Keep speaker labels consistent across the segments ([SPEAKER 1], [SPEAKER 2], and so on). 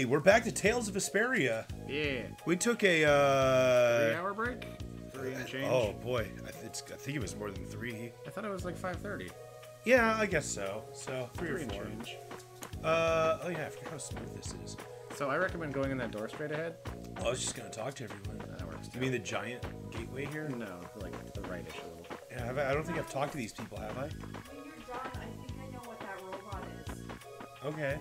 [SPEAKER 1] we're back to Tales of Vesperia.
[SPEAKER 2] Yeah.
[SPEAKER 1] We took a
[SPEAKER 2] 3-hour break? 3 and change?
[SPEAKER 1] Oh boy, I think it was more than 3.
[SPEAKER 2] I thought it was like 5:30.
[SPEAKER 1] Yeah, I guess so. So 3 or
[SPEAKER 2] 3 and
[SPEAKER 1] 4.
[SPEAKER 2] change.
[SPEAKER 1] Oh yeah, I forgot how smooth this is.
[SPEAKER 2] So I recommend going in that door straight ahead.
[SPEAKER 1] I was just gonna talk to everyone.
[SPEAKER 2] That works.
[SPEAKER 1] You mean the giant gateway here?
[SPEAKER 2] No, like the rightish a little.
[SPEAKER 1] Yeah, I don't think I've talked to these people, have I?
[SPEAKER 3] When you're done, I think I know what that robot is.
[SPEAKER 1] Okay.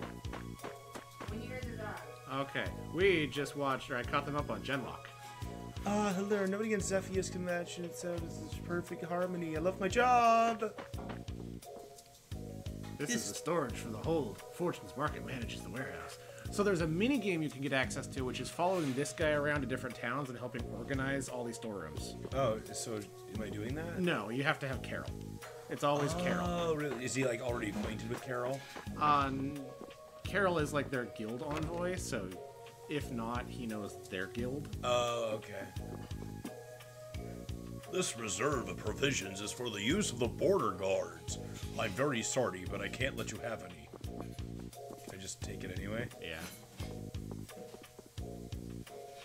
[SPEAKER 3] When you guys are done.
[SPEAKER 2] Okay, we just watched, or I caught them up on Genlock.
[SPEAKER 1] Hello. Nobody against Zephyrs can match it, so this is perfect harmony. I love my job.
[SPEAKER 2] This is the storage for the hold. Fortune's Market manages the warehouse. So there's a mini game you can get access to, which is following this guy around to different towns and helping organize all these storerooms.
[SPEAKER 1] Oh, so am I doing that?
[SPEAKER 2] No, you have to have Carol. It's always Carol.
[SPEAKER 1] Oh, really? Is he like already acquainted with Carol?
[SPEAKER 2] Carol is like their guild envoy, so if not, he knows their guild.
[SPEAKER 1] Oh, okay. This reserve of provisions is for the use of the border guards. I'm very sorry, but I can't let you have any. Can I just take it anyway?
[SPEAKER 2] Yeah.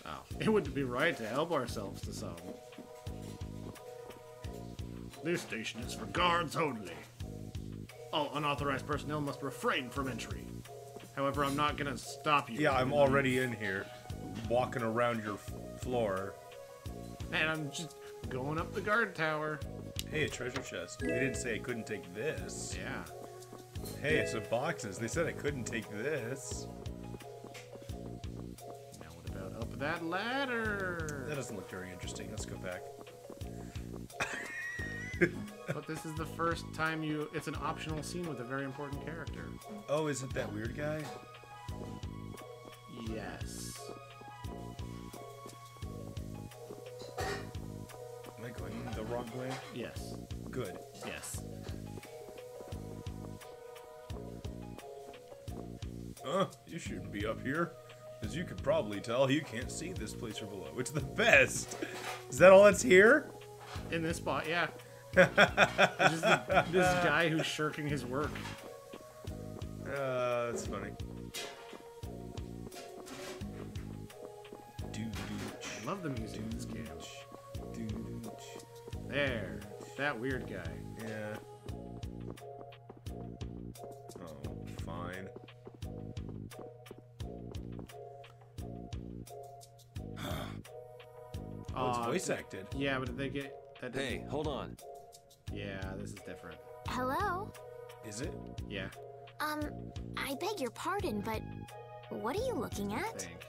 [SPEAKER 2] Oh, it would be right to help ourselves to some. This station is for guards only. All unauthorized personnel must refrain from entry. However, I'm not gonna stop you.
[SPEAKER 1] Yeah, I'm already in here, walking around your floor.
[SPEAKER 2] And I'm just going up the guard tower.
[SPEAKER 1] Hey, a treasure chest. They didn't say I couldn't take this.
[SPEAKER 2] Yeah.
[SPEAKER 1] Hey, it's some boxes. They said I couldn't take this.
[SPEAKER 2] Now what about up that ladder?
[SPEAKER 1] That doesn't look very interesting. Let's go back.
[SPEAKER 2] But this is the first time it's an optional scene with a very important character.
[SPEAKER 1] Oh, is it that weird guy?
[SPEAKER 2] Yes.
[SPEAKER 1] Am I going the wrong way?
[SPEAKER 2] Yes.
[SPEAKER 1] Good.
[SPEAKER 2] Yes.
[SPEAKER 1] You shouldn't be up here. As you can probably tell, you can't see this place from below. It's the best. Is that all that's here?
[SPEAKER 2] In this spot, yeah. Just this guy who's shirking his work.
[SPEAKER 1] That's funny.
[SPEAKER 2] I love the music in this game. There. That weird guy.
[SPEAKER 1] Yeah. Oh, fine. Oh, it's voice acted.
[SPEAKER 2] Yeah, but did they get that?
[SPEAKER 4] Hey, hold on.
[SPEAKER 2] Yeah, this is different.
[SPEAKER 5] Hello?
[SPEAKER 1] Is it?
[SPEAKER 2] Yeah.
[SPEAKER 5] I beg your pardon, but what are you looking
[SPEAKER 2] I
[SPEAKER 5] at?
[SPEAKER 2] think.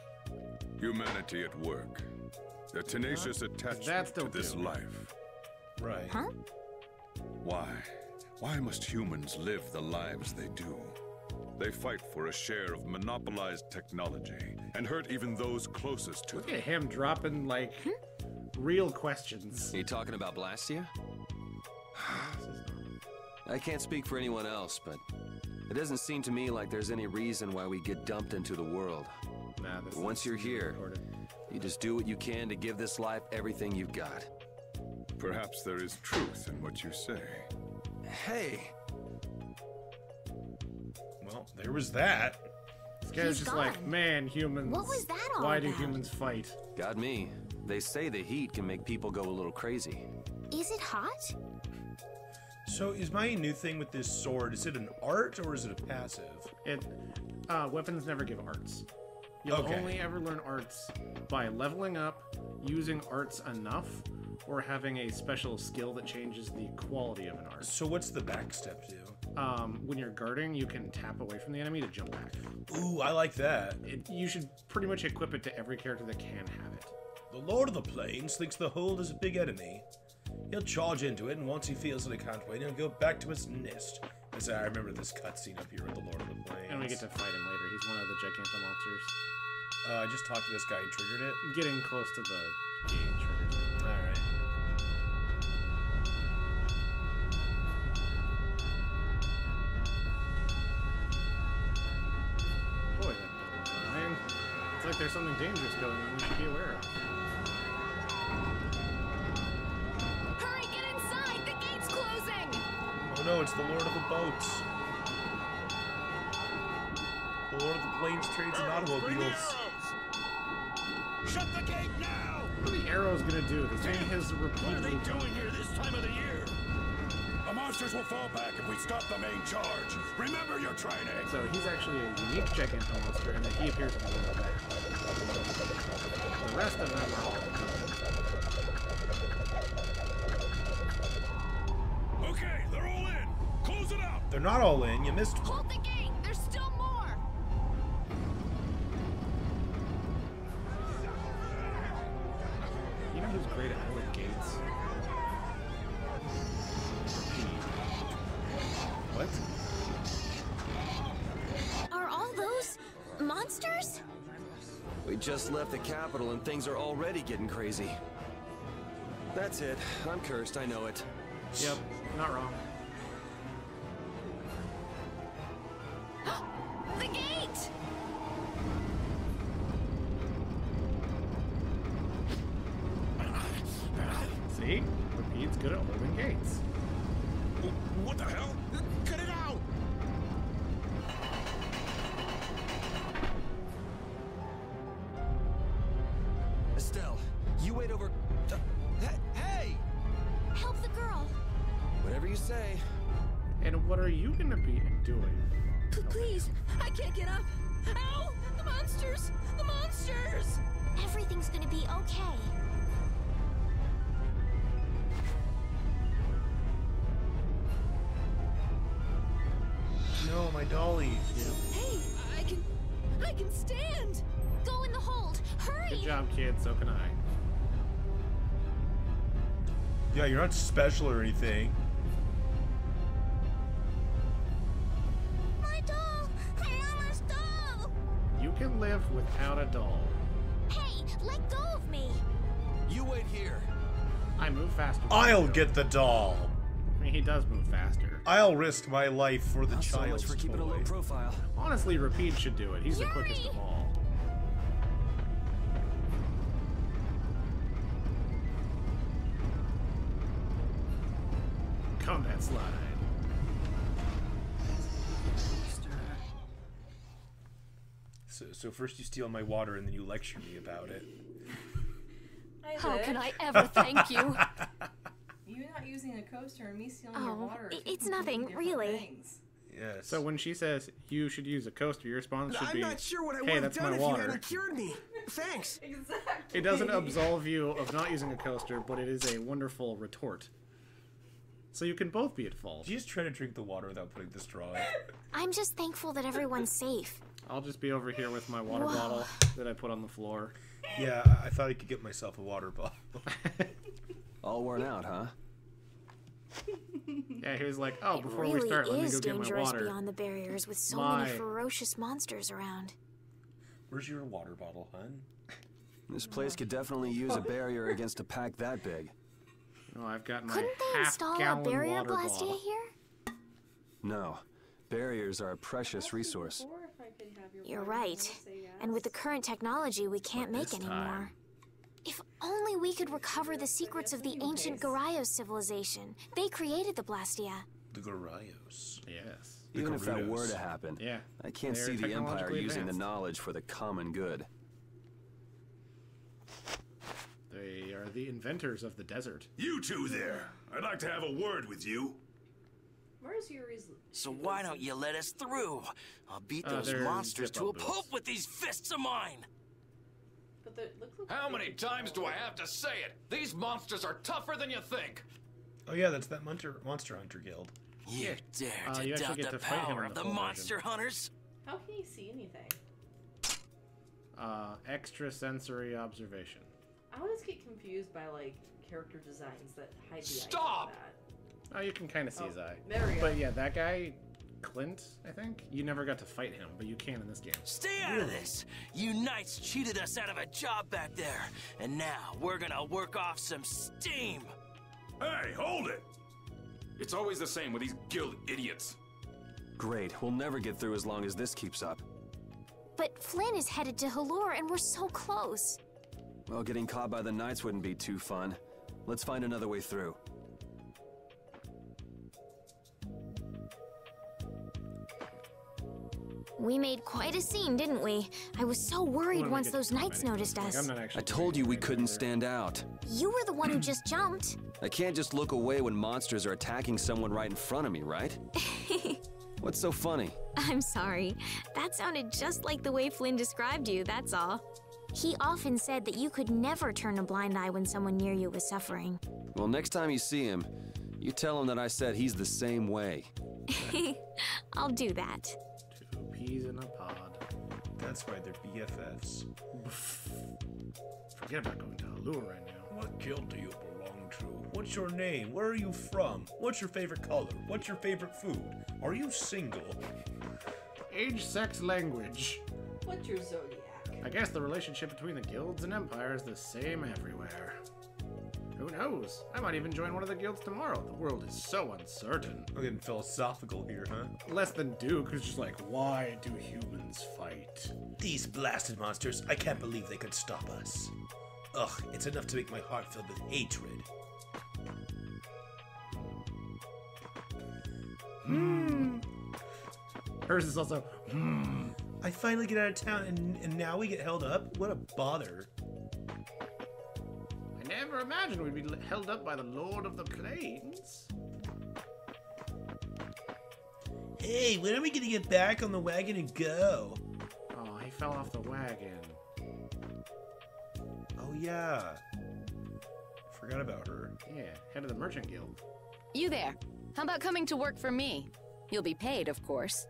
[SPEAKER 6] Humanity at work. The tenacious attachment
[SPEAKER 2] still
[SPEAKER 6] to this
[SPEAKER 2] doing it.
[SPEAKER 6] life.
[SPEAKER 1] Right.
[SPEAKER 5] Huh?
[SPEAKER 6] Why? Why must humans live the lives they do? They fight for a share of monopolized technology and hurt even those closest to
[SPEAKER 2] Look
[SPEAKER 6] them.
[SPEAKER 2] at him dropping, like, real questions.
[SPEAKER 4] Are you talking about Blastia? I can't speak for anyone else, but it doesn't seem to me like there's any reason why we get dumped into the world.
[SPEAKER 2] Nah, this
[SPEAKER 4] Once
[SPEAKER 2] is
[SPEAKER 4] you're here,
[SPEAKER 2] recorded.
[SPEAKER 4] you just do what you can to give this life everything you've got.
[SPEAKER 6] Perhaps there is truth in what you say.
[SPEAKER 4] Hey!
[SPEAKER 1] Well, there was that.
[SPEAKER 2] This guy's
[SPEAKER 5] He's
[SPEAKER 2] just like,
[SPEAKER 5] gone.
[SPEAKER 2] man, humans.
[SPEAKER 5] What was that all
[SPEAKER 2] Why do
[SPEAKER 5] about?
[SPEAKER 2] humans fight?
[SPEAKER 4] Got me. They say the heat can make people go a little crazy.
[SPEAKER 5] Is it hot?
[SPEAKER 1] So is my new thing with this sword, is it an art or is it a passive?
[SPEAKER 2] Weapons never give arts. You'll
[SPEAKER 1] Okay.
[SPEAKER 2] only ever learn arts by leveling up, using arts enough, or having a special skill that changes the quality of an art.
[SPEAKER 1] So what's the backstep do?
[SPEAKER 2] When you're guarding, you can tap away from the enemy to jump back.
[SPEAKER 1] Ooh, I like that.
[SPEAKER 2] You should pretty much equip it to every character that can have it.
[SPEAKER 1] The Lord of the Plains thinks the hold is a big enemy. He'll charge into it, and once he feels that it can't win, he'll go back to his nest. As I remember this cutscene up here with the Lord of the Plains.
[SPEAKER 2] And we get to fight him later. He's one of the Giganto monsters.
[SPEAKER 1] I just talked to this guy and triggered it.
[SPEAKER 2] Getting close to the gate triggers it.
[SPEAKER 1] Alright.
[SPEAKER 2] Boy, that doesn't fine. It's like there's something dangerous going on we should be aware of.
[SPEAKER 5] Hurry, get inside! The gate's closing!
[SPEAKER 1] Oh no, it's the Lord of the Boats. Lord of the Plains, Trades, and Automobiles.
[SPEAKER 7] Shut the gate now!
[SPEAKER 2] What are the arrows gonna do? The thing has
[SPEAKER 7] What are
[SPEAKER 2] repeatedly
[SPEAKER 7] they doing here this time of the year? The monsters will fall back if we stop the main charge. Remember your training.
[SPEAKER 2] So he's actually a unique giganto monster, and that he appears in the world back. The rest of them are all good.
[SPEAKER 7] Okay, they're all in. Close it up.
[SPEAKER 1] They're not all in. You missed one.
[SPEAKER 5] Hold the gate! There's still more!
[SPEAKER 2] You know who's great at holding gates?
[SPEAKER 1] What?
[SPEAKER 5] Are all those monsters?
[SPEAKER 4] We just left the capital and things are already getting crazy. That's it. I'm cursed, I know it.
[SPEAKER 2] Yep, not wrong.
[SPEAKER 5] The gate!
[SPEAKER 2] See? Repeat's good at holding gates.
[SPEAKER 7] What the hell? Get it out!
[SPEAKER 4] Estelle, you wait over... Hey!
[SPEAKER 5] Help the girl!
[SPEAKER 4] Whatever you say.
[SPEAKER 2] And what are you gonna be doing?
[SPEAKER 5] Please, I can't get up. Ow! The monsters! The monsters! Everything's gonna be okay.
[SPEAKER 1] No, my dolly.
[SPEAKER 5] Hey, I can stand! Go in the hold! Hurry!
[SPEAKER 2] Good job, kid. So can I.
[SPEAKER 1] Yeah, you're not special or anything.
[SPEAKER 5] My doll! Mama's doll!
[SPEAKER 2] You can live without a doll.
[SPEAKER 5] Hey, let go of me!
[SPEAKER 4] You wait here.
[SPEAKER 2] I move faster. than
[SPEAKER 1] I'll
[SPEAKER 2] you do.
[SPEAKER 1] get the doll.
[SPEAKER 2] I mean, he does move faster.
[SPEAKER 1] I'll risk my life for the
[SPEAKER 4] Not so much
[SPEAKER 1] child's
[SPEAKER 4] for keeping a low
[SPEAKER 1] toy.
[SPEAKER 4] profile.
[SPEAKER 2] Honestly, Repeat should do it. He's the
[SPEAKER 5] Yuri!
[SPEAKER 2] quickest of all. Combat slide.
[SPEAKER 1] So first you steal my water and then you lecture me about it.
[SPEAKER 5] How can I ever thank you?
[SPEAKER 3] You not using a coaster and me stealing
[SPEAKER 5] Oh,
[SPEAKER 3] your water. are two
[SPEAKER 5] it's
[SPEAKER 3] completely
[SPEAKER 5] nothing,
[SPEAKER 3] different
[SPEAKER 5] really.
[SPEAKER 3] things.
[SPEAKER 1] Yes.
[SPEAKER 2] So when she says you should use a coaster, your response should
[SPEAKER 8] I'm
[SPEAKER 2] be,
[SPEAKER 8] not sure what I
[SPEAKER 2] "Hey,
[SPEAKER 8] would have
[SPEAKER 2] that's
[SPEAKER 8] done
[SPEAKER 2] my
[SPEAKER 8] if you
[SPEAKER 2] water."
[SPEAKER 8] hadn't cured me. Thanks.
[SPEAKER 3] Exactly.
[SPEAKER 2] It doesn't absolve you of not using a coaster, but it is a wonderful retort. So you can both be at fault.
[SPEAKER 1] Did you just try to drink the water without putting the straw in?
[SPEAKER 5] I'm just thankful that everyone's safe.
[SPEAKER 2] I'll just be over here with my water
[SPEAKER 5] Whoa.
[SPEAKER 2] bottle that I put on the floor.
[SPEAKER 1] Yeah, I thought I could get myself a water bottle.
[SPEAKER 4] All worn out, huh?
[SPEAKER 2] Yeah, he was like, oh,
[SPEAKER 5] It
[SPEAKER 2] before
[SPEAKER 5] really
[SPEAKER 2] we start, let me
[SPEAKER 5] is
[SPEAKER 2] go get my
[SPEAKER 5] dangerous
[SPEAKER 2] water.
[SPEAKER 5] beyond the barriers with so
[SPEAKER 2] My-
[SPEAKER 5] many ferocious monsters around.
[SPEAKER 1] Where's your water bottle, hun?
[SPEAKER 4] This place could definitely use a barrier against a pack that big.
[SPEAKER 2] Oh, I've got my
[SPEAKER 5] Couldn't they install a
[SPEAKER 2] half-gallon
[SPEAKER 5] barrier
[SPEAKER 2] water
[SPEAKER 5] blastia
[SPEAKER 2] bottle.
[SPEAKER 5] here?
[SPEAKER 4] No. Barriers are a precious resource.
[SPEAKER 5] You're right. And with the current technology, we can't make
[SPEAKER 2] this
[SPEAKER 5] any
[SPEAKER 2] time-
[SPEAKER 5] more. If only we could recover the secrets of the ancient Garayos civilization. They created the Blastia.
[SPEAKER 1] The Garayos.
[SPEAKER 2] Yes.
[SPEAKER 4] Even if that
[SPEAKER 1] Garudas.
[SPEAKER 4] were to happen,
[SPEAKER 2] Yeah.
[SPEAKER 4] I can't
[SPEAKER 2] They're
[SPEAKER 4] see the Empire
[SPEAKER 2] technologically
[SPEAKER 4] using the
[SPEAKER 2] advanced.
[SPEAKER 4] knowledge for the common good.
[SPEAKER 2] They are the inventors of the desert.
[SPEAKER 7] You two there. I'd like to have a word with you.
[SPEAKER 3] Where's Yuri's?
[SPEAKER 8] So why don't you let us through? I'll beat those
[SPEAKER 2] they're
[SPEAKER 8] monsters to a
[SPEAKER 2] zip-up
[SPEAKER 8] pulp
[SPEAKER 2] boots.
[SPEAKER 8] with these fists of mine.
[SPEAKER 3] But the look.
[SPEAKER 9] How many times do I have to say it? These monsters are tougher than you think.
[SPEAKER 1] Oh yeah, that's that Monster Hunter Guild.
[SPEAKER 8] You dare to
[SPEAKER 2] you actually
[SPEAKER 8] doubt
[SPEAKER 2] get
[SPEAKER 8] the
[SPEAKER 2] to fight him
[SPEAKER 8] power
[SPEAKER 2] in
[SPEAKER 8] of
[SPEAKER 2] the
[SPEAKER 8] the
[SPEAKER 2] full version.
[SPEAKER 8] monster hunters?
[SPEAKER 3] How can you see anything?
[SPEAKER 2] Extrasensory observation.
[SPEAKER 3] I always get confused by like character designs that hide the
[SPEAKER 9] Stop!
[SPEAKER 3] eyes like that.
[SPEAKER 2] Oh, you can kind of see his eye.
[SPEAKER 3] There we go.
[SPEAKER 2] But yeah, that guy, Clint, I think, you never got to fight him, but you can in this game.
[SPEAKER 8] Stay out of this! You knights cheated us out of a job back there, and now we're gonna work off some steam!
[SPEAKER 7] Hey, hold it!
[SPEAKER 9] It's always the same with these guild idiots.
[SPEAKER 4] Great, we'll never get through as long as this keeps up.
[SPEAKER 5] But Flynn is headed to Halor and we're so close.
[SPEAKER 4] Well, getting caught by the Knights wouldn't be too fun. Let's find another way through.
[SPEAKER 5] We made quite a scene, didn't we? I was so worried once those knights noticed us.
[SPEAKER 4] I told you we couldn't stand out.
[SPEAKER 5] You were the one who just jumped.
[SPEAKER 4] I can't just look away when monsters are attacking someone right in front of me, right? What's so funny?
[SPEAKER 5] I'm sorry. That sounded just like the way Flynn described you, that's all. He often said that you could never turn a blind eye when someone near you was suffering.
[SPEAKER 4] Well, next time you see him, you tell him that I said he's the same way.
[SPEAKER 5] I'll do that.
[SPEAKER 2] 2 peas in a pod.
[SPEAKER 1] That's why they're BFFs.
[SPEAKER 2] Forget about going to Allure right now.
[SPEAKER 1] What guild do you belong to? What's your name? Where are you from? What's your favorite color? What's your favorite food? Are you single?
[SPEAKER 2] Age, sex, language.
[SPEAKER 3] What's your zodiac?
[SPEAKER 2] I guess the relationship between the guilds and empire is the same everywhere. Who knows? I might even join one of the guilds tomorrow. The world is so uncertain.
[SPEAKER 1] I'm getting philosophical here, huh?
[SPEAKER 2] Less than Duke, who's just like, why do humans fight?
[SPEAKER 1] These blasted monsters, I can't believe they could stop us. Ugh, it's enough to make my heart filled with hatred.
[SPEAKER 2] Hers is also,
[SPEAKER 1] I finally get out of town and now we get held up? What a bother.
[SPEAKER 2] I never imagined we'd be held up by the Lord of the Plains.
[SPEAKER 1] Hey, when are we gonna get back on the wagon and go?
[SPEAKER 2] Oh, he fell off the wagon.
[SPEAKER 1] Oh yeah. Forgot about her.
[SPEAKER 2] Yeah, head of the Merchant Guild.
[SPEAKER 10] You there. How about coming to work for me? You'll be paid, of course.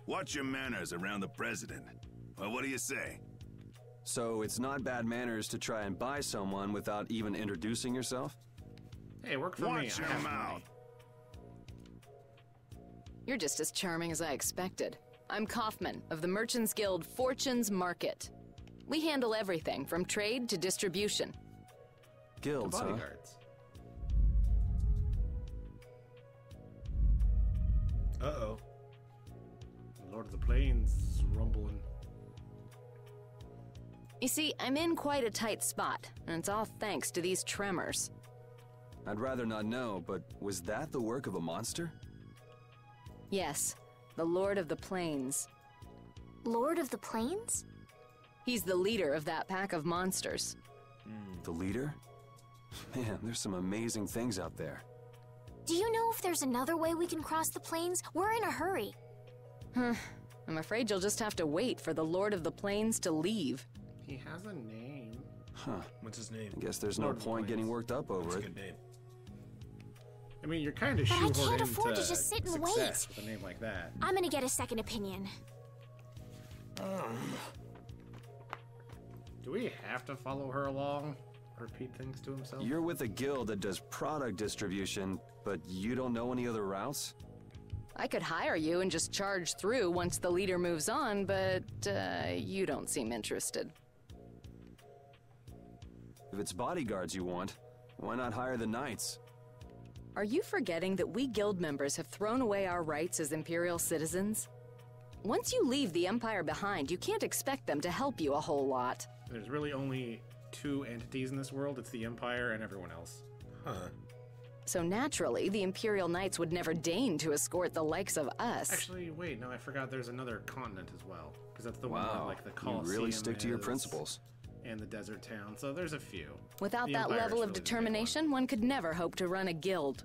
[SPEAKER 7] Watch your manners around the president. Well, what do you say?
[SPEAKER 4] So it's not bad manners to try and buy someone without even introducing yourself?
[SPEAKER 2] Hey, work for me.
[SPEAKER 7] Watch your
[SPEAKER 2] I have
[SPEAKER 7] mouth.
[SPEAKER 2] money.
[SPEAKER 10] You're just as charming as I expected. I'm Kaufman of the Merchants Guild Fortune's Market. We handle everything from trade to distribution.
[SPEAKER 4] Guilds, huh?
[SPEAKER 2] Bodyguards.
[SPEAKER 1] Uh-oh.
[SPEAKER 2] Lord of the Plains rumbling.
[SPEAKER 10] You see, I'm in quite a tight spot, and it's all thanks to these tremors.
[SPEAKER 4] I'd rather not know, but was that the work of a monster?
[SPEAKER 10] Yes, the Lord of the Plains.
[SPEAKER 5] Lord of the Plains?
[SPEAKER 10] He's the leader of that pack of monsters.
[SPEAKER 4] The leader? Man, there's some amazing things out there.
[SPEAKER 5] Do you know if there's another way we can cross the plains? We're in a hurry.
[SPEAKER 10] I'm afraid you'll just have to wait for the Lord of the Plains to leave.
[SPEAKER 2] He has a name.
[SPEAKER 4] Huh.
[SPEAKER 1] What's his name?
[SPEAKER 4] I guess there's
[SPEAKER 2] Lord
[SPEAKER 4] no
[SPEAKER 2] of the
[SPEAKER 4] point getting
[SPEAKER 2] Plains.
[SPEAKER 4] worked up over
[SPEAKER 1] That's a
[SPEAKER 4] it.
[SPEAKER 1] good name.
[SPEAKER 2] I mean, you're kind of
[SPEAKER 5] But I
[SPEAKER 2] shoehorned
[SPEAKER 5] can't
[SPEAKER 2] into
[SPEAKER 5] afford to just sit and
[SPEAKER 2] success
[SPEAKER 5] wait.
[SPEAKER 2] with a name like that.
[SPEAKER 5] I'm gonna get a second opinion.
[SPEAKER 2] Do we have to follow her along? Repeat things to himself?
[SPEAKER 4] You're with a guild that does product distribution, but you don't know any other routes?
[SPEAKER 10] I could hire you and just charge through once the leader moves on, but you don't seem interested.
[SPEAKER 4] If it's bodyguards you want, why not hire the knights?
[SPEAKER 10] Are you forgetting that we guild members have thrown away our rights as Imperial citizens? Once you leave the Empire behind, you can't expect them to help you a whole lot.
[SPEAKER 2] There's really only 2 entities in this world. It's the Empire and everyone else.
[SPEAKER 1] Huh.
[SPEAKER 10] So naturally, the Imperial Knights would never deign to escort the likes of us.
[SPEAKER 2] Actually, wait, no, I forgot there's another continent as well. Because that's the one
[SPEAKER 4] Wow,
[SPEAKER 2] where, like, the
[SPEAKER 4] you
[SPEAKER 2] Colosseum
[SPEAKER 4] really stick to your
[SPEAKER 2] is,
[SPEAKER 4] principles.
[SPEAKER 2] And the desert town, so there's a few.
[SPEAKER 10] Without
[SPEAKER 2] The
[SPEAKER 10] that
[SPEAKER 2] Empire is
[SPEAKER 10] level of
[SPEAKER 2] really the big
[SPEAKER 10] determination, one could never hope to run a guild.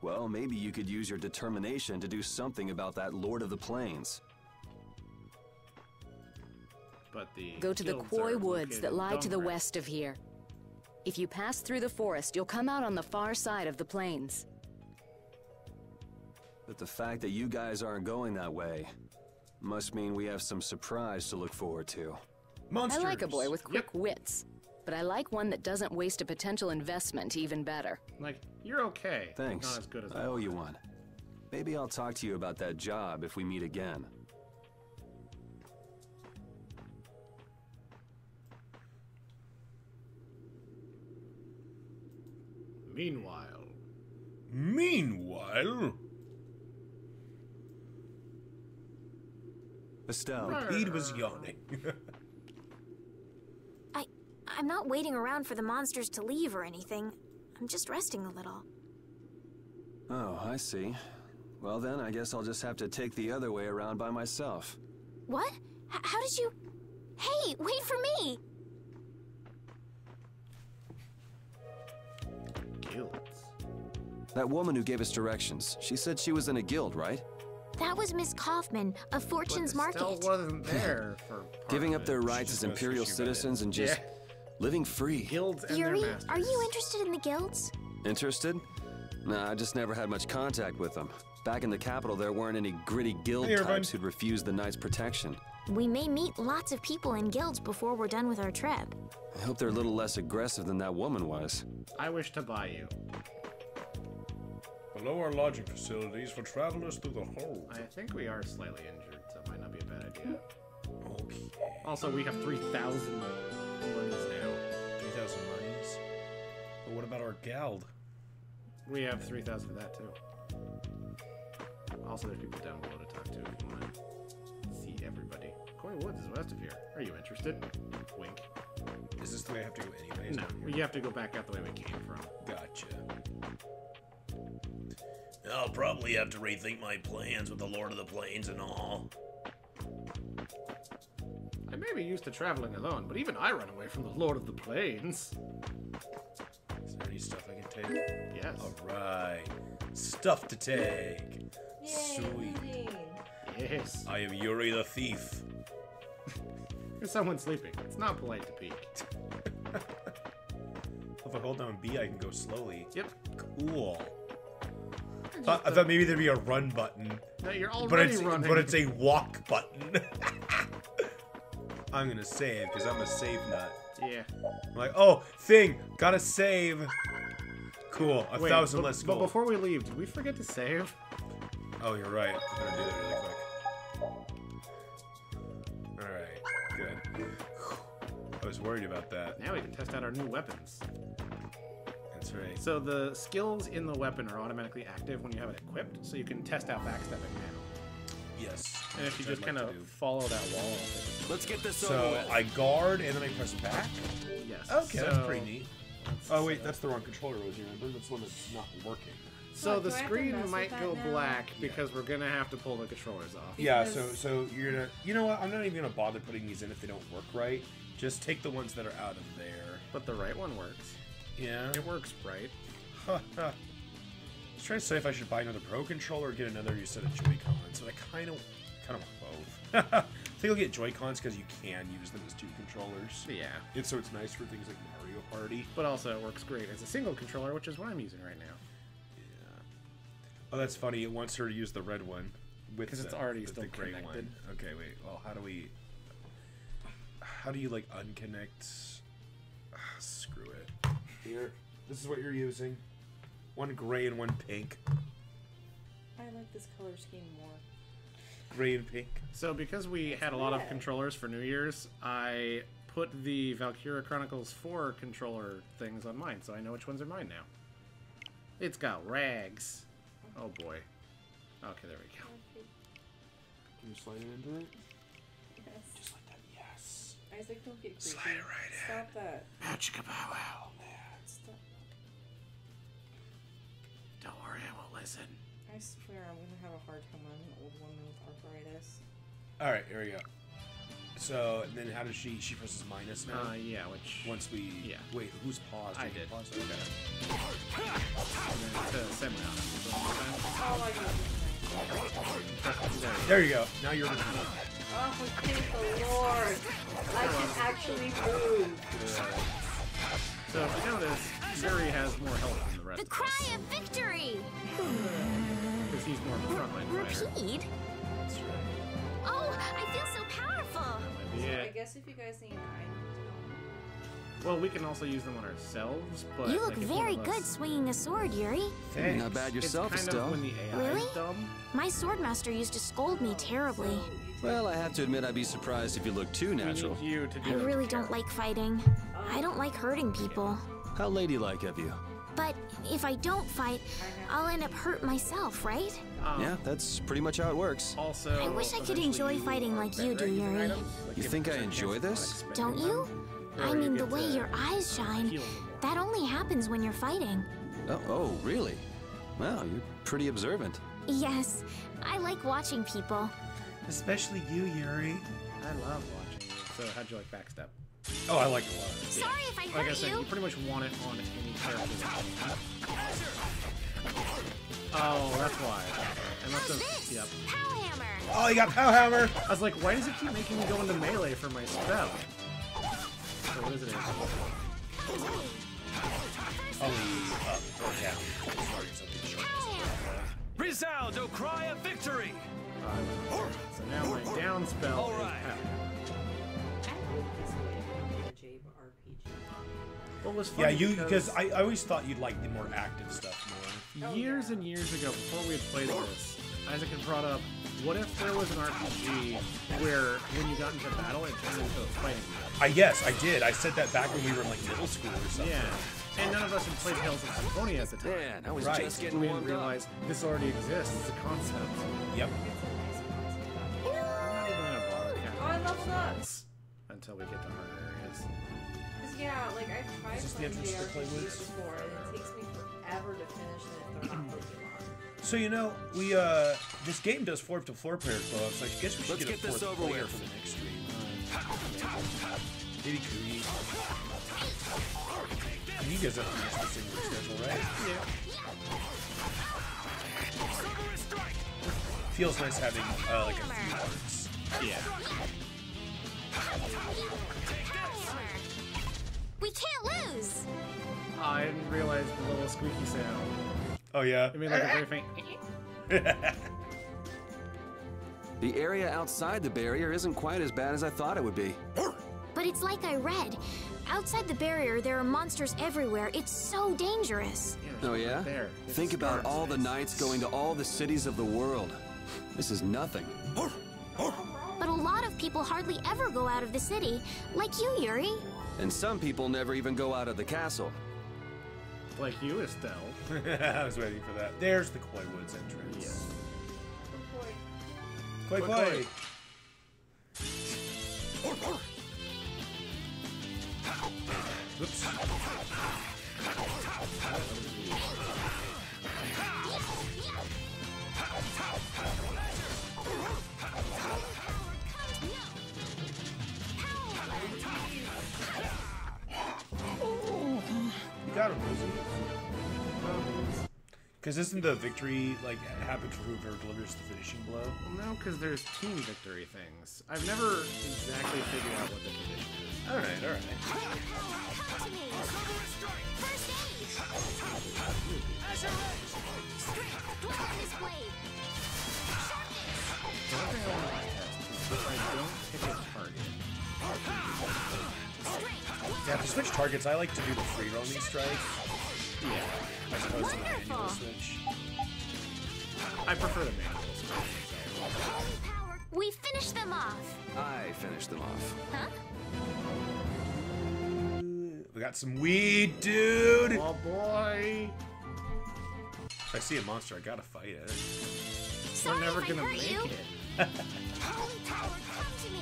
[SPEAKER 4] Well, maybe you could use your determination to do something about that Lord of the Plains.
[SPEAKER 2] But the
[SPEAKER 10] Go to the
[SPEAKER 2] guilds
[SPEAKER 10] Koi
[SPEAKER 2] are
[SPEAKER 10] Woods
[SPEAKER 2] located
[SPEAKER 10] that
[SPEAKER 2] in
[SPEAKER 10] lie to the
[SPEAKER 2] Dongrad.
[SPEAKER 10] west of here. If you pass through the forest, you'll come out on the far side of the plains.
[SPEAKER 4] But the fact that you guys aren't going that way must mean we have some surprise to look forward to.
[SPEAKER 1] Monsters!
[SPEAKER 10] I like a boy with quick wits, but I like one that doesn't waste a potential investment even better.
[SPEAKER 2] Like, you're okay. but
[SPEAKER 4] Thanks.
[SPEAKER 2] Not as good as
[SPEAKER 4] I owe you one. Maybe I'll talk to you about that job if we meet again.
[SPEAKER 1] Meanwhile...
[SPEAKER 4] Estelle.
[SPEAKER 1] Pete was yawning.
[SPEAKER 5] I'm not waiting around for the monsters to leave or anything. I'm just resting a little.
[SPEAKER 4] Oh, I see. Well then, I guess I'll just have to take the other way around by myself.
[SPEAKER 5] What? How did you... Hey, wait for me!
[SPEAKER 2] Guilds.
[SPEAKER 4] That woman who gave us directions, she said she was in a guild, right?
[SPEAKER 5] That was Miss Kaufman of Fortune's
[SPEAKER 2] But
[SPEAKER 5] Market.
[SPEAKER 2] still wasn't there for part
[SPEAKER 4] Giving
[SPEAKER 2] of
[SPEAKER 4] up their
[SPEAKER 2] it.
[SPEAKER 4] rights as imperial citizens and just
[SPEAKER 2] Yeah.
[SPEAKER 4] living free.
[SPEAKER 2] Guilds and
[SPEAKER 5] Yuri,
[SPEAKER 2] their masters.
[SPEAKER 5] are you interested in the guilds?
[SPEAKER 4] Interested? Nah, I just never had much contact with them. Back in the capital, there weren't any gritty guild
[SPEAKER 1] Hey, everyone.
[SPEAKER 4] types who'd refuse the knight's protection.
[SPEAKER 5] We may meet lots of people in guilds before we're done with our trip.
[SPEAKER 4] I hope they're a little less aggressive than that woman was.
[SPEAKER 2] I wish to buy you.
[SPEAKER 1] Below our lodging facilities for travelers through the hold.
[SPEAKER 2] I think we are slightly injured, so it might not be a bad idea.
[SPEAKER 1] Okay.
[SPEAKER 2] Also, we have 3,000 monies now.
[SPEAKER 1] 3,000 monies. But what about our gald?
[SPEAKER 2] We have 3,000 of that too. Also, there's people down below to talk to if you want to see everybody. Koi Woods is west of here. Are you interested? Wink.
[SPEAKER 1] Is this the way I have to go anyways?
[SPEAKER 2] No, you have to go back out the way we came from.
[SPEAKER 1] Gotcha. I'll probably have to rethink my plans with the Lord of the Plains and all.
[SPEAKER 2] I may be used to traveling alone, but even I run away from the Lord of the Plains.
[SPEAKER 1] Is there any stuff I can take?
[SPEAKER 2] Yes.
[SPEAKER 1] Alright. Stuff to take.
[SPEAKER 3] Yay,
[SPEAKER 1] Sweet.
[SPEAKER 3] Eugene.
[SPEAKER 2] Yes.
[SPEAKER 1] I am Yuri the Thief.
[SPEAKER 2] There's someone sleeping. It's not polite to peek.
[SPEAKER 1] If I hold down B, I can go slowly.
[SPEAKER 2] Yep.
[SPEAKER 1] Cool. I thought maybe there'd be a run button.
[SPEAKER 2] No, you're already running.
[SPEAKER 1] But it's a walk button. I'm gonna save, because I'm a save nut.
[SPEAKER 2] Yeah.
[SPEAKER 1] I'm like, oh, thing! Gotta save! Cool, a
[SPEAKER 2] Wait,
[SPEAKER 1] 1,000
[SPEAKER 2] but-
[SPEAKER 1] less
[SPEAKER 2] But
[SPEAKER 1] gold.
[SPEAKER 2] before we leave, did we forget to save?
[SPEAKER 1] Oh, you're right. I better do that really quick. Alright, good. I was worried about that.
[SPEAKER 2] Now we can test out our new weapons.
[SPEAKER 1] That's right.
[SPEAKER 2] So the skills in the weapon are automatically active when you have it equipped, so you can test out backstepping now.
[SPEAKER 1] Yes.
[SPEAKER 2] And if you
[SPEAKER 1] which
[SPEAKER 2] just
[SPEAKER 1] I'd
[SPEAKER 2] kind
[SPEAKER 1] like
[SPEAKER 2] of
[SPEAKER 1] to do.
[SPEAKER 2] follow that wall.
[SPEAKER 4] Let's get this over
[SPEAKER 1] So,
[SPEAKER 4] with.
[SPEAKER 1] I guard and then I press back?
[SPEAKER 2] Yes.
[SPEAKER 1] Okay,
[SPEAKER 2] so,
[SPEAKER 1] that's pretty neat. Oh, wait, that's the wrong controller, Rosie. Remember? That's the one that's not working.
[SPEAKER 2] So
[SPEAKER 3] What,
[SPEAKER 2] the
[SPEAKER 3] do I have to mess
[SPEAKER 2] screen
[SPEAKER 3] with
[SPEAKER 2] might
[SPEAKER 3] that
[SPEAKER 2] go
[SPEAKER 3] now?
[SPEAKER 2] black because we're gonna have to pull the controllers off.
[SPEAKER 1] Yeah,
[SPEAKER 3] Because-
[SPEAKER 1] so you're gonna... You know what? I'm not even gonna bother putting these in if they don't work right. Just take the ones that are out of there.
[SPEAKER 2] But the right one works.
[SPEAKER 1] Yeah?
[SPEAKER 2] It works right.
[SPEAKER 1] I was trying to say if I should buy another Pro controller or get another new set of Joy-Cons, but I kind of want both. I think I'll get Joy-Cons because you can use them as two controllers.
[SPEAKER 2] Yeah.
[SPEAKER 1] So it's nice for things like Mario Party.
[SPEAKER 2] But also it works great as a single controller, which is what I'm using right now.
[SPEAKER 1] Oh, that's funny. It wants her to use the red one with
[SPEAKER 2] 'Cause it's
[SPEAKER 1] the-
[SPEAKER 2] already
[SPEAKER 1] with
[SPEAKER 2] still
[SPEAKER 1] the gray
[SPEAKER 2] connected.
[SPEAKER 1] one. Okay, wait. Well, how do you like unconnect? Screw it. Here, this is what you're using. One gray and one pink.
[SPEAKER 3] I like this color scheme more.
[SPEAKER 1] Gray and pink.
[SPEAKER 2] So because we had a lot of
[SPEAKER 3] red.
[SPEAKER 2] controllers for New Year's, I put the Valkyria Chronicles 4 controller things on mine, so I know which ones are mine now. It's got rags. Oh boy. Okay, there we go.
[SPEAKER 1] Can you slide it into it?
[SPEAKER 3] Yes.
[SPEAKER 1] Just like that. Yes.
[SPEAKER 3] Isaac, don't get creepy.
[SPEAKER 1] Slide it right in.
[SPEAKER 3] Stop that.
[SPEAKER 1] Wow.
[SPEAKER 3] Stop.
[SPEAKER 2] Don't worry, I won't listen.
[SPEAKER 3] I swear I'm gonna have a hard time when I'm an old woman with arthritis.
[SPEAKER 1] All right, here we go. So then, how does she presses minus now?
[SPEAKER 2] Yeah, which...
[SPEAKER 1] Once we wait, who's paused?
[SPEAKER 2] I
[SPEAKER 1] You
[SPEAKER 2] did.
[SPEAKER 1] paused? Okay.
[SPEAKER 2] And then to semi
[SPEAKER 3] Oh, I got it.
[SPEAKER 1] There you go. Now you're.
[SPEAKER 3] Oh, thank the Lord. I can actually move.
[SPEAKER 2] So if you notice, Yuri has more health than the rest
[SPEAKER 5] The
[SPEAKER 2] of
[SPEAKER 5] cry
[SPEAKER 2] us.
[SPEAKER 5] of victory!
[SPEAKER 2] Because he's more of a frontline fighter.
[SPEAKER 5] Repeat? Oh, I feel so powerful!
[SPEAKER 2] Yeah.
[SPEAKER 3] I guess if you guys need an item.
[SPEAKER 2] Well, we can also use them on ourselves, but...
[SPEAKER 5] You look
[SPEAKER 2] like, if one
[SPEAKER 5] very
[SPEAKER 2] of
[SPEAKER 5] good
[SPEAKER 2] us-
[SPEAKER 5] swinging a sword, Yuri.
[SPEAKER 4] Not bad
[SPEAKER 2] It's
[SPEAKER 4] yourself,
[SPEAKER 2] kind
[SPEAKER 4] Estelle.
[SPEAKER 2] of when the AI
[SPEAKER 5] Really?
[SPEAKER 2] is dumb.
[SPEAKER 5] My swordmaster used to scold me terribly.
[SPEAKER 4] Well, I have to admit I'd be surprised if you look too
[SPEAKER 2] We
[SPEAKER 4] natural.
[SPEAKER 2] need you to do
[SPEAKER 5] I
[SPEAKER 2] it.
[SPEAKER 5] really don't like fighting. I don't like hurting people.
[SPEAKER 4] How ladylike of you.
[SPEAKER 5] But if I don't fight, I'll end up hurt myself, right?
[SPEAKER 4] Yeah, that's pretty much how it works.
[SPEAKER 2] Also,
[SPEAKER 5] I wish I could
[SPEAKER 2] eventually
[SPEAKER 5] enjoy
[SPEAKER 2] you
[SPEAKER 5] fighting
[SPEAKER 2] are
[SPEAKER 5] like you
[SPEAKER 2] better
[SPEAKER 5] do,
[SPEAKER 2] at using
[SPEAKER 5] Yuri.
[SPEAKER 2] items, like
[SPEAKER 4] You
[SPEAKER 2] give
[SPEAKER 4] think I
[SPEAKER 2] 1%
[SPEAKER 4] enjoy
[SPEAKER 2] chance of
[SPEAKER 4] this?
[SPEAKER 2] not
[SPEAKER 5] Don't
[SPEAKER 2] expending
[SPEAKER 5] you?
[SPEAKER 2] them.
[SPEAKER 5] I mean, the way your eyes shine, that only happens when you're fighting.
[SPEAKER 4] Oh, really? Well, you're pretty observant.
[SPEAKER 5] Yes, I like watching people.
[SPEAKER 1] Especially you, Yuri.
[SPEAKER 2] I love watching you. So, how'd you like Backstep?
[SPEAKER 1] Oh, I like it a lot.
[SPEAKER 5] Sorry if I hurt
[SPEAKER 2] Like I said, you pretty much want it on any character that you have. Oh, that's why. I must have. Yep.
[SPEAKER 5] Pow hammer.
[SPEAKER 1] Oh, you got Pow Hammer!
[SPEAKER 2] I was like, why does it keep making me go into melee for my spell? So what is it?
[SPEAKER 8] Resound, O cry of victory!
[SPEAKER 2] So now my down spell
[SPEAKER 8] All right.
[SPEAKER 2] is power.
[SPEAKER 3] I like this way of playing the JRPG.
[SPEAKER 2] What was
[SPEAKER 1] Yeah,
[SPEAKER 2] funny
[SPEAKER 1] because I always thought you'd like the more active stuff more.
[SPEAKER 2] years and years ago, before we had played this, Isaac had brought up, what if there was an RPG where when you got into battle, it turned into a fighting game?
[SPEAKER 1] Yes, I did. I said that back when we were in like middle school or something.
[SPEAKER 2] Yeah. And none of us had played Tales of Vesperia at the time.
[SPEAKER 4] Man, I was
[SPEAKER 1] Right.
[SPEAKER 4] just
[SPEAKER 2] We
[SPEAKER 4] getting
[SPEAKER 2] didn't
[SPEAKER 4] warmed
[SPEAKER 2] realize this already exists. It's a concept.
[SPEAKER 1] Yep.
[SPEAKER 2] I'm not even gonna bother
[SPEAKER 3] Oh, I love nuts.
[SPEAKER 2] until we get to harder areas.
[SPEAKER 3] Cause yeah, like I've tried
[SPEAKER 1] Is this the
[SPEAKER 3] playing
[SPEAKER 1] entrance to the
[SPEAKER 3] JRPGs
[SPEAKER 1] Playwoods?
[SPEAKER 3] before, and it takes me forever to finish it if they're not Pokemon.
[SPEAKER 1] So you know, we this game does 4 to 4 player co-op, so I guess we should
[SPEAKER 4] Let's
[SPEAKER 1] get a
[SPEAKER 4] get this
[SPEAKER 1] fourth
[SPEAKER 4] over
[SPEAKER 1] player
[SPEAKER 4] with.
[SPEAKER 1] for the next stream. Maybe Kuri. You guys have finished the single schedule, right?
[SPEAKER 2] Yeah.
[SPEAKER 1] Feels nice having like a few parts.
[SPEAKER 2] Yeah.
[SPEAKER 5] We can't lose.
[SPEAKER 2] I didn't realize the little squeaky sound.
[SPEAKER 1] Oh yeah.
[SPEAKER 2] I mean, like a very faint.
[SPEAKER 4] The area outside the barrier isn't quite as bad as I thought it would be.
[SPEAKER 5] But it's like I read. Outside the barrier, there are monsters everywhere. It's so dangerous.
[SPEAKER 4] Oh yeah?
[SPEAKER 2] There. It's
[SPEAKER 4] Think about all the
[SPEAKER 2] nice.
[SPEAKER 4] knights going to all the cities of the world. This is nothing.
[SPEAKER 5] But a lot of people hardly ever go out of the city, like you, Yuri.
[SPEAKER 4] And some people never even go out of the castle.
[SPEAKER 2] Like you, Estelle.
[SPEAKER 1] I was waiting for that. There's the Koi Woods entrance.
[SPEAKER 2] Yes.
[SPEAKER 1] Koi Koi. Oops. You got him, Rosie. Because isn't the victory, like, happens for whoever delivers the finishing blow?
[SPEAKER 2] Well, no, because there's team victory things. I've never exactly figured out what the condition is.
[SPEAKER 1] Alright, alright.
[SPEAKER 2] The one thing I want to test is if I don't pick a target.
[SPEAKER 1] Yeah, to switch targets, I like to do the free roaming strike.
[SPEAKER 2] Yeah.
[SPEAKER 1] As opposed to the manual switch.
[SPEAKER 2] I prefer the manual strike.
[SPEAKER 5] We finished them off.
[SPEAKER 4] I finished them off.
[SPEAKER 5] Huh?
[SPEAKER 1] We got some weed, dude!
[SPEAKER 2] Oh boy!
[SPEAKER 1] If I see a monster, I gotta fight it.
[SPEAKER 5] Sorry
[SPEAKER 2] We're never
[SPEAKER 5] if I
[SPEAKER 2] gonna
[SPEAKER 5] hurt
[SPEAKER 2] make
[SPEAKER 5] you.
[SPEAKER 2] it.
[SPEAKER 5] Holy power, come to me.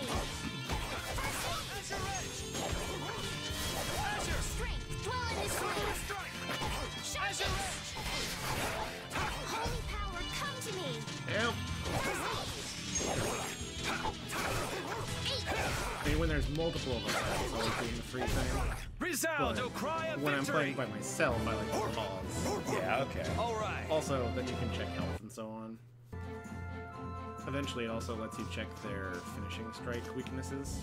[SPEAKER 5] Strength, dwell in this flame. Holy power, come to me.
[SPEAKER 2] Help! I mean, when there's multiple of us, I'm always doing the free thing.
[SPEAKER 8] Resound, O cry of
[SPEAKER 2] When I'm
[SPEAKER 8] victory!
[SPEAKER 2] playing by myself, I like to pause.
[SPEAKER 1] Yeah, okay.
[SPEAKER 8] All right.
[SPEAKER 2] Also, then you can check health and so on. Eventually, it also lets you check their finishing strike weaknesses.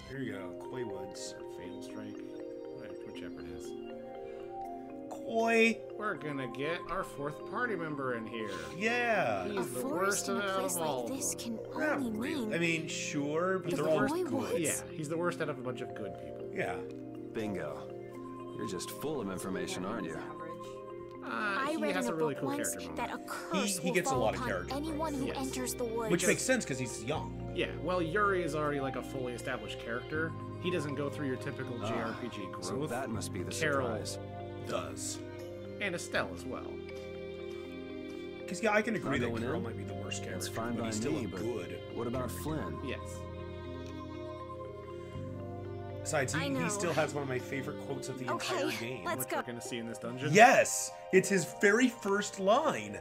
[SPEAKER 1] Here you go, Koi Woods.
[SPEAKER 2] Or fatal strike. Whichever it is.
[SPEAKER 1] Koi!
[SPEAKER 2] We're gonna get our fourth party member in here.
[SPEAKER 1] Yeah!
[SPEAKER 5] A
[SPEAKER 2] He's the
[SPEAKER 5] forest
[SPEAKER 2] worst
[SPEAKER 5] in
[SPEAKER 2] out
[SPEAKER 5] a
[SPEAKER 2] of
[SPEAKER 5] place
[SPEAKER 2] all
[SPEAKER 5] like
[SPEAKER 2] of
[SPEAKER 5] this
[SPEAKER 2] them.
[SPEAKER 5] can
[SPEAKER 1] Not
[SPEAKER 5] only
[SPEAKER 1] really.
[SPEAKER 5] mean...
[SPEAKER 1] I mean, sure, but
[SPEAKER 2] He's
[SPEAKER 1] they're
[SPEAKER 2] the
[SPEAKER 1] all
[SPEAKER 2] worst.
[SPEAKER 5] Koi
[SPEAKER 1] good.
[SPEAKER 5] Woods?
[SPEAKER 2] Yeah, he's the worst out of a bunch of good people.
[SPEAKER 1] Yeah.
[SPEAKER 4] Bingo. You're just full of information, aren't you?
[SPEAKER 5] I
[SPEAKER 2] He
[SPEAKER 5] read
[SPEAKER 2] has
[SPEAKER 5] in
[SPEAKER 2] a
[SPEAKER 5] a
[SPEAKER 2] really
[SPEAKER 5] book
[SPEAKER 2] cool
[SPEAKER 5] once
[SPEAKER 2] character
[SPEAKER 5] that
[SPEAKER 2] moment.
[SPEAKER 5] a curse
[SPEAKER 1] he
[SPEAKER 5] will
[SPEAKER 1] gets a
[SPEAKER 5] fall
[SPEAKER 1] lot of
[SPEAKER 5] upon
[SPEAKER 1] character
[SPEAKER 5] anyone who
[SPEAKER 2] Yes.
[SPEAKER 5] enters the woods.
[SPEAKER 1] Which makes sense because he's young.
[SPEAKER 2] Yeah, well, Yuri is already like a fully established character. He doesn't go through your typical JRPG growth.
[SPEAKER 4] So that must be the
[SPEAKER 2] Carol
[SPEAKER 4] surprise.
[SPEAKER 1] Does.
[SPEAKER 2] and Estelle as well.
[SPEAKER 1] Because, yeah, I can agree that
[SPEAKER 4] going
[SPEAKER 1] Carol
[SPEAKER 4] in?
[SPEAKER 1] might be the worst character,
[SPEAKER 4] That's fine
[SPEAKER 1] but
[SPEAKER 4] by
[SPEAKER 1] he's still
[SPEAKER 4] me,
[SPEAKER 1] a
[SPEAKER 4] but
[SPEAKER 1] good.
[SPEAKER 4] what about Flynn?
[SPEAKER 2] Yes.
[SPEAKER 1] Besides,
[SPEAKER 5] I know.
[SPEAKER 1] he still has one of my favorite quotes of the entire game.
[SPEAKER 5] Let's
[SPEAKER 2] Which
[SPEAKER 5] go.
[SPEAKER 2] we're gonna see in this dungeon.
[SPEAKER 1] Yes! It's his very first line.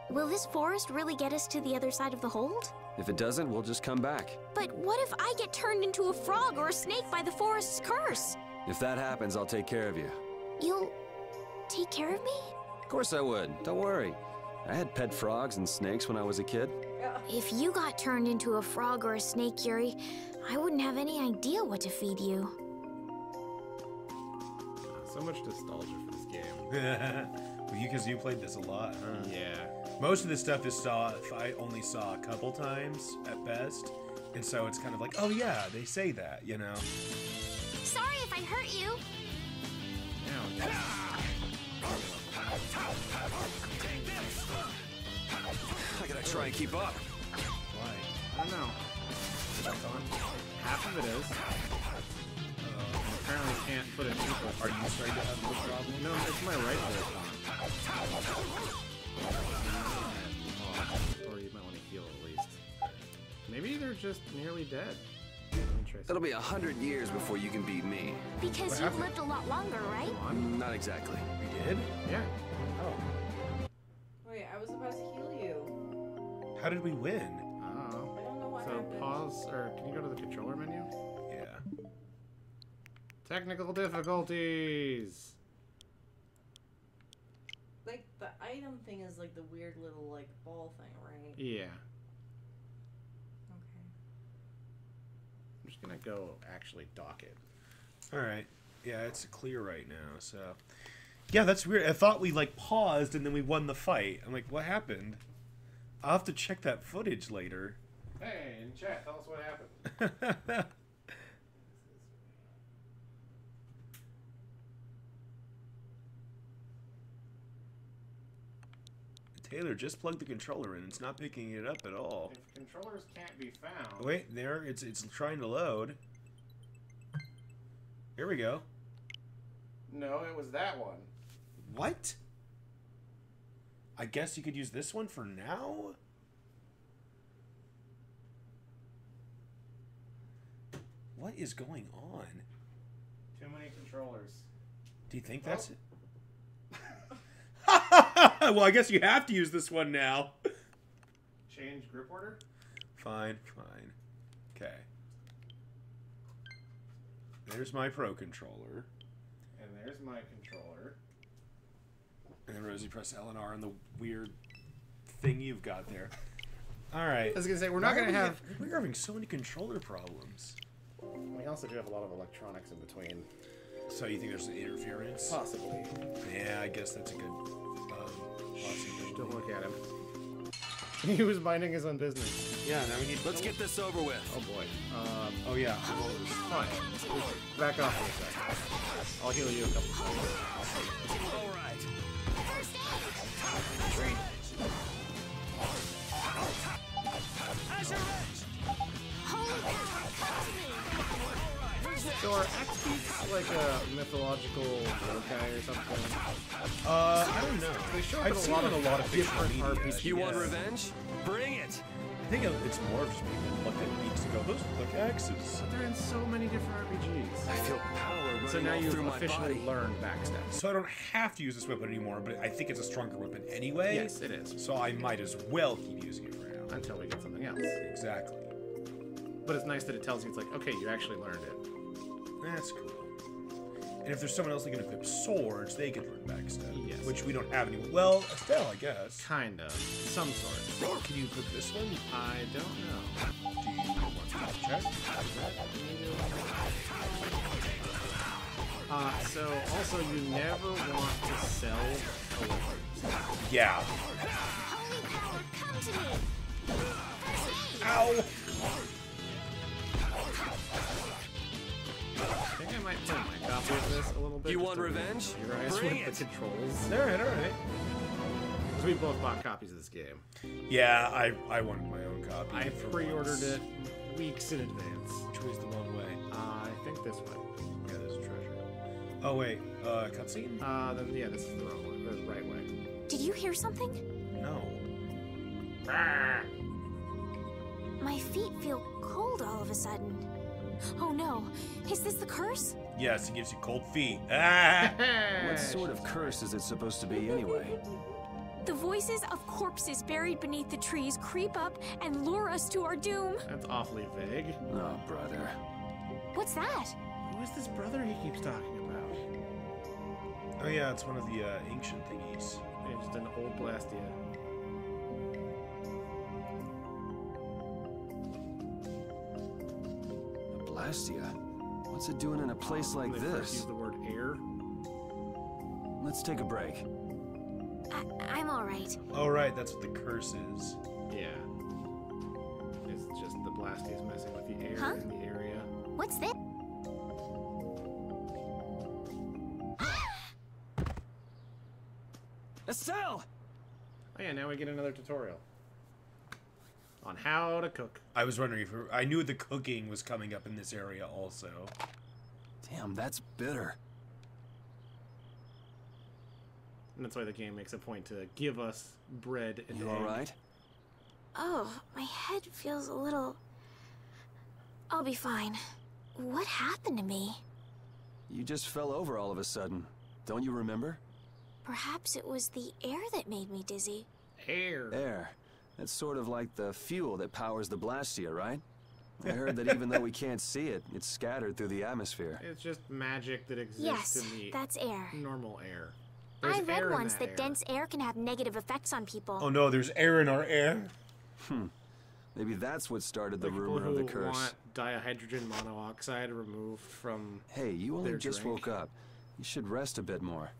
[SPEAKER 5] Will this forest really get us to the other side of the hold?
[SPEAKER 4] If it doesn't, we'll just come back.
[SPEAKER 5] But what if I get turned into a frog or a snake by the forest's curse?
[SPEAKER 4] If that happens, I'll take care of you.
[SPEAKER 5] You'll take care of me?
[SPEAKER 4] Of course I would. Don't worry. I had pet frogs and snakes when I was a kid.
[SPEAKER 5] If you got turned into a frog or a snake, Yuri, I wouldn't have any idea what to feed you.
[SPEAKER 2] So much nostalgia for this game.
[SPEAKER 1] Well, because you played this a lot, huh?
[SPEAKER 2] Yeah.
[SPEAKER 1] Most of this stuff I only saw a couple times at best, and so it's kind of like, oh yeah, they say that, you know.
[SPEAKER 5] Sorry if I hurt you.
[SPEAKER 4] I gotta try and keep up.
[SPEAKER 1] Why?
[SPEAKER 2] I don't know. Half of it is. Apparently can't put it equal.
[SPEAKER 1] Are you starting to have this problem?
[SPEAKER 2] No, it's my right leg. Or you might want to heal at least. Maybe they're just nearly dead.
[SPEAKER 4] It'll be 100 years before you can beat me.
[SPEAKER 5] Because you've lived a lot longer, right?
[SPEAKER 4] Not exactly.
[SPEAKER 1] We did?
[SPEAKER 2] Yeah.
[SPEAKER 1] Oh.
[SPEAKER 3] Wait, I was about to heal you.
[SPEAKER 1] How did we win?
[SPEAKER 3] I don't know what
[SPEAKER 2] So
[SPEAKER 3] happened.
[SPEAKER 2] pause, or can you go to the controller menu?
[SPEAKER 1] Yeah.
[SPEAKER 2] Technical difficulties.
[SPEAKER 3] Like, the item thing is like the weird little, like, ball thing, right?
[SPEAKER 2] Yeah.
[SPEAKER 3] Okay.
[SPEAKER 2] I'm just gonna go actually dock it.
[SPEAKER 1] Alright. Yeah, it's clear right now, so... Yeah, that's weird. I thought we, like, paused and then we won the fight. I'm like, what happened? I'll have to check that footage later.
[SPEAKER 2] Hey, in chat, tell us what happened.
[SPEAKER 1] Taylor, just plug the controller in. It's not picking it up at all.
[SPEAKER 2] If controllers can't be found...
[SPEAKER 1] Wait, there. It's trying to load. Here we go.
[SPEAKER 2] No, it was that one.
[SPEAKER 1] What? I guess you could use this one for now? What is going on?
[SPEAKER 2] Too many controllers.
[SPEAKER 1] Do you think that's it? Well, I guess you have to use this one now.
[SPEAKER 2] Change grip order?
[SPEAKER 1] Fine, fine. Okay. There's my Pro controller.
[SPEAKER 2] And there's my controller.
[SPEAKER 1] And then Rosie, press L and R on the weird thing you've got there. Alright.
[SPEAKER 2] I was gonna say, we're not gonna have...
[SPEAKER 1] We're having so many controller problems.
[SPEAKER 2] We also do have a lot of electronics in between.
[SPEAKER 1] So you think there's an interference?
[SPEAKER 2] Possibly.
[SPEAKER 1] Yeah, I guess that's a good possibility.
[SPEAKER 2] Don't look at him. He was minding his own business.
[SPEAKER 1] Yeah, now we need...
[SPEAKER 4] Let's get this over with.
[SPEAKER 2] Oh boy.
[SPEAKER 1] Oh yeah.
[SPEAKER 2] Fine. Back off for a second. I'll heal you a couple times.
[SPEAKER 4] All right.
[SPEAKER 2] So are X-Beats like a mythological guy or something?
[SPEAKER 1] I don't know.
[SPEAKER 2] They show up
[SPEAKER 1] I've
[SPEAKER 2] in
[SPEAKER 1] seen
[SPEAKER 2] a lot of
[SPEAKER 1] fictional
[SPEAKER 2] different
[SPEAKER 1] media.
[SPEAKER 2] RPGs.
[SPEAKER 4] You want revenge? Bring it.
[SPEAKER 1] I think it's more of just people looked at weeks ago. Those look like X's.
[SPEAKER 2] They're in so many different RPGs.
[SPEAKER 4] I feel power running
[SPEAKER 2] So now
[SPEAKER 4] all
[SPEAKER 2] you've
[SPEAKER 4] through my
[SPEAKER 2] officially
[SPEAKER 4] body.
[SPEAKER 2] learned backstab.
[SPEAKER 1] So I don't have to use this weapon anymore, but I think it's a stronger weapon anyway.
[SPEAKER 2] Yes, it is.
[SPEAKER 1] So I might as well keep using it for now.
[SPEAKER 2] Until we get something else.
[SPEAKER 1] Exactly.
[SPEAKER 2] But it's nice that it tells you, it's like, okay, you actually learned it.
[SPEAKER 1] That's cool. And if there's someone else that can equip swords, they could learn backstab.
[SPEAKER 2] Yes.
[SPEAKER 1] Which we don't have any. Well, Estelle, I guess.
[SPEAKER 2] Kind of. Some sort.
[SPEAKER 1] Can you equip this one?
[SPEAKER 2] I don't know.
[SPEAKER 1] Do you want to check?
[SPEAKER 2] So also you never want to sell a weapon.
[SPEAKER 1] Yeah.
[SPEAKER 5] Holy power, come to me!
[SPEAKER 1] Ow!
[SPEAKER 2] I think I might play my copy of this a little bit.
[SPEAKER 4] You
[SPEAKER 2] just
[SPEAKER 4] want
[SPEAKER 2] to
[SPEAKER 4] revenge?
[SPEAKER 2] familiarize
[SPEAKER 4] Bring
[SPEAKER 2] with
[SPEAKER 4] it.
[SPEAKER 2] the controls.
[SPEAKER 1] Alright, alright.
[SPEAKER 2] Because we both bought copies of this game.
[SPEAKER 1] Yeah, I wanted my own copy.
[SPEAKER 2] I
[SPEAKER 1] for
[SPEAKER 2] pre-ordered
[SPEAKER 1] once.
[SPEAKER 2] it weeks in advance.
[SPEAKER 1] Which way's the wrong way?
[SPEAKER 2] I think this way.
[SPEAKER 1] Yeah, there's a treasure. Oh, wait. Cutscene?
[SPEAKER 2] Then yeah, this is the wrong way. Or the right way.
[SPEAKER 5] Did you hear something?
[SPEAKER 1] No.
[SPEAKER 5] My feet feel cold all of a sudden. Oh no, is this the curse?
[SPEAKER 1] Yes, it gives you cold feet. Ah!
[SPEAKER 4] What sort of curse is it supposed to be anyway?
[SPEAKER 5] The voices of corpses buried beneath the trees creep up and lure us to our doom.
[SPEAKER 2] That's awfully vague.
[SPEAKER 4] Oh, brother.
[SPEAKER 5] What's that?
[SPEAKER 2] Who is this brother he keeps talking about?
[SPEAKER 1] Oh yeah, it's one of the ancient thingies.
[SPEAKER 2] Yeah, just an old Blastia.
[SPEAKER 4] A Blastia? What's it doing in a place like
[SPEAKER 2] They first
[SPEAKER 4] this?
[SPEAKER 2] use the word air.
[SPEAKER 4] Let's take a break.
[SPEAKER 5] I'm alright.
[SPEAKER 1] Oh right, that's what the curse is.
[SPEAKER 2] Yeah. It's just the Blastia's messing with the air
[SPEAKER 5] Huh?
[SPEAKER 2] in the area.
[SPEAKER 5] What's this?
[SPEAKER 4] Estelle!
[SPEAKER 2] Oh yeah, now we get another tutorial. On how to cook.
[SPEAKER 1] I was wondering if I knew the cooking was coming up in this area also.
[SPEAKER 4] Damn, that's bitter.
[SPEAKER 2] And that's why the game makes a point to give us bread and
[SPEAKER 4] You
[SPEAKER 2] egg.
[SPEAKER 4] alright?
[SPEAKER 5] Oh, my head feels a little... I'll be fine. What happened to me?
[SPEAKER 4] You just fell over all of a sudden. Don't you remember?
[SPEAKER 5] Perhaps it was the air that made me dizzy.
[SPEAKER 2] Air.
[SPEAKER 4] Air. That's sort of like the fuel that powers the Blastia, right? I heard that even though we can't see it, it's scattered through the atmosphere.
[SPEAKER 2] It's just magic that exists
[SPEAKER 5] Yes,
[SPEAKER 2] in the
[SPEAKER 5] that's air.
[SPEAKER 2] normal air.
[SPEAKER 5] I
[SPEAKER 2] There's air
[SPEAKER 5] read
[SPEAKER 2] in
[SPEAKER 5] once that
[SPEAKER 2] air.
[SPEAKER 5] dense air can have negative effects on people.
[SPEAKER 1] Oh no, there's air in our air.
[SPEAKER 4] Maybe that's what started the
[SPEAKER 2] Like
[SPEAKER 4] rumor
[SPEAKER 2] people
[SPEAKER 4] of the
[SPEAKER 2] who
[SPEAKER 4] curse.
[SPEAKER 2] want dihydrogen monoxide removed from
[SPEAKER 4] Hey, you only
[SPEAKER 2] their
[SPEAKER 4] just
[SPEAKER 2] drink.
[SPEAKER 4] woke up. You should rest a bit more.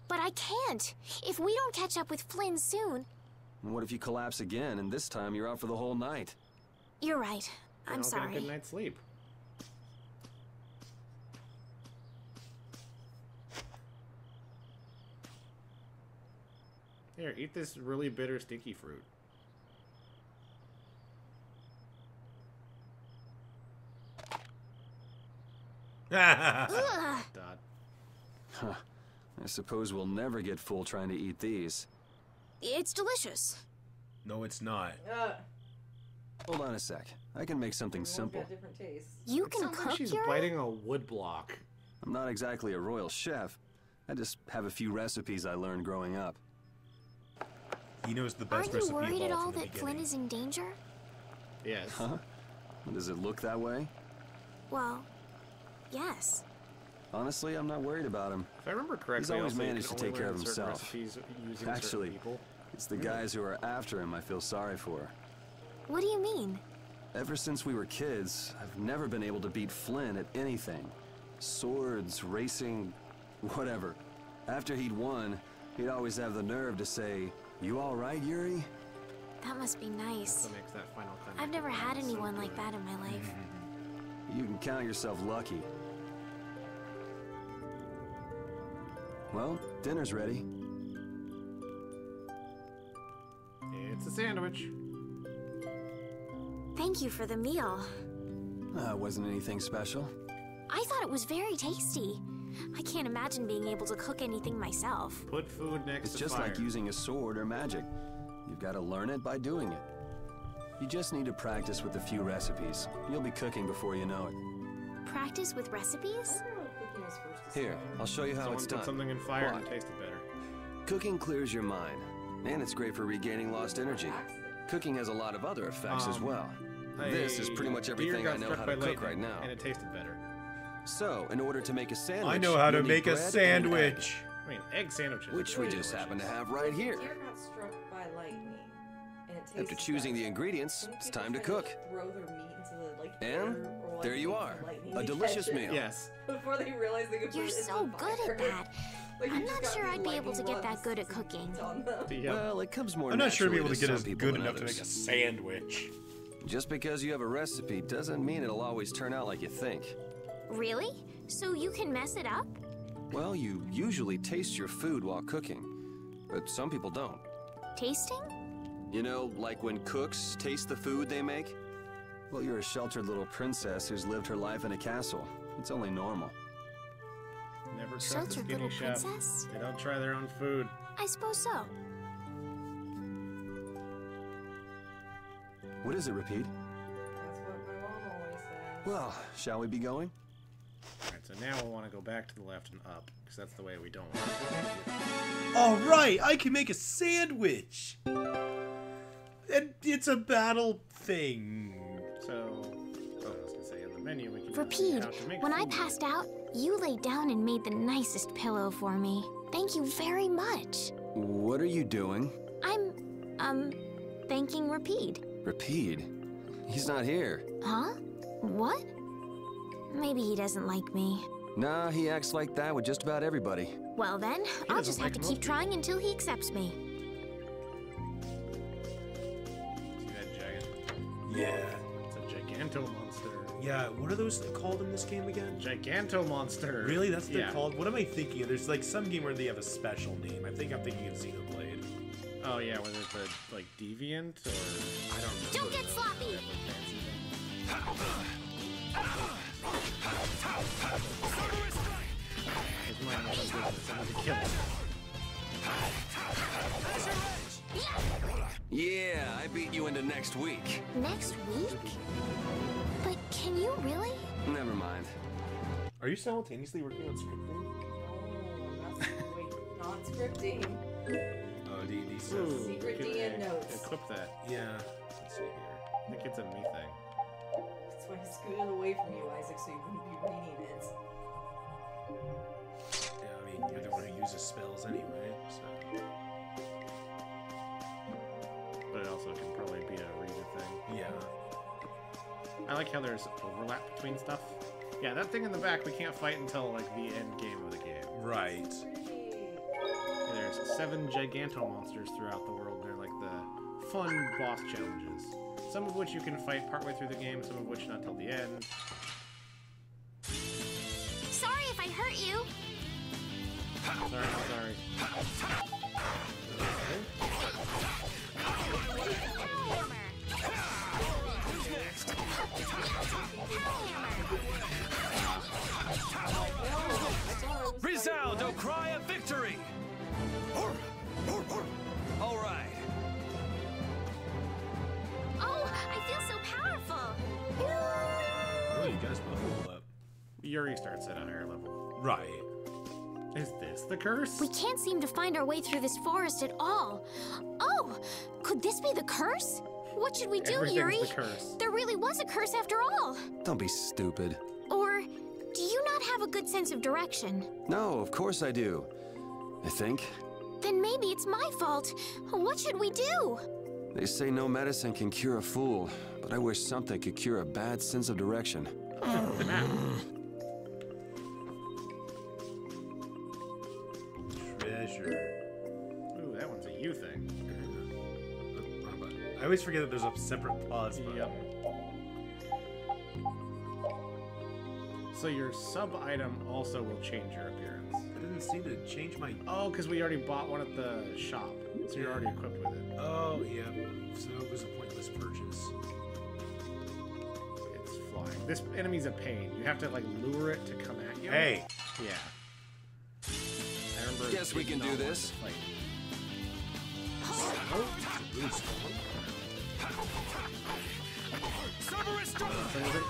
[SPEAKER 5] But I can't. If we don't catch up with Flynn soon...
[SPEAKER 4] And what if you collapse again, and this time you're out for the whole night?
[SPEAKER 5] You're right.
[SPEAKER 2] Then
[SPEAKER 5] I'm
[SPEAKER 2] I'll get a
[SPEAKER 5] sorry.
[SPEAKER 2] good night's sleep. Here, eat this really bitter sticky fruit.
[SPEAKER 5] Ugh.
[SPEAKER 2] Dot.
[SPEAKER 4] Huh. I suppose we'll never get full trying to eat these.
[SPEAKER 5] It's delicious.
[SPEAKER 1] No, it's not.
[SPEAKER 4] Hold on a sec. I can make something
[SPEAKER 3] Everyone's
[SPEAKER 4] simple.
[SPEAKER 3] got different tastes.
[SPEAKER 5] You
[SPEAKER 2] It
[SPEAKER 5] can
[SPEAKER 2] sounds like
[SPEAKER 5] cook
[SPEAKER 2] she's
[SPEAKER 5] your...
[SPEAKER 2] biting a wood block.
[SPEAKER 4] I'm not exactly a royal chef. I just have a few recipes I learned growing up.
[SPEAKER 1] He knows the best
[SPEAKER 5] Aren't you
[SPEAKER 1] recipe
[SPEAKER 5] worried
[SPEAKER 1] of
[SPEAKER 5] at
[SPEAKER 1] all
[SPEAKER 5] all
[SPEAKER 1] from the
[SPEAKER 5] that Flynn
[SPEAKER 1] beginning.
[SPEAKER 5] is in danger?
[SPEAKER 2] Yes.
[SPEAKER 4] Huh? Does it look that way?
[SPEAKER 5] Well, yes.
[SPEAKER 4] Honestly, I'm not worried about him.
[SPEAKER 2] If I remember correctly,
[SPEAKER 4] always
[SPEAKER 2] also, you
[SPEAKER 4] managed
[SPEAKER 2] can
[SPEAKER 4] to
[SPEAKER 2] only
[SPEAKER 4] take care
[SPEAKER 2] learn
[SPEAKER 4] of
[SPEAKER 2] certain
[SPEAKER 4] himself.
[SPEAKER 2] recipes using
[SPEAKER 4] Actually,
[SPEAKER 2] certain people.
[SPEAKER 4] it's the guys who are after him I feel sorry for.
[SPEAKER 5] What do you mean?
[SPEAKER 4] Ever since we were kids, I've never been able to beat Flynn at anything. Swords, racing, whatever. After he'd won, he'd always have the nerve to say, "You all right, Yuri?"
[SPEAKER 5] That must be nice.
[SPEAKER 2] That makes that final comment.
[SPEAKER 5] I've never had
[SPEAKER 2] so
[SPEAKER 5] anyone like
[SPEAKER 2] good.
[SPEAKER 5] that in my life.
[SPEAKER 4] You can count yourself lucky. Well, dinner's ready.
[SPEAKER 2] It's a sandwich.
[SPEAKER 5] Thank you for the meal.
[SPEAKER 4] Wasn't anything special.
[SPEAKER 5] I thought it was very tasty. I can't imagine being able to cook anything myself.
[SPEAKER 2] Put food next
[SPEAKER 4] It's
[SPEAKER 2] to
[SPEAKER 4] just
[SPEAKER 2] fire.
[SPEAKER 4] like using a sword or magic. You've got to learn it by doing it. You just need to practice with a few recipes. You'll be cooking before you know it.
[SPEAKER 5] Practice with recipes?
[SPEAKER 3] Cooking is first to
[SPEAKER 4] Here, I'll show you how
[SPEAKER 2] Someone
[SPEAKER 4] it's
[SPEAKER 2] put
[SPEAKER 4] done.
[SPEAKER 2] something in fire and
[SPEAKER 4] What?
[SPEAKER 2] it tasted better.
[SPEAKER 4] Cooking clears your mind, and it's great for regaining lost energy. Cooking has a lot of other effects as well. This is pretty much
[SPEAKER 2] A
[SPEAKER 4] everything
[SPEAKER 2] deer
[SPEAKER 4] I
[SPEAKER 2] got
[SPEAKER 4] know
[SPEAKER 2] struck
[SPEAKER 4] how
[SPEAKER 2] by
[SPEAKER 4] to cook
[SPEAKER 2] lightning,
[SPEAKER 4] right now.
[SPEAKER 2] and it tasted better.
[SPEAKER 4] So, in order to make a sandwich,
[SPEAKER 1] I know how to
[SPEAKER 4] you'll need
[SPEAKER 1] make a
[SPEAKER 4] bread and
[SPEAKER 1] sandwich.
[SPEAKER 2] I mean, egg sandwiches.
[SPEAKER 4] egg, which we just happen to have right here.
[SPEAKER 3] Deer got struck by lightning, and it tastes
[SPEAKER 4] After choosing the
[SPEAKER 3] better.
[SPEAKER 4] ingredients,
[SPEAKER 3] Some
[SPEAKER 4] it's
[SPEAKER 3] people
[SPEAKER 4] time to
[SPEAKER 3] try
[SPEAKER 4] cook.
[SPEAKER 3] Throw their meat into the like
[SPEAKER 4] And
[SPEAKER 3] air, or, like,
[SPEAKER 4] there you
[SPEAKER 3] make
[SPEAKER 4] are,
[SPEAKER 3] lightning
[SPEAKER 4] a
[SPEAKER 3] to
[SPEAKER 4] delicious
[SPEAKER 3] catch it
[SPEAKER 4] meal.
[SPEAKER 2] Yes.
[SPEAKER 3] Before they realize they could
[SPEAKER 5] You're
[SPEAKER 3] put it
[SPEAKER 5] so
[SPEAKER 3] into
[SPEAKER 5] good
[SPEAKER 3] fire.
[SPEAKER 5] at that.
[SPEAKER 3] Like, you
[SPEAKER 5] I'm
[SPEAKER 3] just
[SPEAKER 5] not
[SPEAKER 3] got
[SPEAKER 5] sure
[SPEAKER 3] these
[SPEAKER 5] I'd be able to
[SPEAKER 3] lightning
[SPEAKER 5] get that
[SPEAKER 3] bugs
[SPEAKER 5] good at
[SPEAKER 3] and
[SPEAKER 5] cooking.
[SPEAKER 3] it's on them.
[SPEAKER 2] Yep.
[SPEAKER 4] Well, it comes more
[SPEAKER 1] I'm not sure I'd be able
[SPEAKER 4] naturally
[SPEAKER 1] to get
[SPEAKER 4] some
[SPEAKER 1] as
[SPEAKER 4] people
[SPEAKER 1] good
[SPEAKER 4] than
[SPEAKER 1] enough to make
[SPEAKER 4] others.
[SPEAKER 1] a sandwich.
[SPEAKER 4] Just because you have a recipe doesn't mean it'll always turn out like you think.
[SPEAKER 5] Really? So you can mess it up?
[SPEAKER 4] Well, you usually taste your food while cooking, but some people don't.
[SPEAKER 5] Tasting?
[SPEAKER 4] You know, like when cooks taste the food they make? Well, you're a sheltered little princess who's lived her life in a castle. It's only normal.
[SPEAKER 2] Never trust a
[SPEAKER 5] Sheltered
[SPEAKER 2] skinny
[SPEAKER 5] little
[SPEAKER 2] chef.
[SPEAKER 5] princess?
[SPEAKER 2] They don't try their own food.
[SPEAKER 5] I suppose so.
[SPEAKER 4] What is it, Repeat?
[SPEAKER 3] That's what my mom always said.
[SPEAKER 4] Well, shall we be going?
[SPEAKER 2] Alright, so now we'll want to go back to the left and up, because that's the way we don't want to
[SPEAKER 1] All right, I can make a sandwich. And it's a battle thing.
[SPEAKER 2] So, I was gonna say, in the menu we can
[SPEAKER 5] Rapide,
[SPEAKER 2] how to make
[SPEAKER 5] when I
[SPEAKER 2] food.
[SPEAKER 5] passed out, you laid down and made the nicest pillow for me. Thank you very much.
[SPEAKER 4] What are you doing?
[SPEAKER 5] I'm, thanking Rapide.
[SPEAKER 4] Rapide? He's not here.
[SPEAKER 5] Huh? What? Maybe he doesn't like me.
[SPEAKER 4] Nah, he acts like that with just about everybody.
[SPEAKER 5] Well then, I'll
[SPEAKER 2] doesn't
[SPEAKER 5] just
[SPEAKER 2] like
[SPEAKER 5] have to
[SPEAKER 2] most
[SPEAKER 5] keep trying until he accepts me.
[SPEAKER 2] See that giant?
[SPEAKER 1] Yeah.
[SPEAKER 2] It's a giganto monster.
[SPEAKER 1] Yeah, what are those called in this game again?
[SPEAKER 2] Giganto monster.
[SPEAKER 1] Really? That's what they're
[SPEAKER 2] Yeah.
[SPEAKER 1] called? What am I thinking of? There's like some game where they have a special name. I think I'm thinking of Xenoblade.
[SPEAKER 2] Oh yeah, whether it's a like deviant or
[SPEAKER 1] I don't know.
[SPEAKER 5] Don't get sloppy!
[SPEAKER 2] It's mine was business. I need to kill it.
[SPEAKER 4] Yeah, I beat you into next week.
[SPEAKER 5] Next week? But can you really?
[SPEAKER 4] Never mind.
[SPEAKER 1] Are you simultaneously working on scripting?
[SPEAKER 3] Wait, not scripting.
[SPEAKER 1] Oh, D&D stuff.
[SPEAKER 2] Ooh,
[SPEAKER 3] Secret
[SPEAKER 2] could
[SPEAKER 3] DM notes.
[SPEAKER 2] Equip that.
[SPEAKER 1] Yeah. Let's see here.
[SPEAKER 2] I think it's a me thing.
[SPEAKER 3] That's why I scooted away from you, Isaac, so you wouldn't be reading it.
[SPEAKER 1] Yeah, I mean, you're the one who uses spells anyway, so...
[SPEAKER 2] But it also can probably be a reader thing.
[SPEAKER 1] Yeah.
[SPEAKER 2] I like how there's overlap between stuff. Yeah, that thing in the back we can't fight until like the end game of the game.
[SPEAKER 1] Right.
[SPEAKER 2] And there's 7 giganto monsters throughout the world. They're like the fun boss challenges. Some of which you can fight partway through the game, some of which not till the end.
[SPEAKER 5] Sorry if I hurt you.
[SPEAKER 2] Sorry, sorry.
[SPEAKER 8] Resound, O cry of victory! All right.
[SPEAKER 5] Oh, I feel so powerful.
[SPEAKER 1] Oh, you guys both leveled up.
[SPEAKER 2] Yuri starts at a higher level.
[SPEAKER 1] Right.
[SPEAKER 2] Is this the curse?
[SPEAKER 5] We can't seem to find our way through this forest at all. Oh, could this be the curse? What should we do,
[SPEAKER 2] Everything's
[SPEAKER 5] Yuri?
[SPEAKER 2] the curse.
[SPEAKER 5] There really was a curse after all.
[SPEAKER 4] Don't be stupid.
[SPEAKER 5] Or do you not have a good sense of direction?
[SPEAKER 4] No, of course I do. I think.
[SPEAKER 5] Then maybe it's my fault. What should we do?
[SPEAKER 4] They say no medicine can cure a fool, but I wish something could cure a bad sense of direction.
[SPEAKER 2] The map.
[SPEAKER 1] Treasure.
[SPEAKER 2] Ooh, that one's a you thing.
[SPEAKER 1] I always forget that there's a separate pause button.
[SPEAKER 2] Yep. So your sub-item also will change your appearance.
[SPEAKER 1] I didn't seem to change my...
[SPEAKER 2] Oh, because we already bought one at the shop. So you're already equipped with it.
[SPEAKER 1] Oh, yeah. So it was a pointless purchase.
[SPEAKER 2] It's flying. This enemy's a pain. You have to, like, lure it to come at you.
[SPEAKER 1] Hey!
[SPEAKER 2] Yeah. I remember...
[SPEAKER 4] Guess we can do this.
[SPEAKER 1] Oh, it's really strong.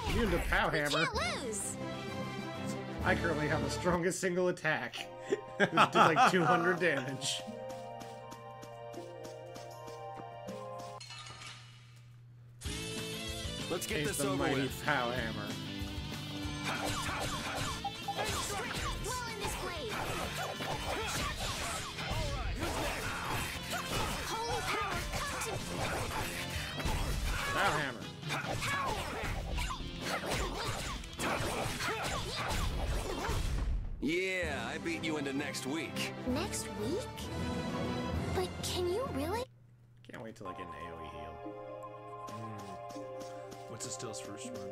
[SPEAKER 2] Immune to Pow
[SPEAKER 5] We
[SPEAKER 2] Hammer.
[SPEAKER 5] can't lose.
[SPEAKER 2] I currently have the strongest single attack. It did like 200 damage.
[SPEAKER 4] Let's get
[SPEAKER 2] Face
[SPEAKER 4] this
[SPEAKER 2] the
[SPEAKER 4] over
[SPEAKER 2] mighty
[SPEAKER 4] with.
[SPEAKER 2] Pow Hammer.
[SPEAKER 5] Well in this blade. Holy power, come to me.
[SPEAKER 2] Pow Hammer.
[SPEAKER 4] Yeah, I beat you into next week.
[SPEAKER 5] Next week? But can you really?
[SPEAKER 2] Can't wait till I get an AoE heal.
[SPEAKER 1] What's Estelle's first one?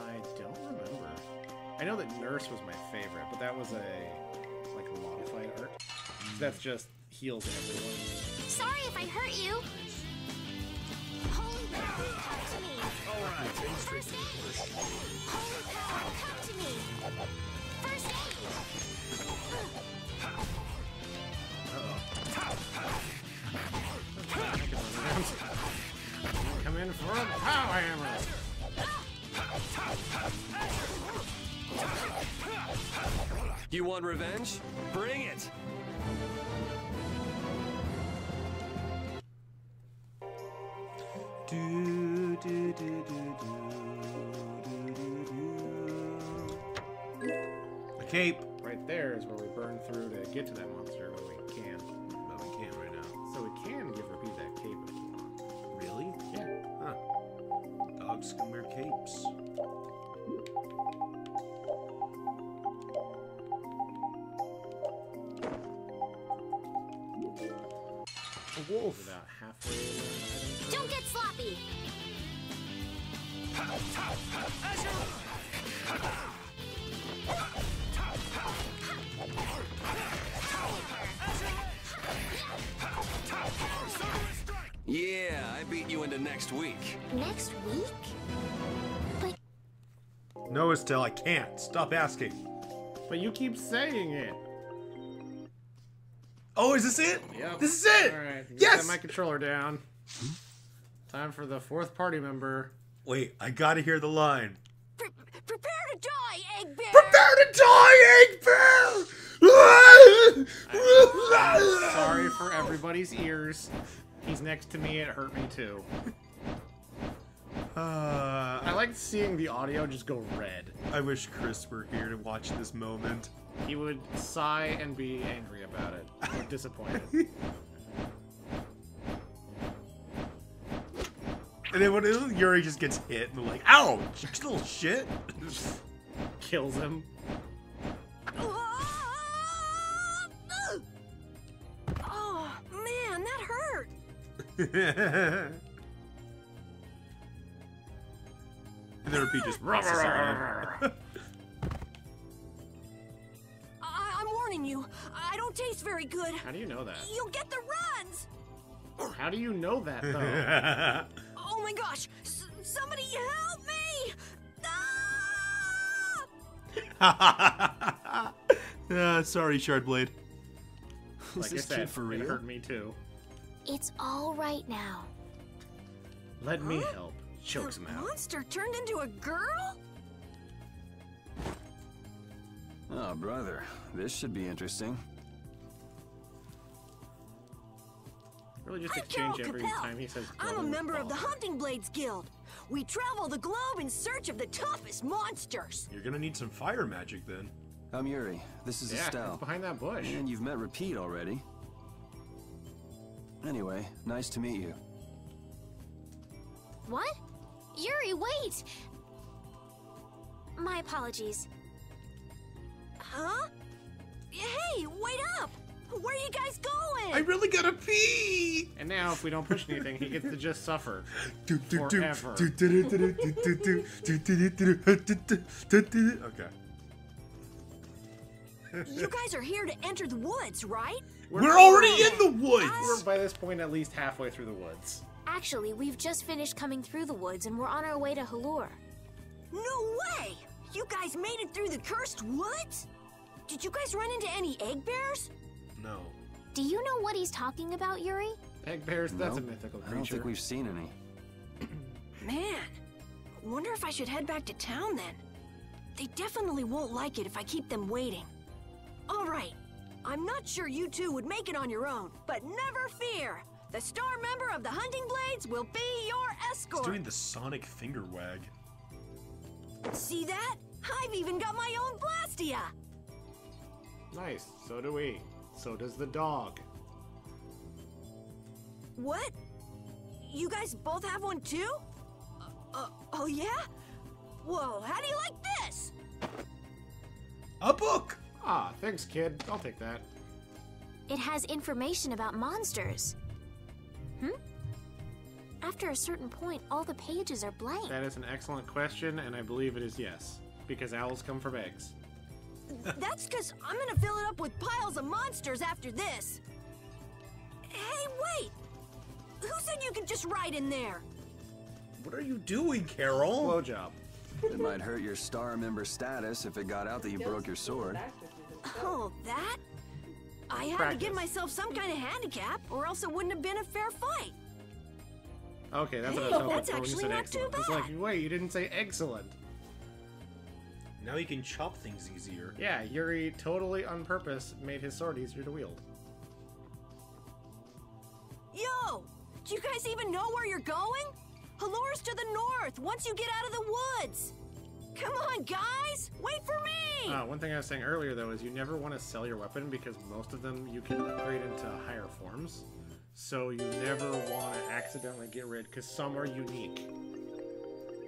[SPEAKER 2] I don't remember. I know that Nurse was my favorite, but that was a like modified art. That's just heals everyone.
[SPEAKER 5] Sorry if I hurt you. Holy power, come to me.
[SPEAKER 1] Alright,
[SPEAKER 5] First aid. Holy power, come to me. First aid.
[SPEAKER 2] Come in for a Pow Hammer.
[SPEAKER 4] You want revenge? Bring it!
[SPEAKER 1] Do, do, do, do, do, do, do, do. A cape.
[SPEAKER 2] Right there is where we burn through to get to that monster when we can.
[SPEAKER 1] But we can't right now.
[SPEAKER 2] So we can give Repeat that cape if you want.
[SPEAKER 1] Really?
[SPEAKER 2] Yeah.
[SPEAKER 1] Huh. Dogs can wear capes. A wolf.
[SPEAKER 2] About halfway there.
[SPEAKER 5] Don't get sloppy.
[SPEAKER 4] Yeah, I beat you into next week.
[SPEAKER 5] Next week? But
[SPEAKER 1] No, Estelle, I can't. Stop asking.
[SPEAKER 2] But you keep saying it.
[SPEAKER 1] Oh, is this it?
[SPEAKER 2] Yep.
[SPEAKER 1] This is it!
[SPEAKER 2] Alright,
[SPEAKER 1] Yes!
[SPEAKER 2] set my controller down. Time for the fourth party member.
[SPEAKER 1] Wait, I gotta hear the line.
[SPEAKER 5] prepare to die, Egg Bear!
[SPEAKER 1] Prepare to die, Egg Bear!
[SPEAKER 2] I'm sorry for everybody's ears. He's next to me, it hurt me too. I like seeing the audio just go red.
[SPEAKER 1] I wish Chris were here to watch this moment.
[SPEAKER 2] He would sigh and be angry about it. Or disappointed.
[SPEAKER 1] And then when Yuri just gets hit and they're like, ow, you little shit.
[SPEAKER 2] Kills him.
[SPEAKER 10] Oh, man, that hurt.
[SPEAKER 1] And then Repeat just rushes on.
[SPEAKER 10] I'm warning you. I don't taste very good.
[SPEAKER 2] How do you know that?
[SPEAKER 10] You'll get the runs.
[SPEAKER 2] How do you know that, though?
[SPEAKER 10] Oh my gosh! Somebody help me! Ah!
[SPEAKER 1] Sorry, Shardblade.
[SPEAKER 2] Like I said, it hurt me too.
[SPEAKER 5] It's all right now.
[SPEAKER 2] Let me help. Chokes him
[SPEAKER 10] The
[SPEAKER 2] out.
[SPEAKER 10] monster turned into a girl?
[SPEAKER 4] Oh, brother. This should be interesting.
[SPEAKER 2] Really just
[SPEAKER 10] I'm
[SPEAKER 2] exchange
[SPEAKER 10] Carol
[SPEAKER 2] every
[SPEAKER 10] Capel.
[SPEAKER 2] time he says
[SPEAKER 10] I'm a
[SPEAKER 2] brother
[SPEAKER 10] member
[SPEAKER 2] with
[SPEAKER 10] of the
[SPEAKER 2] Bob.
[SPEAKER 10] Hunting Blades Guild. We travel the globe in search of the toughest monsters.
[SPEAKER 1] You're gonna need some fire magic then.
[SPEAKER 4] I'm Yuri. This is
[SPEAKER 2] Yeah,
[SPEAKER 4] Estelle.
[SPEAKER 2] it's behind that bush.
[SPEAKER 4] And you've met Repeat already. Anyway, nice to meet you.
[SPEAKER 5] What? Yuri, wait! My apologies.
[SPEAKER 10] Huh? Hey, wait up! Where are you guys going?
[SPEAKER 1] I really gotta pee!
[SPEAKER 2] And now, if we don't push anything, he gets to just suffer.
[SPEAKER 1] Forever. Okay.
[SPEAKER 10] You guys are here to enter the woods, right?
[SPEAKER 1] We're already in the woods!
[SPEAKER 2] We're by this point at least halfway through the woods.
[SPEAKER 5] Actually, we've just finished coming through the woods and we're on our way to Halur.
[SPEAKER 10] No way! You guys made it through the cursed woods? Did you guys run into any egg bears?
[SPEAKER 1] No.
[SPEAKER 5] Do you know what he's talking about, Yuri?
[SPEAKER 2] Egg bears, that's a
[SPEAKER 4] Nope.
[SPEAKER 2] mythical
[SPEAKER 4] I
[SPEAKER 2] creature.
[SPEAKER 4] don't think we've seen any.
[SPEAKER 10] Man, wonder if I should head back to town then. They definitely won't like it if I keep them waiting. All right, I'm not sure you two would make it on your own, but never fear. The star member of the Hunting Blades will be your
[SPEAKER 1] He's
[SPEAKER 10] escort.
[SPEAKER 1] doing the sonic finger wag.
[SPEAKER 10] See that? I've even got my own Blastia.
[SPEAKER 2] Nice, so do we. So does the dog.
[SPEAKER 10] What? You guys both have one too? Oh yeah? Whoa, how do you like this?
[SPEAKER 1] A book!
[SPEAKER 2] Ah, thanks, kid. I'll take that.
[SPEAKER 5] It has information about monsters. After a certain point, all the pages are blank.
[SPEAKER 2] That is an excellent question, and I believe it is yes. Because owls come from eggs.
[SPEAKER 10] That's because I'm gonna fill it up with piles of monsters after this. Hey, wait! Who said you could just write in there?
[SPEAKER 1] What are you doing, Carol?
[SPEAKER 2] Blowjob.
[SPEAKER 4] It might hurt your star member status if it got out that you broke your sword.
[SPEAKER 10] Oh, that? I had to give myself some kind of handicap, or else it wouldn't have been a fair fight.
[SPEAKER 2] Okay, that's
[SPEAKER 10] Hey,
[SPEAKER 2] what I was hoping
[SPEAKER 10] that's
[SPEAKER 2] for when you
[SPEAKER 10] actually
[SPEAKER 2] said
[SPEAKER 10] not too
[SPEAKER 2] excellent. It's like, wait, you didn't say excellent.
[SPEAKER 1] Now he can chop things easier.
[SPEAKER 2] Yeah, Yuri totally on purpose made his sword easier to wield.
[SPEAKER 10] Yo! Do you guys even know where you're going? Hallure's to the north, once you get out of the woods! Come on, guys! Wait for me!
[SPEAKER 2] One thing I was saying earlier, though, is you never want to sell your weapon because most of them you can upgrade into higher forms. So you never want to accidentally get rid, because some are unique.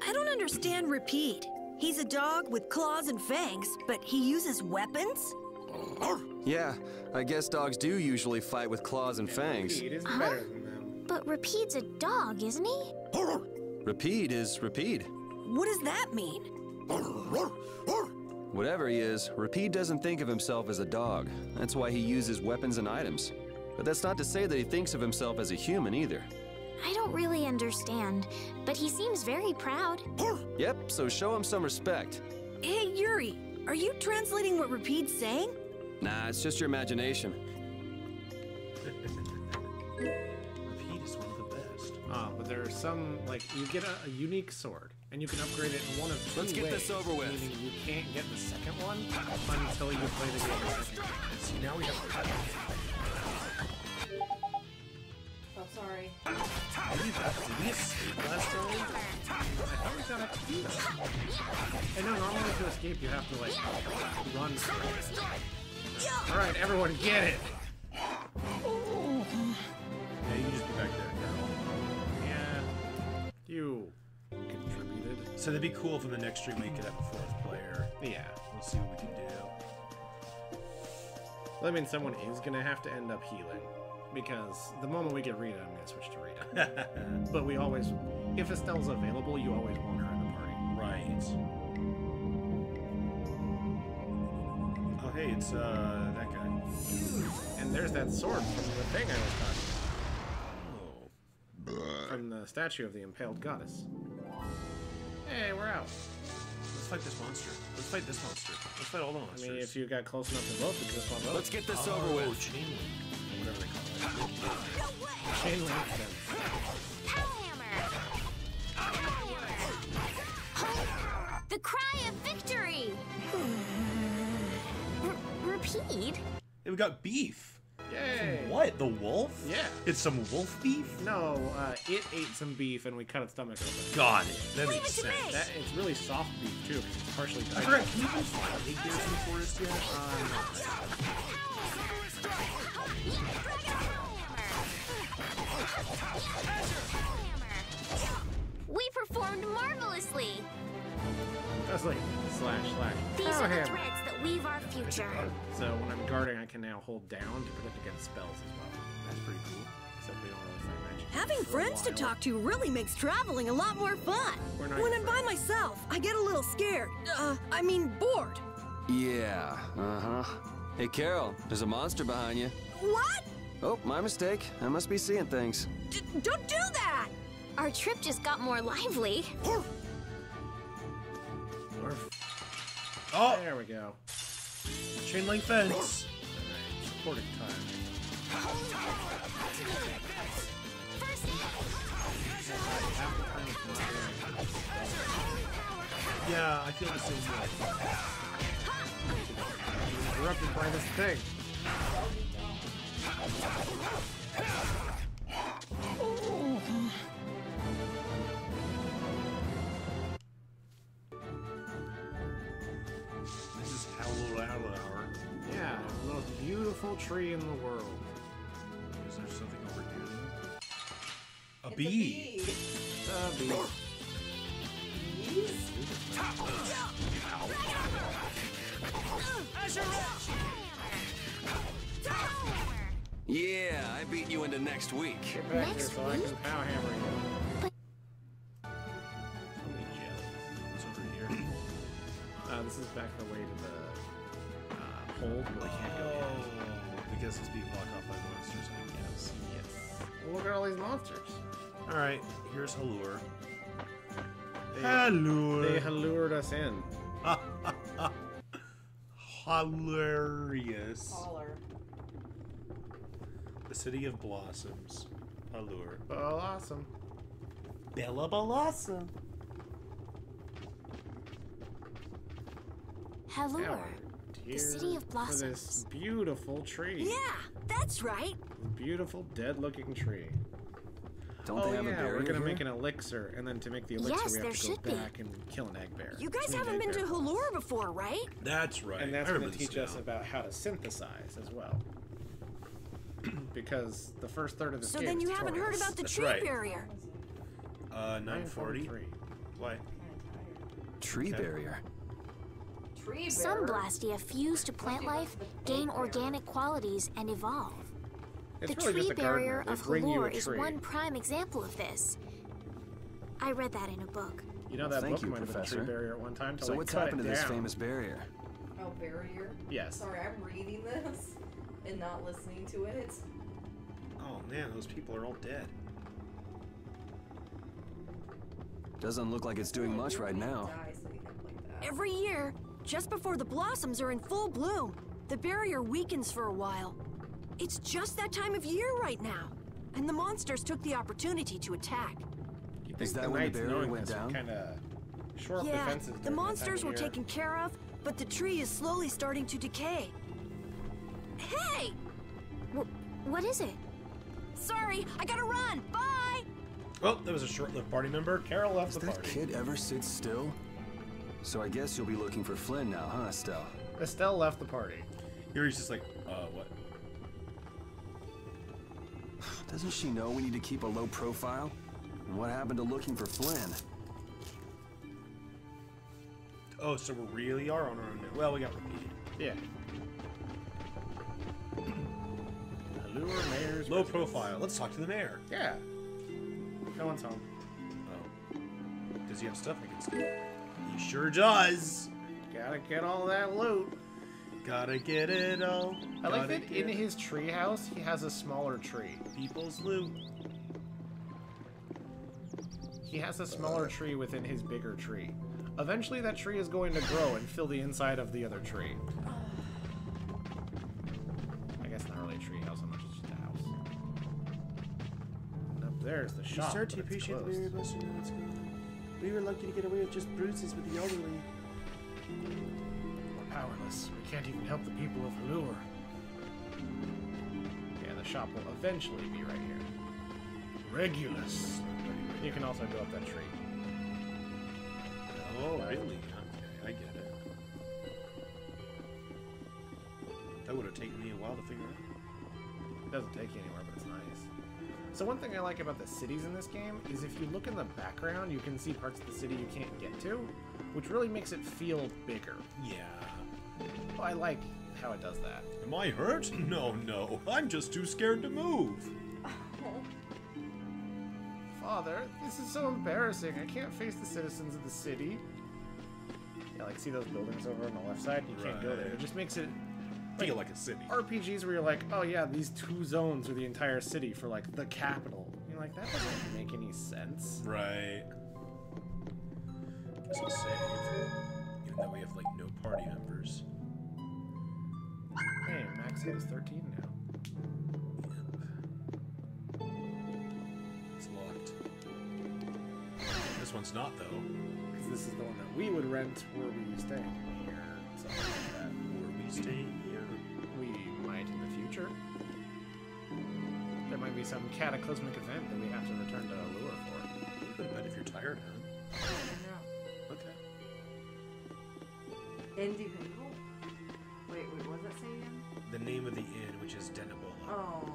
[SPEAKER 10] I don't understand Repeat. He's a dog with claws and fangs, but he uses weapons?
[SPEAKER 4] Yeah, I guess dogs do usually fight with claws and fangs.
[SPEAKER 2] Repeat is better than them.
[SPEAKER 5] But Repeat's a dog, isn't he?
[SPEAKER 4] Repeat is Repeat.
[SPEAKER 10] What does that mean?
[SPEAKER 4] Whatever he is, Repeat doesn't think of himself as a dog. That's why he uses weapons and items. But that's not to say that he thinks of himself as a human either.
[SPEAKER 5] I don't really understand, but he seems very proud.
[SPEAKER 4] Yep, so show him some respect.
[SPEAKER 10] Hey, Yuri, are you translating what Repeat's saying?
[SPEAKER 4] Nah, it's just your imagination.
[SPEAKER 1] Repeat is one of the best.
[SPEAKER 2] But there are some, like, you get a unique sword, and you can upgrade it in one of two
[SPEAKER 4] Let's get
[SPEAKER 2] ways,
[SPEAKER 4] this over with.
[SPEAKER 2] Meaning you can't get the second one until you play the game a second time.
[SPEAKER 1] See, now we have to...
[SPEAKER 3] Oh, sorry.
[SPEAKER 1] Did we escape last time?
[SPEAKER 2] I thought we got to do that. I know normally to escape you have to, like, run straight. Alright, everyone get it!
[SPEAKER 1] Yeah, you can just be back there, girl.
[SPEAKER 2] Yeah. You contributed.
[SPEAKER 1] So that'd be cool if in the next stream we could have a fourth player.
[SPEAKER 2] Yeah.
[SPEAKER 1] We'll see what we can do.
[SPEAKER 2] Well, I mean, someone is gonna have to end up healing. Because the moment we get Rita, I'm gonna switch to Rita. But we always... If Estelle's available, you always want her in the party.
[SPEAKER 1] Right. Oh, hey, it's, that guy.
[SPEAKER 2] And there's that sword from the thing I was talking about.
[SPEAKER 1] Oh.
[SPEAKER 2] From the statue of the impaled goddess. Hey, we're out.
[SPEAKER 1] Let's fight this monster. Let's fight this monster. Let's fight all the
[SPEAKER 2] I
[SPEAKER 1] monsters.
[SPEAKER 2] mean, if you got close enough to both, we could have fought both.
[SPEAKER 4] Let's get this over with.
[SPEAKER 1] Chain link. Whatever they call it.
[SPEAKER 2] Chain link then.
[SPEAKER 5] The cry of victory! Repeat?
[SPEAKER 1] Hey, we got beef.
[SPEAKER 2] Yay!
[SPEAKER 1] From what? The wolf?
[SPEAKER 2] Yeah.
[SPEAKER 1] It's some wolf beef?
[SPEAKER 2] No, it ate some beef and we cut its stomach open.
[SPEAKER 1] Got it. That makes sense.
[SPEAKER 2] That, it's really soft beef too, because it's partially
[SPEAKER 1] I forgot, can you even find big bears in the forest yet?
[SPEAKER 5] We performed marvelously!
[SPEAKER 2] That's like slash.
[SPEAKER 5] These
[SPEAKER 2] Oh,
[SPEAKER 5] are the
[SPEAKER 2] hammer.
[SPEAKER 5] threads that weave our future.
[SPEAKER 2] So when I'm guarding, I can now hold down to protect against spells as well.
[SPEAKER 1] That's pretty cool.
[SPEAKER 2] Except we don't really find magic.
[SPEAKER 10] Having
[SPEAKER 2] for a
[SPEAKER 10] friends to
[SPEAKER 2] while.
[SPEAKER 10] talk to really makes traveling a lot more fun.
[SPEAKER 2] We're not
[SPEAKER 10] When
[SPEAKER 2] your
[SPEAKER 10] I'm by myself, I get a little scared. I mean bored.
[SPEAKER 4] Yeah, uh-huh. Hey, Carol, there's a monster behind you.
[SPEAKER 10] What?
[SPEAKER 4] Oh, my mistake. I must be seeing things.
[SPEAKER 10] Don't do that!
[SPEAKER 5] Our trip just got more lively.
[SPEAKER 1] Oh!
[SPEAKER 2] There we go.
[SPEAKER 1] Chain link fence.
[SPEAKER 2] Supporting time.
[SPEAKER 1] Yeah, I feel the same way.
[SPEAKER 2] Interrupted by this thing.
[SPEAKER 1] This is Halloween Hour.
[SPEAKER 2] Yeah, the most beautiful tree in the world.
[SPEAKER 1] Is there something over here? A
[SPEAKER 3] It's
[SPEAKER 1] bee.
[SPEAKER 3] A bee.
[SPEAKER 2] Bee.
[SPEAKER 3] Bees?
[SPEAKER 4] Yeah, I beat you into next week.
[SPEAKER 2] Get back here
[SPEAKER 5] Next
[SPEAKER 2] so I
[SPEAKER 5] week?
[SPEAKER 2] can power hammer you.
[SPEAKER 5] But-
[SPEAKER 2] So many jellies.
[SPEAKER 1] What's over here?
[SPEAKER 2] This is back the way to the hold, but we can't go in.
[SPEAKER 1] Oh, because it's being blocked off by monsters, I guess.
[SPEAKER 2] Yes. Well, look at all these monsters.
[SPEAKER 1] Alright, here's Halure.
[SPEAKER 2] They
[SPEAKER 1] Halure.
[SPEAKER 2] lured us in.
[SPEAKER 1] Hilarious.
[SPEAKER 3] Caller.
[SPEAKER 1] The City of Blossoms. Halure.
[SPEAKER 2] Oh, awesome.
[SPEAKER 1] Bella Blossom.
[SPEAKER 5] Halure, the city of
[SPEAKER 2] For
[SPEAKER 5] blossoms.
[SPEAKER 2] this beautiful tree.
[SPEAKER 10] Yeah, that's right.
[SPEAKER 2] Beautiful, dead-looking tree.
[SPEAKER 4] Don't
[SPEAKER 2] Oh
[SPEAKER 4] they have
[SPEAKER 2] yeah,
[SPEAKER 4] a barrier
[SPEAKER 2] we're gonna
[SPEAKER 4] here?
[SPEAKER 2] make an elixir, and then to make the elixir,
[SPEAKER 5] Yes,
[SPEAKER 2] we
[SPEAKER 5] there
[SPEAKER 2] have to go
[SPEAKER 5] should be.
[SPEAKER 2] back and kill an egg bear.
[SPEAKER 10] You guys
[SPEAKER 2] I mean,
[SPEAKER 10] haven't
[SPEAKER 2] egg
[SPEAKER 10] been to
[SPEAKER 2] bear.
[SPEAKER 10] Halure before, right?
[SPEAKER 1] That's right.
[SPEAKER 2] And that's
[SPEAKER 1] I
[SPEAKER 2] going
[SPEAKER 1] remember
[SPEAKER 2] to
[SPEAKER 1] this
[SPEAKER 2] teach us
[SPEAKER 1] now.
[SPEAKER 2] about how to synthesize as well. Because the first third of this
[SPEAKER 10] So
[SPEAKER 2] game
[SPEAKER 10] then
[SPEAKER 2] is
[SPEAKER 10] you haven't heard
[SPEAKER 2] tutorials.
[SPEAKER 10] about the
[SPEAKER 1] That's
[SPEAKER 10] tree
[SPEAKER 1] right.
[SPEAKER 10] barrier.
[SPEAKER 1] 940.
[SPEAKER 2] 943.
[SPEAKER 1] Why?
[SPEAKER 4] Tree
[SPEAKER 1] Okay.
[SPEAKER 4] barrier.
[SPEAKER 3] Tree
[SPEAKER 5] Some
[SPEAKER 3] bearer.
[SPEAKER 5] blastia fuse to plant life, gain organic qualities, and evolve.
[SPEAKER 2] It's
[SPEAKER 5] The
[SPEAKER 2] really
[SPEAKER 5] tree
[SPEAKER 2] just a
[SPEAKER 5] barrier
[SPEAKER 2] gardener.
[SPEAKER 5] of
[SPEAKER 2] They bring you a
[SPEAKER 5] Halure is
[SPEAKER 2] tree.
[SPEAKER 5] one prime example of this. I read that in a book.
[SPEAKER 2] You know that
[SPEAKER 4] Thank
[SPEAKER 2] book
[SPEAKER 4] you,
[SPEAKER 2] might have been a tree
[SPEAKER 4] Professor.
[SPEAKER 2] barrier at one time. To,
[SPEAKER 4] So
[SPEAKER 2] like,
[SPEAKER 4] what's
[SPEAKER 2] cut
[SPEAKER 4] happened
[SPEAKER 2] it
[SPEAKER 4] to this
[SPEAKER 2] down.
[SPEAKER 4] famous barrier?
[SPEAKER 3] Oh, barrier?
[SPEAKER 2] Yes.
[SPEAKER 3] Sorry, I'm reading this and not listening to it.
[SPEAKER 1] Oh man, those people are all dead.
[SPEAKER 4] Doesn't look like it's doing much right now.
[SPEAKER 3] Die so you can play that.
[SPEAKER 10] Every year, just before the blossoms are in full bloom, the barrier weakens for a while. It's just that time of year right now, and the monsters took the opportunity to attack.
[SPEAKER 2] You
[SPEAKER 4] Is
[SPEAKER 2] think
[SPEAKER 4] that when the
[SPEAKER 2] knights
[SPEAKER 4] barrier
[SPEAKER 2] knowing
[SPEAKER 4] went
[SPEAKER 2] this would
[SPEAKER 4] down?
[SPEAKER 2] kind of shore up
[SPEAKER 10] Yeah,
[SPEAKER 2] defenses
[SPEAKER 10] the
[SPEAKER 2] during that time
[SPEAKER 10] monsters
[SPEAKER 2] of
[SPEAKER 10] were
[SPEAKER 2] year.
[SPEAKER 10] taken care of, but the tree is slowly starting to decay. Hey!
[SPEAKER 5] What is it?
[SPEAKER 10] Sorry, I gotta run! Bye!
[SPEAKER 1] Well, there was a short-lived party member. Carol left
[SPEAKER 4] Does
[SPEAKER 1] the
[SPEAKER 4] that
[SPEAKER 1] party.
[SPEAKER 4] kid ever sit still? So I guess you'll be looking for Flynn now, huh, Estelle?
[SPEAKER 2] Estelle left the party.
[SPEAKER 1] Here he's just like, what?
[SPEAKER 4] Doesn't she know we need to keep a low profile? And what happened to looking for Flynn?
[SPEAKER 1] Oh, so we really are on our own now. Well, we got repeated.
[SPEAKER 2] Yeah. Allure Mayor's
[SPEAKER 1] Low
[SPEAKER 2] residence.
[SPEAKER 1] profile. Let's talk to the mayor.
[SPEAKER 2] Yeah. No one's home.
[SPEAKER 1] Oh. Does he have stuff I can steal? He sure does.
[SPEAKER 2] Gotta get all that loot.
[SPEAKER 1] Gotta get it all.
[SPEAKER 2] I like
[SPEAKER 1] Gotta
[SPEAKER 2] that
[SPEAKER 1] get
[SPEAKER 2] in his tree house, he has a smaller tree.
[SPEAKER 1] people's loot.
[SPEAKER 2] He has a smaller tree within his bigger tree. Eventually that tree is going to grow and fill the inside of the other tree. I guess not really a tree house so much as just a house. And up there's the shop.
[SPEAKER 1] Start to
[SPEAKER 2] but it's
[SPEAKER 1] appreciate the
[SPEAKER 2] closed.
[SPEAKER 1] very blessing now it's gone. We were lucky to get away with just bruises with the elderly.
[SPEAKER 2] We're powerless. We can't even help the people of Allure. Yeah, the shop will eventually be right here. Regulus. You can also go up that tree.
[SPEAKER 1] Oh, really? Okay, I get it. That would have taken me a while to figure out.
[SPEAKER 2] It doesn't take you anywhere, but it's nice. So one thing I like about the cities in this game is if you look in the background, you can see parts of the city you can't get to, which really makes it feel bigger.
[SPEAKER 1] Yeah.
[SPEAKER 2] Well, I like how it does that.
[SPEAKER 1] Am I hurt? No, no. I'm just too scared to move.
[SPEAKER 2] Father, this is so embarrassing. I can't face the citizens of the city. Yeah, like see those buildings over on the left side? You can't go there.
[SPEAKER 1] Right.
[SPEAKER 2] It just makes it
[SPEAKER 1] Feel like a city.
[SPEAKER 2] RPGs where you're like, oh yeah, these two zones are the entire city for like the capital. You're like, that doesn't make any sense.
[SPEAKER 1] Right. Guess I'll save. Even though we have like no party members.
[SPEAKER 2] Hey, max hit is 13 now.
[SPEAKER 1] Yep. It's locked. This one's not though.
[SPEAKER 2] Because this is the one that we would rent were we staying here, something like that.
[SPEAKER 1] Were we staying here?
[SPEAKER 2] We might in the future. There might be some cataclysmic event that we have to return to Allure for.
[SPEAKER 1] You could bet if you're tired, huh?
[SPEAKER 3] I
[SPEAKER 1] Okay.
[SPEAKER 3] know. Individual? Wait, what does that say again?
[SPEAKER 1] The name of the inn, which is Denibola.
[SPEAKER 3] Oh.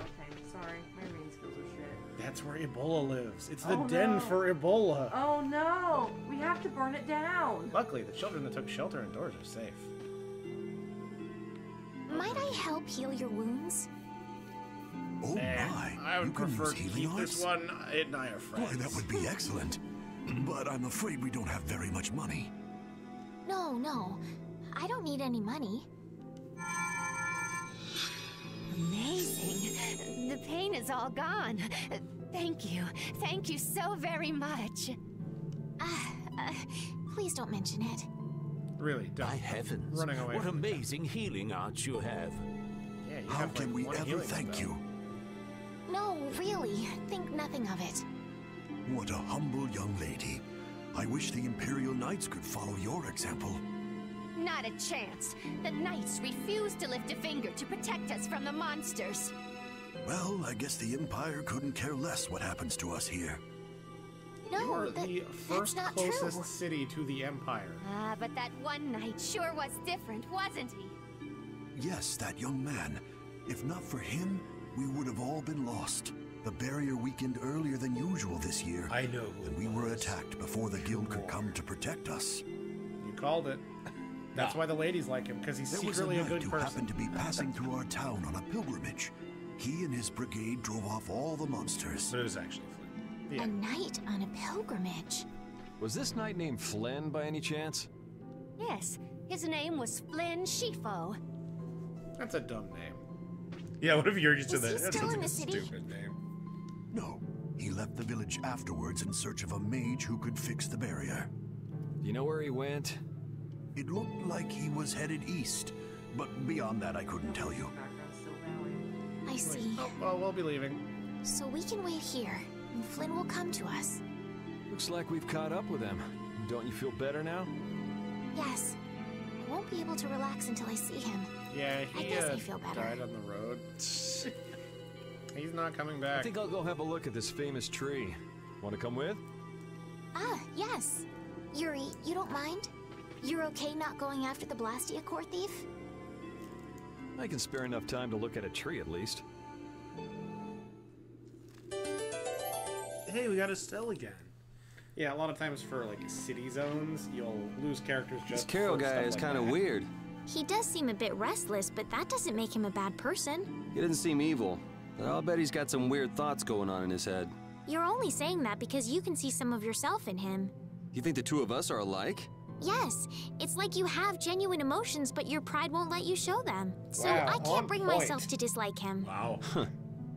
[SPEAKER 3] Okay, sorry. My reading skills are shit.
[SPEAKER 2] That's where Ebola lives. It's the
[SPEAKER 3] Oh,
[SPEAKER 2] den
[SPEAKER 3] no.
[SPEAKER 2] for Ebola.
[SPEAKER 3] Oh no! We have to burn it down!
[SPEAKER 2] Luckily, the children that took shelter indoors are safe.
[SPEAKER 5] Might I help heal your wounds?
[SPEAKER 7] Oh my!
[SPEAKER 2] I would
[SPEAKER 7] you can
[SPEAKER 2] prefer
[SPEAKER 7] use
[SPEAKER 2] to
[SPEAKER 7] healing
[SPEAKER 2] keep
[SPEAKER 7] arts?
[SPEAKER 2] this one at Naya Friends.
[SPEAKER 7] Why, that would be excellent. But I'm afraid we don't have very much money.
[SPEAKER 5] No. I don't need any money.
[SPEAKER 11] Amazing. The pain is all gone. Thank you. Thank you so very much.
[SPEAKER 5] Please don't mention it.
[SPEAKER 2] Really, don't.
[SPEAKER 12] By heavens,
[SPEAKER 2] Running away
[SPEAKER 12] what
[SPEAKER 2] from this.
[SPEAKER 12] amazing healing arts you have.
[SPEAKER 2] Yeah, you
[SPEAKER 7] How
[SPEAKER 2] have,
[SPEAKER 7] can
[SPEAKER 2] like,
[SPEAKER 7] we
[SPEAKER 2] one
[SPEAKER 7] ever
[SPEAKER 2] healing
[SPEAKER 7] thank
[SPEAKER 2] spell.
[SPEAKER 7] you?
[SPEAKER 5] No, really. Think nothing of it.
[SPEAKER 7] What a humble young lady. I wish the Imperial Knights could follow your example.
[SPEAKER 11] Not a chance. The Knights refuse to lift a finger to protect us from the monsters.
[SPEAKER 7] Well, I guess the Empire couldn't care less what happens to us here.
[SPEAKER 2] You are
[SPEAKER 11] No,
[SPEAKER 2] the
[SPEAKER 11] that's
[SPEAKER 2] first
[SPEAKER 11] not
[SPEAKER 2] closest
[SPEAKER 11] true.
[SPEAKER 2] city to the Empire.
[SPEAKER 11] Ah, but that one knight sure was different, wasn't he?
[SPEAKER 7] Yes, that young man. If not for him, we would have all been lost. The barrier weakened earlier than usual this year.
[SPEAKER 1] I know who
[SPEAKER 7] and we were attacked before the guild could come to protect us.
[SPEAKER 2] You called it. That's why the ladies like him, because he's
[SPEAKER 7] There was a
[SPEAKER 2] secretly a
[SPEAKER 7] knight
[SPEAKER 2] good
[SPEAKER 7] who
[SPEAKER 2] person.
[SPEAKER 7] happened to be passing through our town on a pilgrimage. He and his brigade drove off all the monsters.
[SPEAKER 1] But it was actually Flynn.
[SPEAKER 5] A knight on a pilgrimage.
[SPEAKER 4] Was this knight named Flynn by any chance?
[SPEAKER 11] Yes, his name was Flynn Shifo.
[SPEAKER 2] That's a dumb name.
[SPEAKER 1] Yeah, what if you're used to
[SPEAKER 5] Is he
[SPEAKER 1] that? That
[SPEAKER 5] still
[SPEAKER 1] sounds
[SPEAKER 5] in
[SPEAKER 1] like a
[SPEAKER 5] the city?
[SPEAKER 1] stupid name.
[SPEAKER 7] No, he left the village afterwards in search of a mage who could fix the barrier.
[SPEAKER 4] Do you know where he went?
[SPEAKER 7] It looked like he was headed east, but beyond that I couldn't tell you.
[SPEAKER 5] I see.
[SPEAKER 2] Oh, well, we'll be leaving.
[SPEAKER 5] So we can wait here, and Flynn will come to us.
[SPEAKER 4] Looks like we've caught up with him. Don't you feel better now?
[SPEAKER 5] Yes. I won't be able to relax until I see him.
[SPEAKER 2] Yeah,
[SPEAKER 5] I
[SPEAKER 2] he
[SPEAKER 5] guess I feel better.
[SPEAKER 2] died on the road. He's not coming
[SPEAKER 4] I
[SPEAKER 2] back.
[SPEAKER 4] think I'll go have a look at this famous tree. Want to come with?
[SPEAKER 5] Ah, yes. Yuri, you don't mind? You're okay not going after the Blastia core thief?
[SPEAKER 4] I can spare enough time to look at a tree at least.
[SPEAKER 1] Hey, we got Estelle again.
[SPEAKER 2] Yeah, a lot of times for like city zones, you'll lose characters just.
[SPEAKER 4] This Carol
[SPEAKER 2] for
[SPEAKER 4] guy
[SPEAKER 2] stuff
[SPEAKER 4] is
[SPEAKER 2] like
[SPEAKER 4] kind of
[SPEAKER 2] that.
[SPEAKER 4] weird.
[SPEAKER 5] He does seem a bit restless, but that doesn't make him a bad person.
[SPEAKER 4] He doesn't seem evil, but I'll bet he's got some weird thoughts going on in his head.
[SPEAKER 5] You're only saying that because you can see some of yourself in him.
[SPEAKER 4] You think the two of us are alike?
[SPEAKER 5] Yes, it's like you have genuine emotions, but your pride won't let you show them. So
[SPEAKER 4] Wow,
[SPEAKER 5] I
[SPEAKER 4] on
[SPEAKER 5] can't bring
[SPEAKER 4] point.
[SPEAKER 5] myself to dislike him.
[SPEAKER 1] Wow.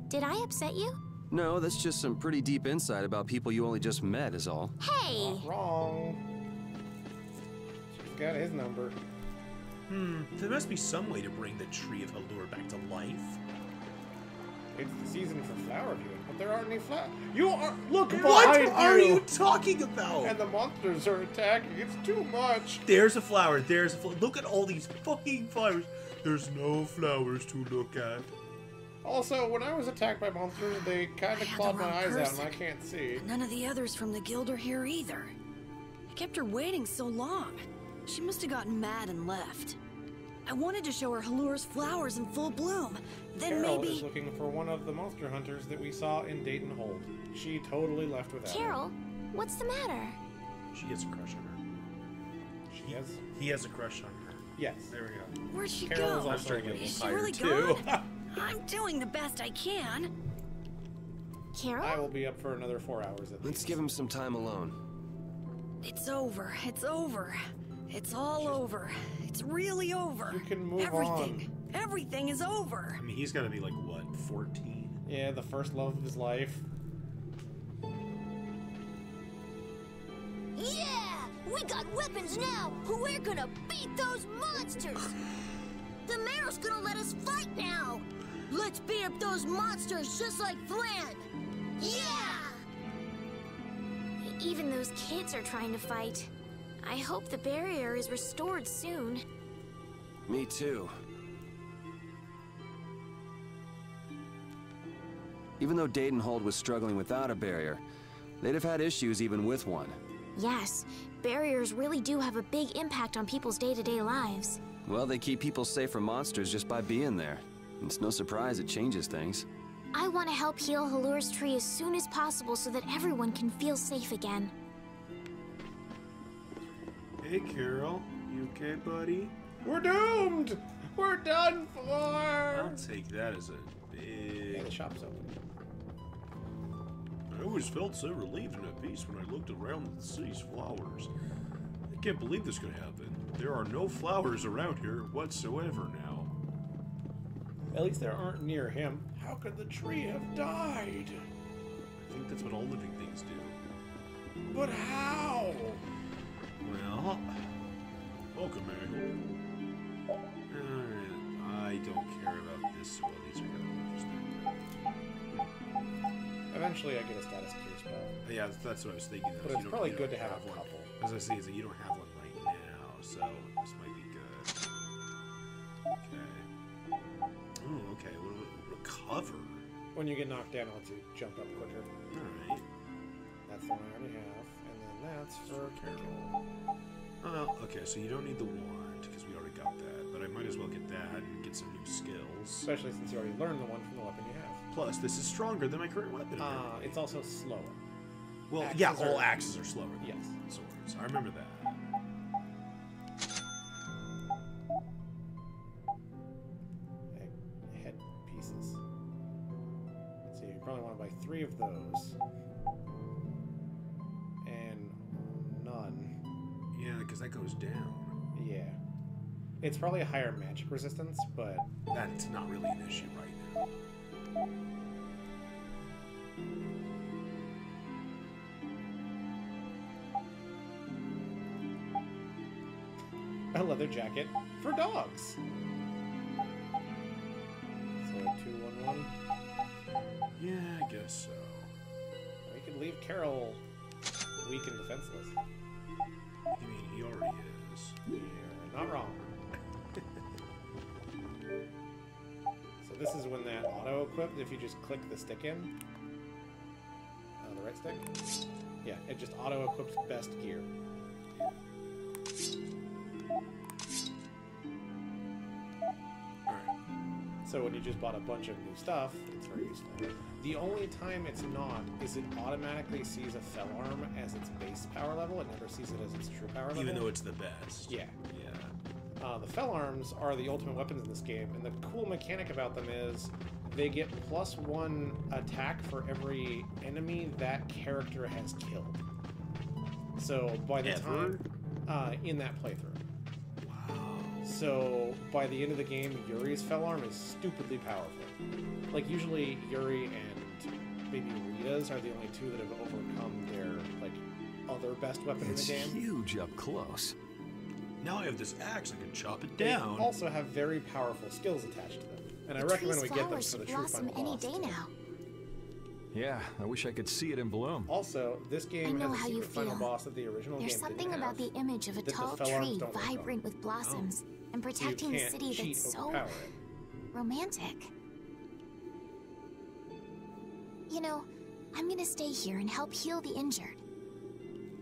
[SPEAKER 5] Did I upset you?
[SPEAKER 4] No, that's just some pretty deep insight about people you only just met is all.
[SPEAKER 5] Hey!
[SPEAKER 2] Not wrong. She's got his number.
[SPEAKER 1] There must be some way to bring the Tree of Halure back to life.
[SPEAKER 2] It's the season for flower viewing, but there aren't any flowers. You are look
[SPEAKER 1] What
[SPEAKER 2] behind
[SPEAKER 1] are you talking about?
[SPEAKER 2] And the monsters are attacking. It's too much.
[SPEAKER 1] There's a flower. There's a flower. Look at all these fucking flowers. There's no flowers to look at.
[SPEAKER 2] Also, when I was attacked by monsters, they kind of
[SPEAKER 10] had
[SPEAKER 2] clawed
[SPEAKER 10] the
[SPEAKER 2] my
[SPEAKER 10] wrong
[SPEAKER 2] eyes out, and
[SPEAKER 10] person.
[SPEAKER 2] I can't see.
[SPEAKER 10] None of the others from the guild are here either. I kept her waiting so long. She must have gotten mad and left. I wanted to show her Halure's flowers in full bloom. Then
[SPEAKER 2] Carol
[SPEAKER 10] maybe...
[SPEAKER 2] is looking for one of the monster hunters that we saw in Dayton Hold. She totally left without
[SPEAKER 5] Carol, what's the matter?
[SPEAKER 1] She has a crush on her.
[SPEAKER 2] She has?
[SPEAKER 1] He has a crush on her.
[SPEAKER 2] Yes.
[SPEAKER 1] There we go.
[SPEAKER 10] Where'd she
[SPEAKER 2] Carol is
[SPEAKER 10] go?
[SPEAKER 2] also
[SPEAKER 1] starting to get
[SPEAKER 10] Is she
[SPEAKER 1] tired
[SPEAKER 10] really
[SPEAKER 1] too.
[SPEAKER 10] gone? I'm doing the best I can.
[SPEAKER 5] Carol?
[SPEAKER 2] I will be up for another 4 hours at least.
[SPEAKER 4] Let's give him some time alone.
[SPEAKER 10] It's over. It's over. It's all over. It's really over.
[SPEAKER 2] You can move
[SPEAKER 10] Everything. Everything is over.
[SPEAKER 1] I mean, he's got to be like, what, 14?
[SPEAKER 2] Yeah, the first love of his life.
[SPEAKER 13] Yeah! We got weapons now! We're gonna beat those monsters! The mayor's gonna let us fight now! Let's beat up those monsters just like Flynn! Yeah!
[SPEAKER 5] Even those kids are trying to fight. I hope the barrier is restored soon.
[SPEAKER 4] Me too. Even though Daytonhold was struggling without a barrier, they'd have had issues even with one.
[SPEAKER 5] Yes, barriers really do have a big impact on people's day-to-day lives.
[SPEAKER 4] Well, they keep people safe from monsters just by being there. It's no surprise it changes things.
[SPEAKER 5] I want to help heal Halure's tree as soon as possible so that everyone can feel safe again.
[SPEAKER 1] Hey, Carol. You okay, buddy?
[SPEAKER 2] We're doomed! We're done for!
[SPEAKER 1] I'll take that as a big...
[SPEAKER 2] Yeah, the shop's open.
[SPEAKER 1] I always felt so relieved and at peace when I looked around the city's flowers. I can't believe this could happen. There are no flowers around here whatsoever now.
[SPEAKER 2] At least there aren't near him. How could the tree have died?
[SPEAKER 1] I think that's what all living things do.
[SPEAKER 2] But how?
[SPEAKER 1] Well, welcome, Maggle. I don't care about this, so well, these are kind of interesting.
[SPEAKER 2] Eventually I get a status cure spell.
[SPEAKER 1] Yeah, that's what I was thinking.
[SPEAKER 2] But it's probably good to have a couple.
[SPEAKER 1] As I say, is that you don't have one right now, so this might be good. Okay. Oh, okay. Recover.
[SPEAKER 2] When you get knocked down, it lets you jump up quicker.
[SPEAKER 1] All right.
[SPEAKER 2] That's the one I already have, and then that's for Carol.
[SPEAKER 1] Oh, okay. So you don't need the wand because we already got that, but I might as well get that and get some new skills.
[SPEAKER 2] Especially since you already learned the one from the weapon you have.
[SPEAKER 1] Plus, this is stronger than my current weapon.
[SPEAKER 2] It's also slower.
[SPEAKER 1] Well,
[SPEAKER 2] axes
[SPEAKER 1] yeah, all axes are slower than
[SPEAKER 2] yes.
[SPEAKER 1] swords. I remember that.
[SPEAKER 2] Head pieces. So you probably want to buy 3 of those. And none.
[SPEAKER 1] Yeah, because that goes down.
[SPEAKER 2] Yeah. It's probably a higher magic resistance, but...
[SPEAKER 1] That's not really an issue right now.
[SPEAKER 2] A leather jacket for dogs. So 211.
[SPEAKER 1] Yeah, I guess so.
[SPEAKER 2] We could leave Carol weak and defenseless.
[SPEAKER 1] You mean he already is?
[SPEAKER 2] You're not wrong. So this is when that auto equipped. If you just click the stick in, the right stick. Yeah, it just auto equips best gear. So when you just bought a bunch of new stuff, it's very useful. The only time it's not is it automatically sees a fell arm as its base power level. It never sees it as its true power level.
[SPEAKER 1] Even though it's the best.
[SPEAKER 2] Yeah.
[SPEAKER 1] Yeah.
[SPEAKER 2] The fell arms are the ultimate weapons in this game, and the cool mechanic about them is they get +1 attack for every enemy that character has killed. So by the time in that playthrough. So, by the end of the game, Yuri's fell arm is stupidly powerful. Like, usually Yuri and maybe Rita's are the only 2 that have overcome their, like, other best weapon in the game.
[SPEAKER 4] It's huge up close.
[SPEAKER 1] Now I have this axe, I can chop it down.
[SPEAKER 2] They also have very powerful skills attached to them. And I recommend we get them for the true final boss.
[SPEAKER 5] Any day now.
[SPEAKER 12] Yeah, I wish I could see it in bloom.
[SPEAKER 2] Also, this game has a secret final boss that the original
[SPEAKER 5] There's
[SPEAKER 2] game
[SPEAKER 5] something
[SPEAKER 2] didn't
[SPEAKER 5] about
[SPEAKER 2] have,
[SPEAKER 5] the image of a tall tree vibrant with blossoms and protecting the city that's so romantic. You know, I'm gonna stay here and help heal the injured.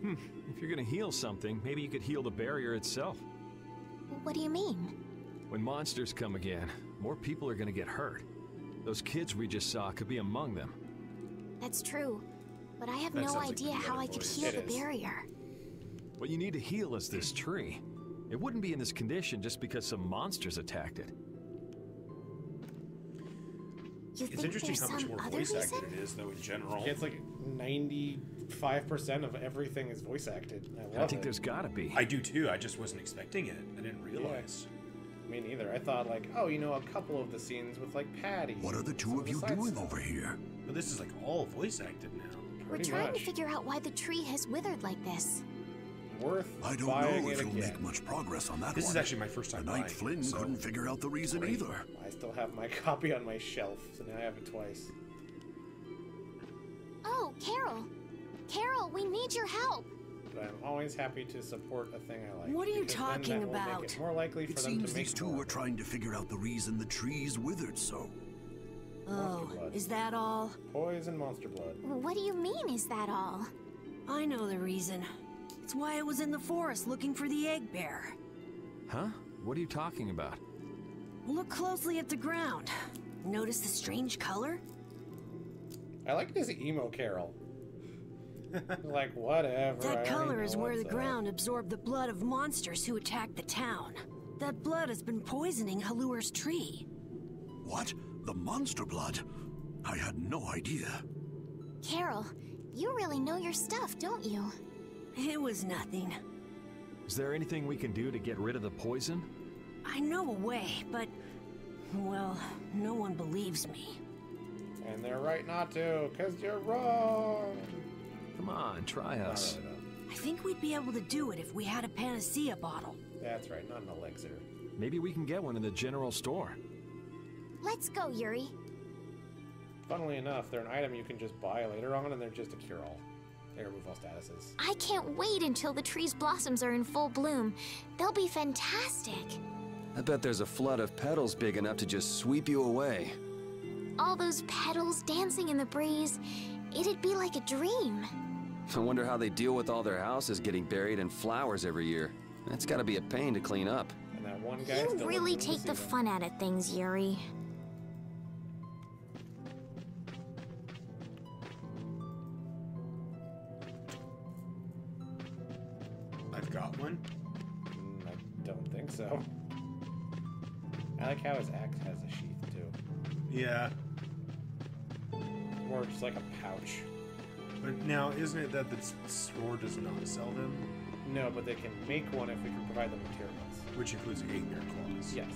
[SPEAKER 12] If you're gonna heal something, maybe you could heal the barrier itself.
[SPEAKER 5] What do you mean?
[SPEAKER 12] When monsters come again, more people are gonna get hurt. Those kids we just saw could be among them.
[SPEAKER 5] That's true, but I have no idea how I could heal the barrier.
[SPEAKER 12] What you need to heal is this tree. It wouldn't be in this condition just because some monsters attacked it.
[SPEAKER 1] It's interesting how much more voice acted it is, though, in general.
[SPEAKER 2] It's like 95% of everything is voice acted. I
[SPEAKER 12] think there's gotta be.
[SPEAKER 1] I do too. I just wasn't expecting it. I didn't realize.
[SPEAKER 2] Yeah. Me neither. I thought, like, oh, you know, a couple of the scenes with, like, Patty.
[SPEAKER 7] What are the 2 of you doing over here?
[SPEAKER 1] But this is, like, all voice acted now.
[SPEAKER 5] We're trying to figure out why the tree has withered like this.
[SPEAKER 7] I don't know if you'll make much progress on that one.
[SPEAKER 1] This is actually my first time
[SPEAKER 7] Knight Flynn couldn't figure out the reason either.
[SPEAKER 2] I still have my copy on my shelf, so now I have it twice.
[SPEAKER 5] Oh, Carol! Carol, we need your help!
[SPEAKER 2] But I'm always happy to support a thing I like.
[SPEAKER 10] What are you talking about?
[SPEAKER 2] Make it more likely for
[SPEAKER 7] It
[SPEAKER 2] them
[SPEAKER 7] seems
[SPEAKER 2] to make
[SPEAKER 7] these 2 were trying to figure out the reason the trees withered so.
[SPEAKER 10] Oh, is that all?
[SPEAKER 2] Poison monster blood.
[SPEAKER 5] What do you mean, is that all?
[SPEAKER 10] I know the reason. It's why I was in the forest looking for the egg bear.
[SPEAKER 12] Huh? What are you talking about?
[SPEAKER 10] Look closely at the ground. Notice the strange color?
[SPEAKER 2] I like this emo Carol. Like, whatever.
[SPEAKER 10] That color is where the ground absorbed the blood of monsters who attacked the town. That blood has been poisoning Halur's tree.
[SPEAKER 7] What? The monster blood? I had no idea.
[SPEAKER 5] Carol, you really know your stuff, don't you?
[SPEAKER 10] It was nothing.
[SPEAKER 12] Is there anything we can do to get rid of the poison?
[SPEAKER 10] I know a way, but... well, no one believes me.
[SPEAKER 2] And they're right not to, because you're wrong.
[SPEAKER 12] Come on, try us.
[SPEAKER 2] Really,
[SPEAKER 10] I think we'd be able to do it if we had a panacea bottle.
[SPEAKER 2] That's right, not an elixir.
[SPEAKER 12] Maybe we can get one in the general store.
[SPEAKER 5] Let's go, Yuri.
[SPEAKER 2] Funnily enough, they're an item you can just buy later on, and they're just a cure-all. They remove all statuses.
[SPEAKER 5] I can't wait until the tree's blossoms are in full bloom. They'll be fantastic.
[SPEAKER 4] I bet there's a flood of petals big enough to just sweep you away.
[SPEAKER 5] All those petals dancing in the breeze. It'd be like a dream.
[SPEAKER 4] I wonder how they deal with all their houses getting buried in flowers every year. That's gotta be a pain to clean up.
[SPEAKER 2] And that one guy
[SPEAKER 5] You really take the fun out of things, Yuri.
[SPEAKER 1] I've got one.
[SPEAKER 2] I don't think so. I like how his axe has a sheath too.
[SPEAKER 1] Yeah.
[SPEAKER 2] More just like a pouch.
[SPEAKER 1] But now, isn't it that the store does not sell them?
[SPEAKER 2] No, but they can make one if we can provide them materials.
[SPEAKER 1] Which includes 8 bear claws.
[SPEAKER 2] Yes.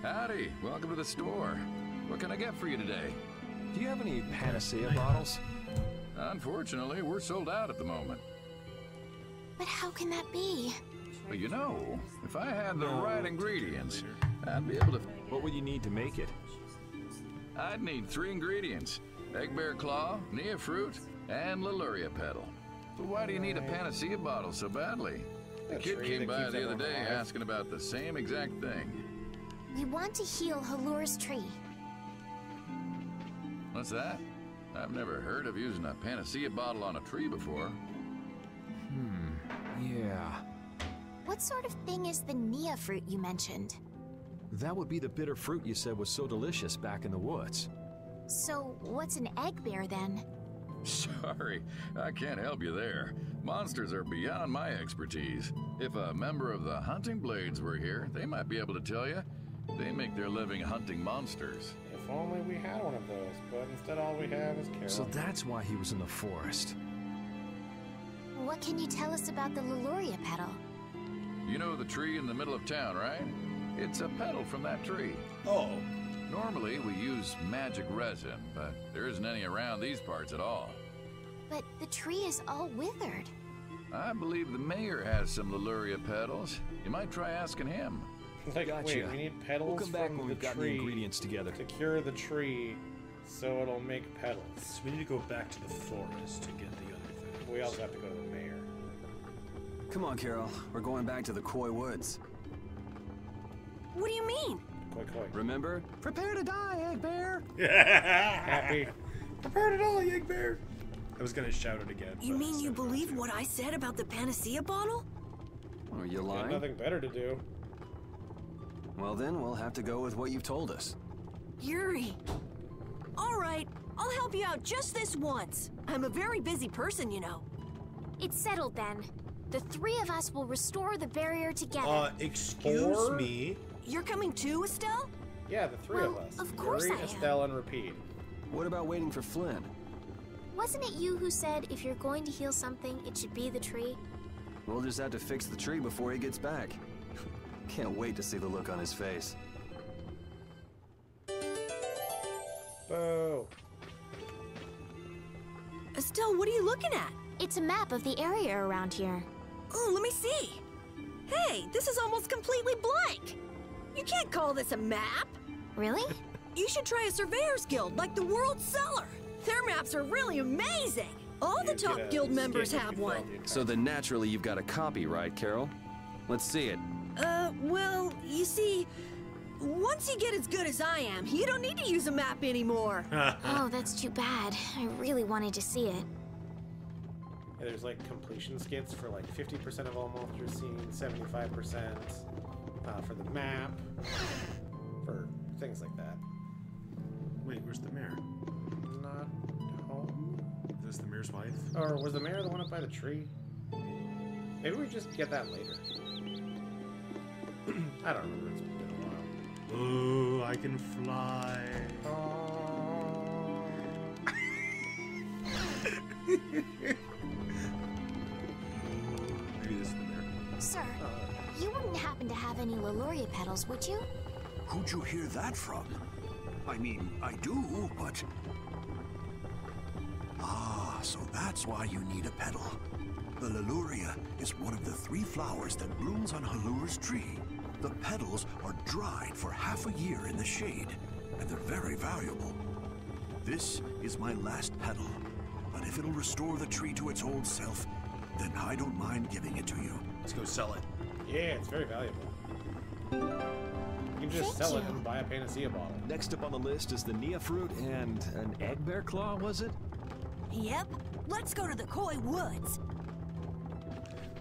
[SPEAKER 14] Howdy, welcome to the store. What can I get for you today?
[SPEAKER 12] Do you have any panacea bottles?
[SPEAKER 14] Unfortunately, we're sold out at the moment.
[SPEAKER 5] But how can that be?
[SPEAKER 14] Well, you know, if I had the right ingredients, I'd be able to...
[SPEAKER 12] What would you need to make it?
[SPEAKER 14] I'd need 3 ingredients. Egg bear claw, nia fruit, and Leluria petal. But why do you need a panacea bottle so badly? The kid came by the other day asking about the same exact thing.
[SPEAKER 5] We want to heal Halur's tree.
[SPEAKER 14] What's that? I've never heard of using a panacea bottle on a tree before.
[SPEAKER 12] Yeah.
[SPEAKER 5] What sort of thing is the nia fruit you mentioned?
[SPEAKER 12] That would be the bitter fruit you said was so delicious back in the woods.
[SPEAKER 5] So, what's an egg bear then?
[SPEAKER 14] Sorry, I can't help you there. Monsters are beyond my expertise. If a member of the Hunting Blades were here, they might be able to tell you. They make their living hunting monsters.
[SPEAKER 2] If only we had one of those, but instead all we have is Carol.
[SPEAKER 12] So that's why he was in the forest.
[SPEAKER 5] What can you tell us about the Leluria petal?
[SPEAKER 14] You know the tree in the middle of town, right? It's a petal from that tree.
[SPEAKER 1] Oh.
[SPEAKER 14] Normally we use magic resin, but there isn't any around these parts at all.
[SPEAKER 5] But the tree is all withered.
[SPEAKER 14] I believe the mayor has some Leluria petals. You might try asking him.
[SPEAKER 2] Like,
[SPEAKER 12] Gotcha.
[SPEAKER 2] wait, we need petals
[SPEAKER 12] We'll come back
[SPEAKER 2] from
[SPEAKER 12] when
[SPEAKER 2] the
[SPEAKER 12] we've got the
[SPEAKER 2] tree
[SPEAKER 12] ingredients together.
[SPEAKER 2] to cure the tree so it'll make petals.
[SPEAKER 1] So we need to go back to the forest to get the other thing.
[SPEAKER 2] We also have to go to the mayor.
[SPEAKER 4] Come on, Carol. We're going back to the Koi Woods.
[SPEAKER 10] What do you mean?
[SPEAKER 2] Koi koi.
[SPEAKER 4] Remember? Prepare to die, Egg Bear!
[SPEAKER 2] Happy.
[SPEAKER 1] Prepare to die, Egg Bear! I was gonna shout it again.
[SPEAKER 10] You mean you believe what I said about the panacea bottle?
[SPEAKER 4] Are you
[SPEAKER 2] Got
[SPEAKER 4] lying?
[SPEAKER 2] nothing better to do.
[SPEAKER 4] Well then, we'll have to go with what you've told us.
[SPEAKER 10] Yuri. All right, I'll help you out just this once. I'm a very busy person, you know.
[SPEAKER 5] It's settled then. The 3 of us will restore the barrier together.
[SPEAKER 1] Excuse me?
[SPEAKER 10] You're coming too, Estelle?
[SPEAKER 2] Yeah, the 3 of us.
[SPEAKER 5] Of course
[SPEAKER 2] Yuri,
[SPEAKER 5] I am.
[SPEAKER 2] Estelle, and Repeat.
[SPEAKER 4] What about waiting for Flynn?
[SPEAKER 5] Wasn't it you who said if you're going to heal something, it should be the tree?
[SPEAKER 4] We'll just have to fix the tree before he gets back. Can't wait to see the look on his face.
[SPEAKER 2] Boo.
[SPEAKER 10] Estelle, what are you looking at?
[SPEAKER 5] It's a map of the area around here.
[SPEAKER 10] Oh, let me see. Hey, this is almost completely blank. You can't call this a map.
[SPEAKER 5] Really?
[SPEAKER 10] You should try a surveyor's guild like the World Cellar. Their maps are really amazing. All the top guild members have one.
[SPEAKER 4] So then naturally you've got a copy, right, Carol? Let's see it.
[SPEAKER 10] Well, you see, once you get as good as I am, you don't need to use a map anymore.
[SPEAKER 5] Oh, that's too bad. I really wanted to see it.
[SPEAKER 2] Yeah, there's like completion skits for like 50% of all monsters seen, 75% for the map, for things like that.
[SPEAKER 1] Wait, where's the mayor?
[SPEAKER 2] Not home.
[SPEAKER 1] Is this the mayor's wife?
[SPEAKER 2] Or was the mayor the one up by the tree? Maybe we just get that later. I don't remember. It's been a while.
[SPEAKER 1] Ooh, I can fly. Maybe this is the mayor.
[SPEAKER 5] Sir, you wouldn't happen to have any Leluria petals, would you?
[SPEAKER 7] Who'd you hear that from? I mean, I do, but... Ah, so that's why you need a petal. The Leluria is one of the 3 flowers that blooms on Halur's tree. The petals are dried for half a year in the shade, and they're very valuable. This is my last petal. But if it'll restore the tree to its old self, then I don't mind giving it to you.
[SPEAKER 1] Let's go sell it.
[SPEAKER 2] Yeah, it's very valuable. You can just sell it and buy a panacea bottle.
[SPEAKER 12] Next up on the list is the Nia fruit and an egg bear claw, was it?
[SPEAKER 10] Yep. Let's go to the Koi Woods.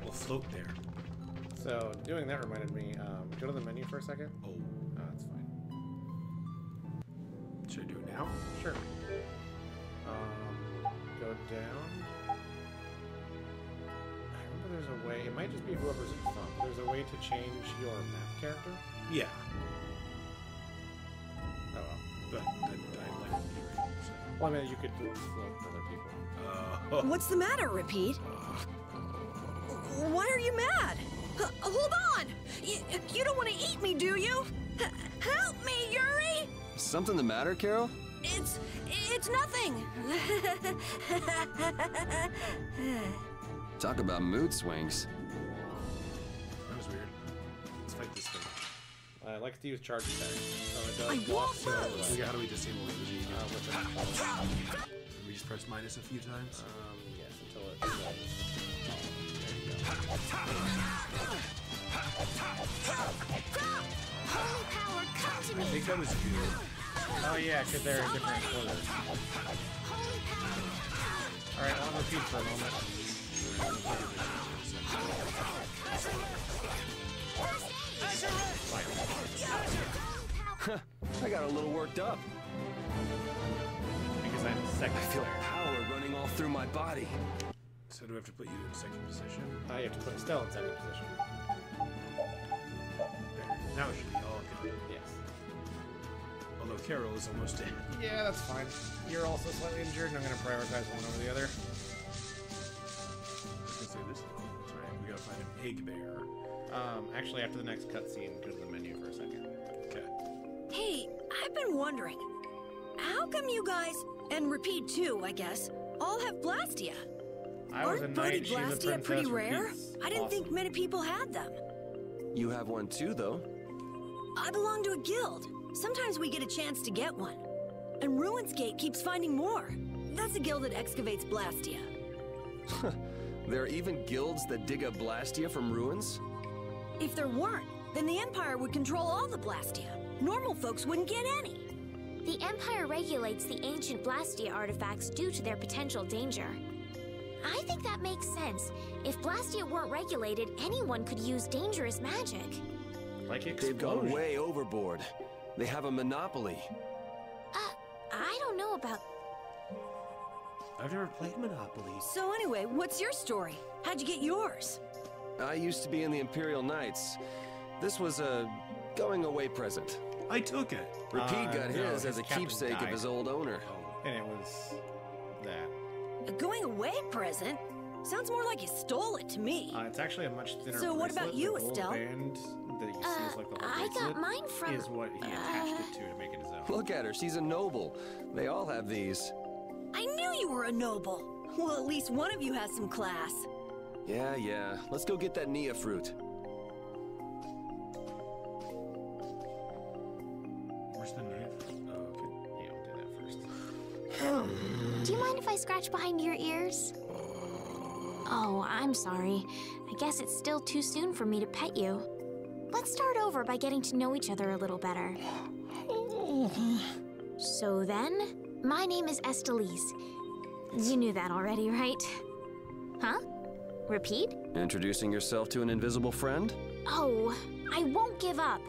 [SPEAKER 1] We'll float there.
[SPEAKER 2] So, doing that reminded me, go to the menu for a second.
[SPEAKER 1] Oh.
[SPEAKER 2] That's fine.
[SPEAKER 1] Should I do it now?
[SPEAKER 2] Sure. Go down. I remember there's a way, it might just be whoever's in front. There's a way to change your map character.
[SPEAKER 1] Yeah.
[SPEAKER 2] Oh well.
[SPEAKER 1] But I like it here. So.
[SPEAKER 2] Well, I mean, you could float other people.
[SPEAKER 10] What's the matter, Repeat? Why are you mad? Hold on! You don't want to eat me, do you? Help me, Yuri!
[SPEAKER 4] Something the matter, Carol?
[SPEAKER 10] It's nothing.
[SPEAKER 4] Talk about mood swings.
[SPEAKER 1] That was weird. Let's fight this thing.
[SPEAKER 2] I like to use charge attack. So it does
[SPEAKER 10] I
[SPEAKER 2] block
[SPEAKER 10] won't lose.
[SPEAKER 1] How do we disable it?
[SPEAKER 2] with it.
[SPEAKER 1] We just press minus a few times?
[SPEAKER 2] Yes, until it does.
[SPEAKER 5] Holy power, come to
[SPEAKER 1] I
[SPEAKER 5] me!
[SPEAKER 1] think that was you.
[SPEAKER 2] Oh yeah, because they're different colors. Alright, I'll repeat for a moment.
[SPEAKER 4] I got a little worked up.
[SPEAKER 2] Because I'm second
[SPEAKER 4] I feel
[SPEAKER 2] player.
[SPEAKER 4] power running all through my body.
[SPEAKER 1] So do we have to put you in second position?
[SPEAKER 2] You have to put Estelle in second position.
[SPEAKER 1] There. Now it should be all good.
[SPEAKER 2] Yes.
[SPEAKER 1] Although Carol is almost dead.
[SPEAKER 2] Yeah, that's fine. You're also slightly injured, and I'm going to prioritize one over the other.
[SPEAKER 1] I was gonna say this. Alright, we gotta find an egg bear.
[SPEAKER 2] Actually, after the next cutscene, go to the menu for a second.
[SPEAKER 1] Okay.
[SPEAKER 10] Hey, I've been wondering, how come you guys, and Repeat too, I guess, all have Blastia?
[SPEAKER 2] I was a
[SPEAKER 10] Aren't Birdie
[SPEAKER 2] knight, she's a
[SPEAKER 10] Blastia
[SPEAKER 2] princess,
[SPEAKER 10] pretty rare?
[SPEAKER 2] Repeat's
[SPEAKER 10] I didn't think
[SPEAKER 2] awesome.
[SPEAKER 10] many people had them.
[SPEAKER 4] You have one too, though.
[SPEAKER 10] I belong to a guild. Sometimes we get a chance to get one. And Ruinsgate keeps finding more. That's a guild that excavates Blastia.
[SPEAKER 4] There are even guilds that dig up Blastia from ruins?
[SPEAKER 10] If there weren't, then the Empire would control all the Blastia. Normal folks wouldn't get any.
[SPEAKER 5] The Empire regulates the ancient Blastia artifacts due to their potential danger. I think that makes sense. If Blastia weren't regulated, anyone could use dangerous magic.
[SPEAKER 2] Like
[SPEAKER 4] They've gone way overboard. They have a monopoly.
[SPEAKER 5] I don't know about...
[SPEAKER 1] I've never played Monopoly.
[SPEAKER 10] So anyway, what's your story? How'd you get yours?
[SPEAKER 4] I used to be in the Imperial Knights. This was a going-away present.
[SPEAKER 1] I took it.
[SPEAKER 4] Repeat got
[SPEAKER 2] no,
[SPEAKER 4] his as
[SPEAKER 2] his
[SPEAKER 4] a
[SPEAKER 2] captain
[SPEAKER 4] keepsake of
[SPEAKER 2] died.
[SPEAKER 4] his old owner.
[SPEAKER 2] And it was that.
[SPEAKER 10] A going away present? Sounds more like you stole it to me.
[SPEAKER 2] It's actually a much thinner
[SPEAKER 10] So what about
[SPEAKER 2] bracelet.
[SPEAKER 10] you,
[SPEAKER 2] The gold
[SPEAKER 10] Estelle?
[SPEAKER 2] band that you see is like the whole
[SPEAKER 5] I got
[SPEAKER 2] bracelet
[SPEAKER 5] mine from...
[SPEAKER 2] is what he attached it to make it his own.
[SPEAKER 4] Look at her, she's a noble. They all have these.
[SPEAKER 10] I knew you were a noble. Well, at least one of you has some class.
[SPEAKER 4] Yeah. Let's go get that Nia fruit.
[SPEAKER 1] Where's the knife? Oh, okay.
[SPEAKER 2] Yeah, we'll do that first.
[SPEAKER 5] Do you mind if I scratch behind your ears? Oh, I'm sorry. I guess it's still too soon for me to pet you. Let's start over by getting to know each other a little better. So then, my name is Estelise. You knew that already, right? Huh? Repeat?
[SPEAKER 4] Introducing yourself to an invisible friend?
[SPEAKER 5] Oh, I won't give up.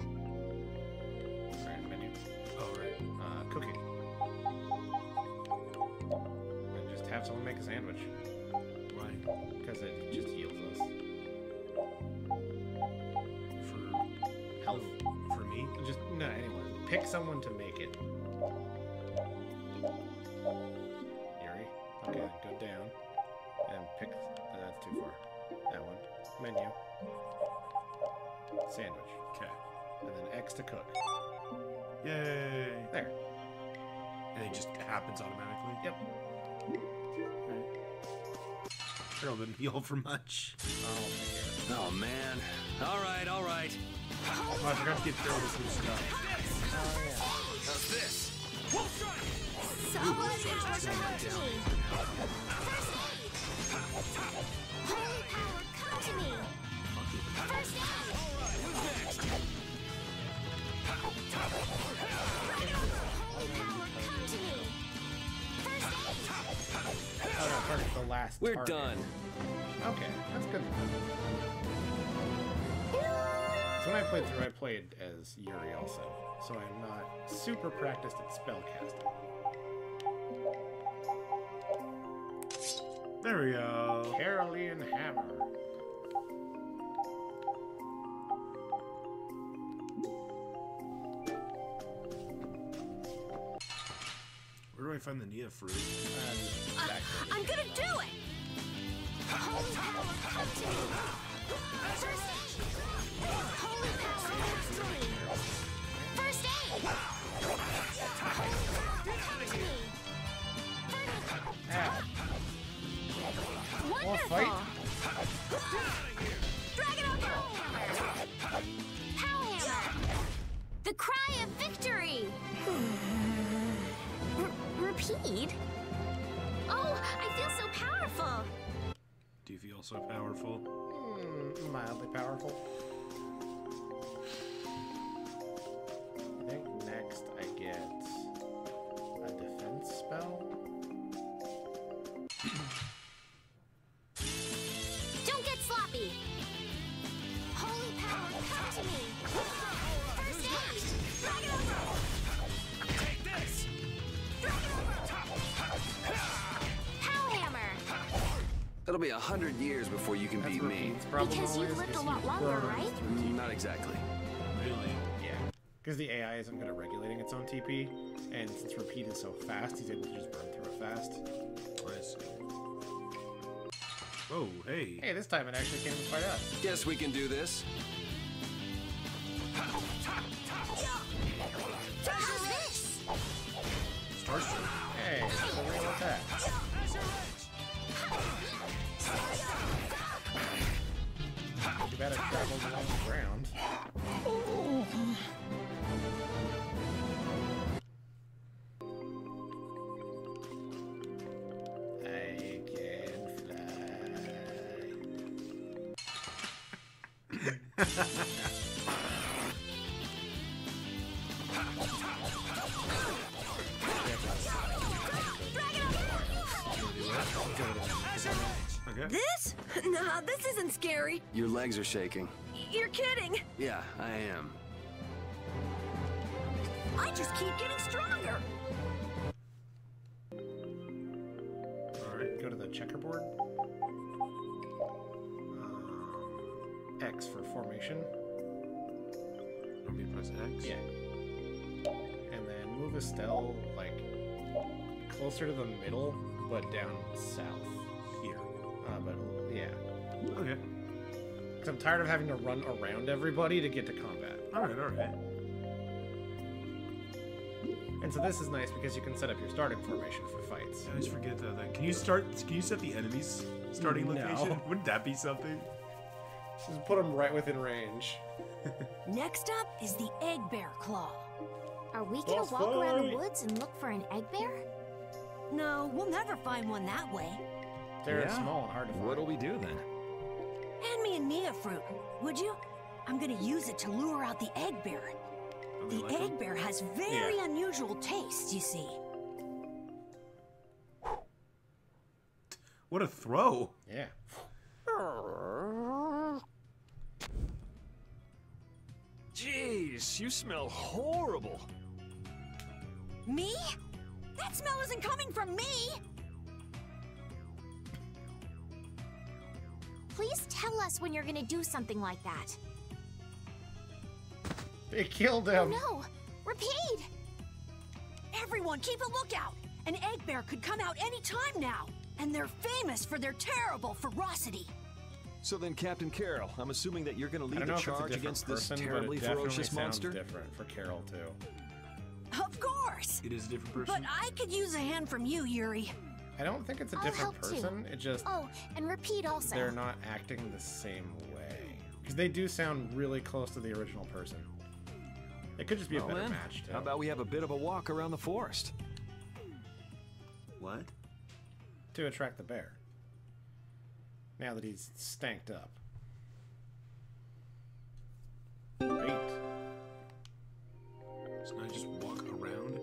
[SPEAKER 2] Alright, menu.
[SPEAKER 1] Oh, right.
[SPEAKER 2] Cooking. And just have someone make a sandwich.
[SPEAKER 1] Why?
[SPEAKER 2] Because it just heals us.
[SPEAKER 1] For
[SPEAKER 2] Health.
[SPEAKER 1] For me?
[SPEAKER 2] Just, no, anyone. Pick someone to make it. Yuri? Okay, go down. And pick, that's too far. That one. Menu. Sandwich.
[SPEAKER 1] Okay.
[SPEAKER 2] And then X to cook.
[SPEAKER 1] Yay!
[SPEAKER 2] There.
[SPEAKER 1] And it just happens automatically?
[SPEAKER 2] Yep.
[SPEAKER 1] Right. Carol didn't heal for much.
[SPEAKER 4] Oh, man. All right.
[SPEAKER 1] Oh, I forgot to give Carol this new stuff.
[SPEAKER 4] How's this?
[SPEAKER 13] Somebody come to me. First aid. Holy power, come to me. First aid.
[SPEAKER 8] Who's next?
[SPEAKER 13] Holy power, come to me. First aid.
[SPEAKER 2] Oh no, first the last.
[SPEAKER 4] We're
[SPEAKER 2] target.
[SPEAKER 4] done.
[SPEAKER 2] Okay, that's good. So when I played through, I played as Yuri also, so I'm not super practiced at spellcasting.
[SPEAKER 1] There we go.
[SPEAKER 2] Carolean Hammer.
[SPEAKER 1] Where do I find the Nia fruit?
[SPEAKER 10] I'm gonna do it!
[SPEAKER 13] Holy power, come to me. First aid. Holy power, come to me. First aid. Holy power, come to me.
[SPEAKER 2] Want to
[SPEAKER 13] Wonderful.
[SPEAKER 2] fight?
[SPEAKER 13] Dragon on Power hammer. The cry of victory.
[SPEAKER 5] Repeat? Oh, I feel so powerful.
[SPEAKER 1] Do you feel so powerful?
[SPEAKER 2] Mildly powerful. I think next I get a defense spell.
[SPEAKER 13] Don't get sloppy. Holy power, come to me. First aid. Dragon over.
[SPEAKER 8] Take this!
[SPEAKER 13] Dragon over. Power hammer.
[SPEAKER 4] It'll be 100 years before you can beat me.
[SPEAKER 5] Because you've lived a lot longer, right?
[SPEAKER 4] Not exactly.
[SPEAKER 1] Really?
[SPEAKER 2] Yeah. Because the AI isn't good at regulating its own TP, and since Repeat is so fast, he's able to just burn through it fast.
[SPEAKER 1] I see. Oh, hey.
[SPEAKER 2] Hey, this time it actually came to fight us.
[SPEAKER 4] Guess we can do this.
[SPEAKER 13] How's this?
[SPEAKER 1] Starstruck.
[SPEAKER 2] Hey, it's a real attack. Too bad it travels along the ground. I can
[SPEAKER 1] Okay.
[SPEAKER 10] This? Nah, this isn't scary.
[SPEAKER 4] Your legs are shaking.
[SPEAKER 10] You're kidding.
[SPEAKER 4] Yeah, I am.
[SPEAKER 10] I just keep getting stronger.
[SPEAKER 2] Alright, go to the checkerboard. X for formation.
[SPEAKER 1] Want me to press X?
[SPEAKER 2] Yeah. And then move Estelle, like, closer to the middle, but down south.
[SPEAKER 1] Here.
[SPEAKER 2] But, yeah.
[SPEAKER 1] Okay.
[SPEAKER 2] Because I'm tired of having to run around everybody to get to combat.
[SPEAKER 1] Alright, alright.
[SPEAKER 2] And so this is nice because you can set up your starting formation for fights.
[SPEAKER 1] I always forget that. Can you set the enemy's starting location? Wouldn't that be something?
[SPEAKER 2] Just put them right within range.
[SPEAKER 10] Next up is the egg bear claw.
[SPEAKER 5] Are we gonna walk around the woods and look for an egg bear?
[SPEAKER 10] No, we'll never find one that way.
[SPEAKER 2] They're small and hard to find.
[SPEAKER 12] What'll we do then?
[SPEAKER 10] Hand me a Nia fruit, would you? I'm gonna use it to lure out the egg bear. The egg bear has very unusual tastes, you see.
[SPEAKER 1] What a throw!
[SPEAKER 2] Yeah.
[SPEAKER 12] Jeez, you smell horrible.
[SPEAKER 10] Me? That smell isn't coming from me!
[SPEAKER 5] Please tell us when you're gonna do something like that.
[SPEAKER 2] They killed him.
[SPEAKER 5] Oh no! Repeat!
[SPEAKER 10] Everyone, keep a lookout! An egg bear could come out any time now, and they're famous for their terrible ferocity.
[SPEAKER 12] So then, Captain Carol, I'm assuming that you're going to
[SPEAKER 2] I
[SPEAKER 12] lead
[SPEAKER 2] don't
[SPEAKER 12] the
[SPEAKER 2] know if it's a
[SPEAKER 12] charge
[SPEAKER 2] different
[SPEAKER 12] against this
[SPEAKER 2] person,
[SPEAKER 12] terribly
[SPEAKER 2] but it definitely
[SPEAKER 12] ferocious
[SPEAKER 2] sounds
[SPEAKER 12] monster?
[SPEAKER 2] different for Carol too.
[SPEAKER 10] Of course!
[SPEAKER 1] It is a different
[SPEAKER 10] But
[SPEAKER 1] person.
[SPEAKER 10] I could use a hand from you, Yuri.
[SPEAKER 2] I don't think it's a
[SPEAKER 5] I'll
[SPEAKER 2] different
[SPEAKER 5] help too.
[SPEAKER 2] person. It just
[SPEAKER 5] Oh, and Repeat also.
[SPEAKER 2] they're not acting the same way because they do sound really close to the original person. It could just be a
[SPEAKER 12] Well,
[SPEAKER 2] better
[SPEAKER 12] then,
[SPEAKER 2] match, too.
[SPEAKER 12] how about we have a bit of a walk around the forest?
[SPEAKER 7] What?
[SPEAKER 2] To attract the bear. Now that he's stanked up. Great.
[SPEAKER 1] So now just walk around?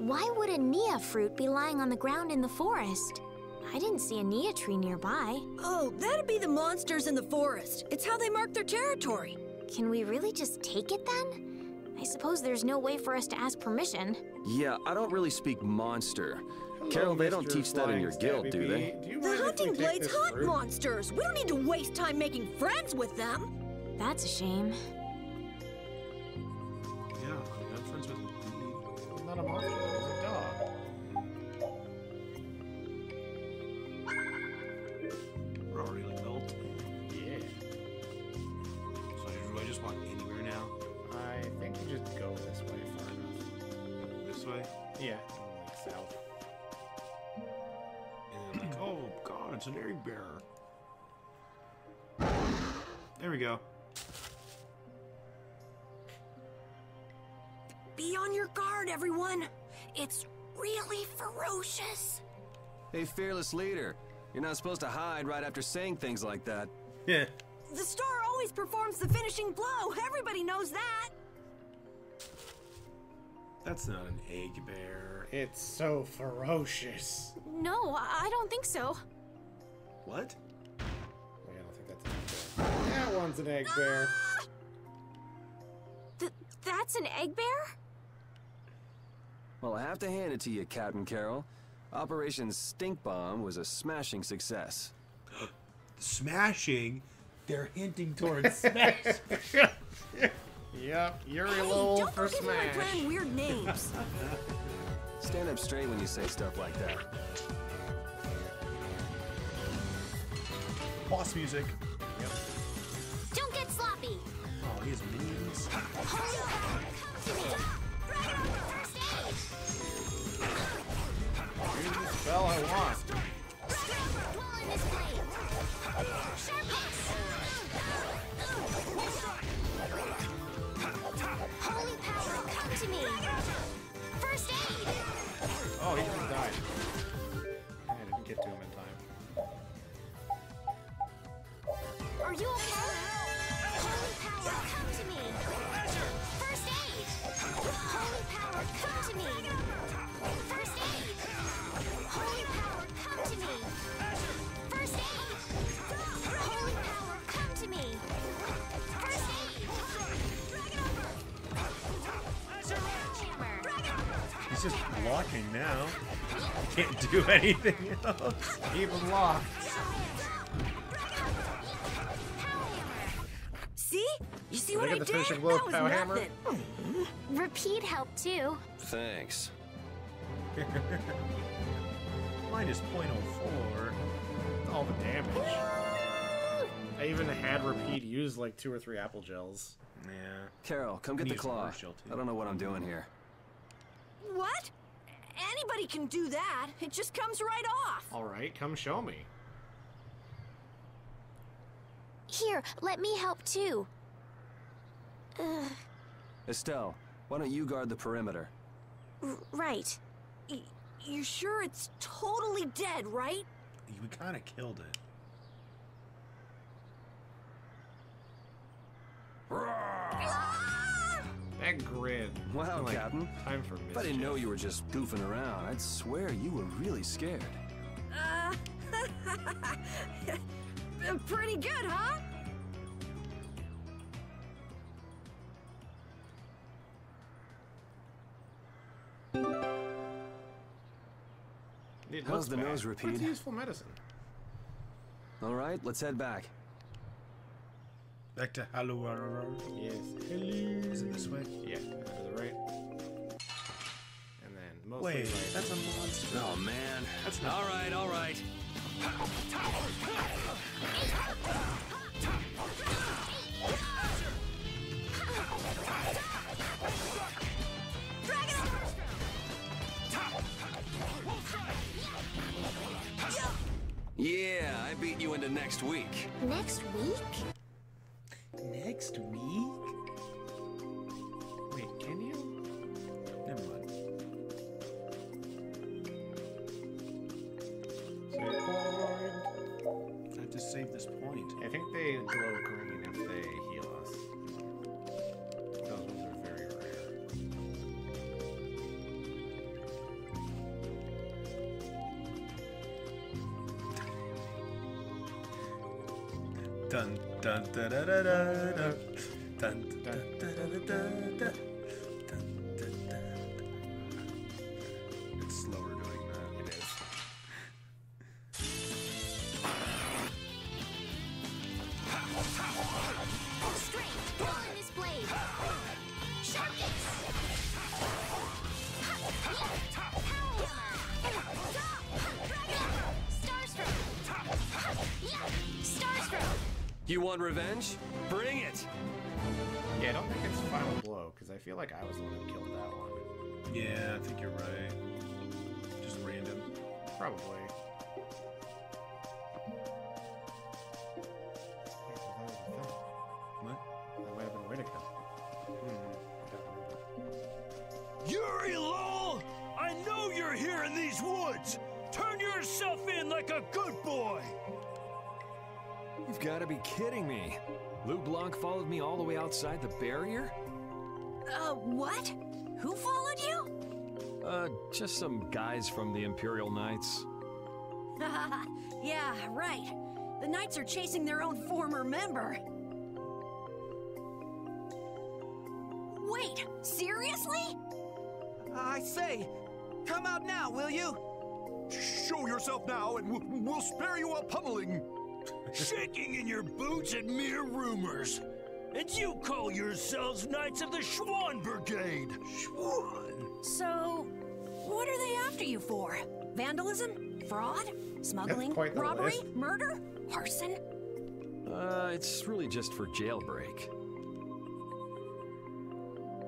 [SPEAKER 5] Why would a Nia fruit be lying on the ground in the forest? I didn't see a Nia tree nearby.
[SPEAKER 10] Oh, that'd be the monsters in the forest. It's how they mark their territory.
[SPEAKER 5] Can we really just take it then? I suppose there's no way for us to ask permission.
[SPEAKER 4] Yeah, I don't really speak monster. Carol, they don't teach that in your guild, do they?
[SPEAKER 10] The hunting blades hunt monsters. We don't need to waste time making friends with them.
[SPEAKER 5] That's a shame.
[SPEAKER 1] Yeah, I'm not friends with
[SPEAKER 2] I'm not a monster, he's a dog.
[SPEAKER 1] We're already like level.
[SPEAKER 2] Yeah.
[SPEAKER 1] So do I just walk anywhere now?
[SPEAKER 2] I think you just go this way far enough.
[SPEAKER 1] This way?
[SPEAKER 2] Yeah, like south.
[SPEAKER 1] And then like, oh god, it's an egg bear. There we go.
[SPEAKER 10] Be on your guard, everyone. It's really ferocious.
[SPEAKER 4] Hey, fearless leader. You're not supposed to hide right after saying things like that.
[SPEAKER 1] Yeah.
[SPEAKER 10] The star always performs the finishing blow. Everybody knows that.
[SPEAKER 1] That's not an egg bear.
[SPEAKER 2] It's so ferocious.
[SPEAKER 5] No, I don't think so.
[SPEAKER 1] What?
[SPEAKER 2] Wait, I don't think that's an egg bear. That one's an egg bear.
[SPEAKER 5] That's an egg bear?
[SPEAKER 4] Well, I have to hand it to you, Captain Carol. Operation Stink Bomb was a smashing success.
[SPEAKER 1] Smashing? They're hinting towards smash.
[SPEAKER 2] Yep, you're a
[SPEAKER 10] Hey,
[SPEAKER 2] little
[SPEAKER 10] don't
[SPEAKER 2] for
[SPEAKER 10] forget my
[SPEAKER 2] smash.
[SPEAKER 10] brand weird names.
[SPEAKER 4] Stand up straight when you say stuff like that.
[SPEAKER 1] Boss music. Yep.
[SPEAKER 5] Don't get sloppy.
[SPEAKER 1] Oh, he has minions.
[SPEAKER 2] Here's the spell I want.
[SPEAKER 5] Holy power, come to me. First aid.
[SPEAKER 2] Oh, he just died. I didn't get to him in time.
[SPEAKER 5] Are you okay? Holy power, come to me. First aid. Holy power, come to me. First aid. Holy power, come to me. First aid. Holy power, come to me. First aid.
[SPEAKER 1] He's just blocking now. Can't do anything else.
[SPEAKER 2] Keep him locked.
[SPEAKER 10] See? You see
[SPEAKER 2] Did
[SPEAKER 10] what
[SPEAKER 2] I
[SPEAKER 10] I
[SPEAKER 2] get the
[SPEAKER 10] did?
[SPEAKER 2] finishing blow
[SPEAKER 10] That
[SPEAKER 2] with
[SPEAKER 10] was
[SPEAKER 2] Power Hammer?
[SPEAKER 10] nothing.
[SPEAKER 5] Repeat help too.
[SPEAKER 4] Thanks.
[SPEAKER 1] Minus 0.04.
[SPEAKER 2] All the damage. I even had Repeat use like 2 or 3 apple gels.
[SPEAKER 1] Yeah.
[SPEAKER 4] Carol, come get the
[SPEAKER 1] Use
[SPEAKER 4] claw.
[SPEAKER 1] commercial, too.
[SPEAKER 4] I don't know what I'm doing here.
[SPEAKER 10] What? Anybody can do that. It just comes right off.
[SPEAKER 2] Alright, come show me.
[SPEAKER 5] Here, let me help too.
[SPEAKER 4] Estelle, why don't you guard the perimeter?
[SPEAKER 5] Right.
[SPEAKER 10] You sure it's totally dead, right?
[SPEAKER 1] We kind of killed it.
[SPEAKER 2] That grin.
[SPEAKER 4] Wow,
[SPEAKER 2] Like,
[SPEAKER 4] Captain.
[SPEAKER 2] Time for
[SPEAKER 4] If I
[SPEAKER 2] mischief.
[SPEAKER 4] didn't know you were just goofing around, I'd swear you were really scared.
[SPEAKER 10] Pretty good, huh?
[SPEAKER 2] It
[SPEAKER 4] How's
[SPEAKER 2] looks
[SPEAKER 4] the
[SPEAKER 2] bad,
[SPEAKER 4] nose,
[SPEAKER 2] but
[SPEAKER 4] Repeat?
[SPEAKER 2] It's useful medicine.
[SPEAKER 4] All right, let's head back.
[SPEAKER 1] Back to Hello.
[SPEAKER 2] Yes.
[SPEAKER 1] Is it this way?
[SPEAKER 2] Yeah, to the right. And then mostly
[SPEAKER 1] Wait,
[SPEAKER 2] right.
[SPEAKER 1] that's a monster.
[SPEAKER 4] Oh, man.
[SPEAKER 1] That's not.
[SPEAKER 4] All right, all right. Yeah, I beat you into next week.
[SPEAKER 5] Next week?
[SPEAKER 1] Next week? Dun dun da da da da da. Dun dun da da da da da. Dun dun da. It's slower doing that. It is.
[SPEAKER 5] Strength, draw in this blade. Sharpness.
[SPEAKER 4] You want revenge? Bring it!
[SPEAKER 2] Yeah, I don't think it's final blow, because I feel like I was the one who killed that one.
[SPEAKER 1] Yeah, I think you're right. Just random.
[SPEAKER 2] Probably.
[SPEAKER 1] What?
[SPEAKER 2] That might have been a way to go.
[SPEAKER 15] Yuri lol! I know you're here in these woods! Turn yourself in like a good boy!
[SPEAKER 12] You've got to be kidding me. Lou Blanc followed me all the way outside the barrier?
[SPEAKER 10] What? Who followed you?
[SPEAKER 12] Just some guys from the Imperial Knights.
[SPEAKER 10] Yeah, right. The Knights are chasing their own former member. Wait, seriously?
[SPEAKER 15] I say, come out now, will you?
[SPEAKER 7] Show yourself now, and we'll spare you a pummeling.
[SPEAKER 15] Shaking in your boots at mere rumors. And you call yourselves Knights of the Schwan Brigade.
[SPEAKER 7] Schwan?
[SPEAKER 10] So, what are they after you for? Vandalism? Fraud? Smuggling?
[SPEAKER 2] quite the
[SPEAKER 10] Robbery?
[SPEAKER 2] list.
[SPEAKER 10] Murder? Arson?
[SPEAKER 12] It's really just for jailbreak.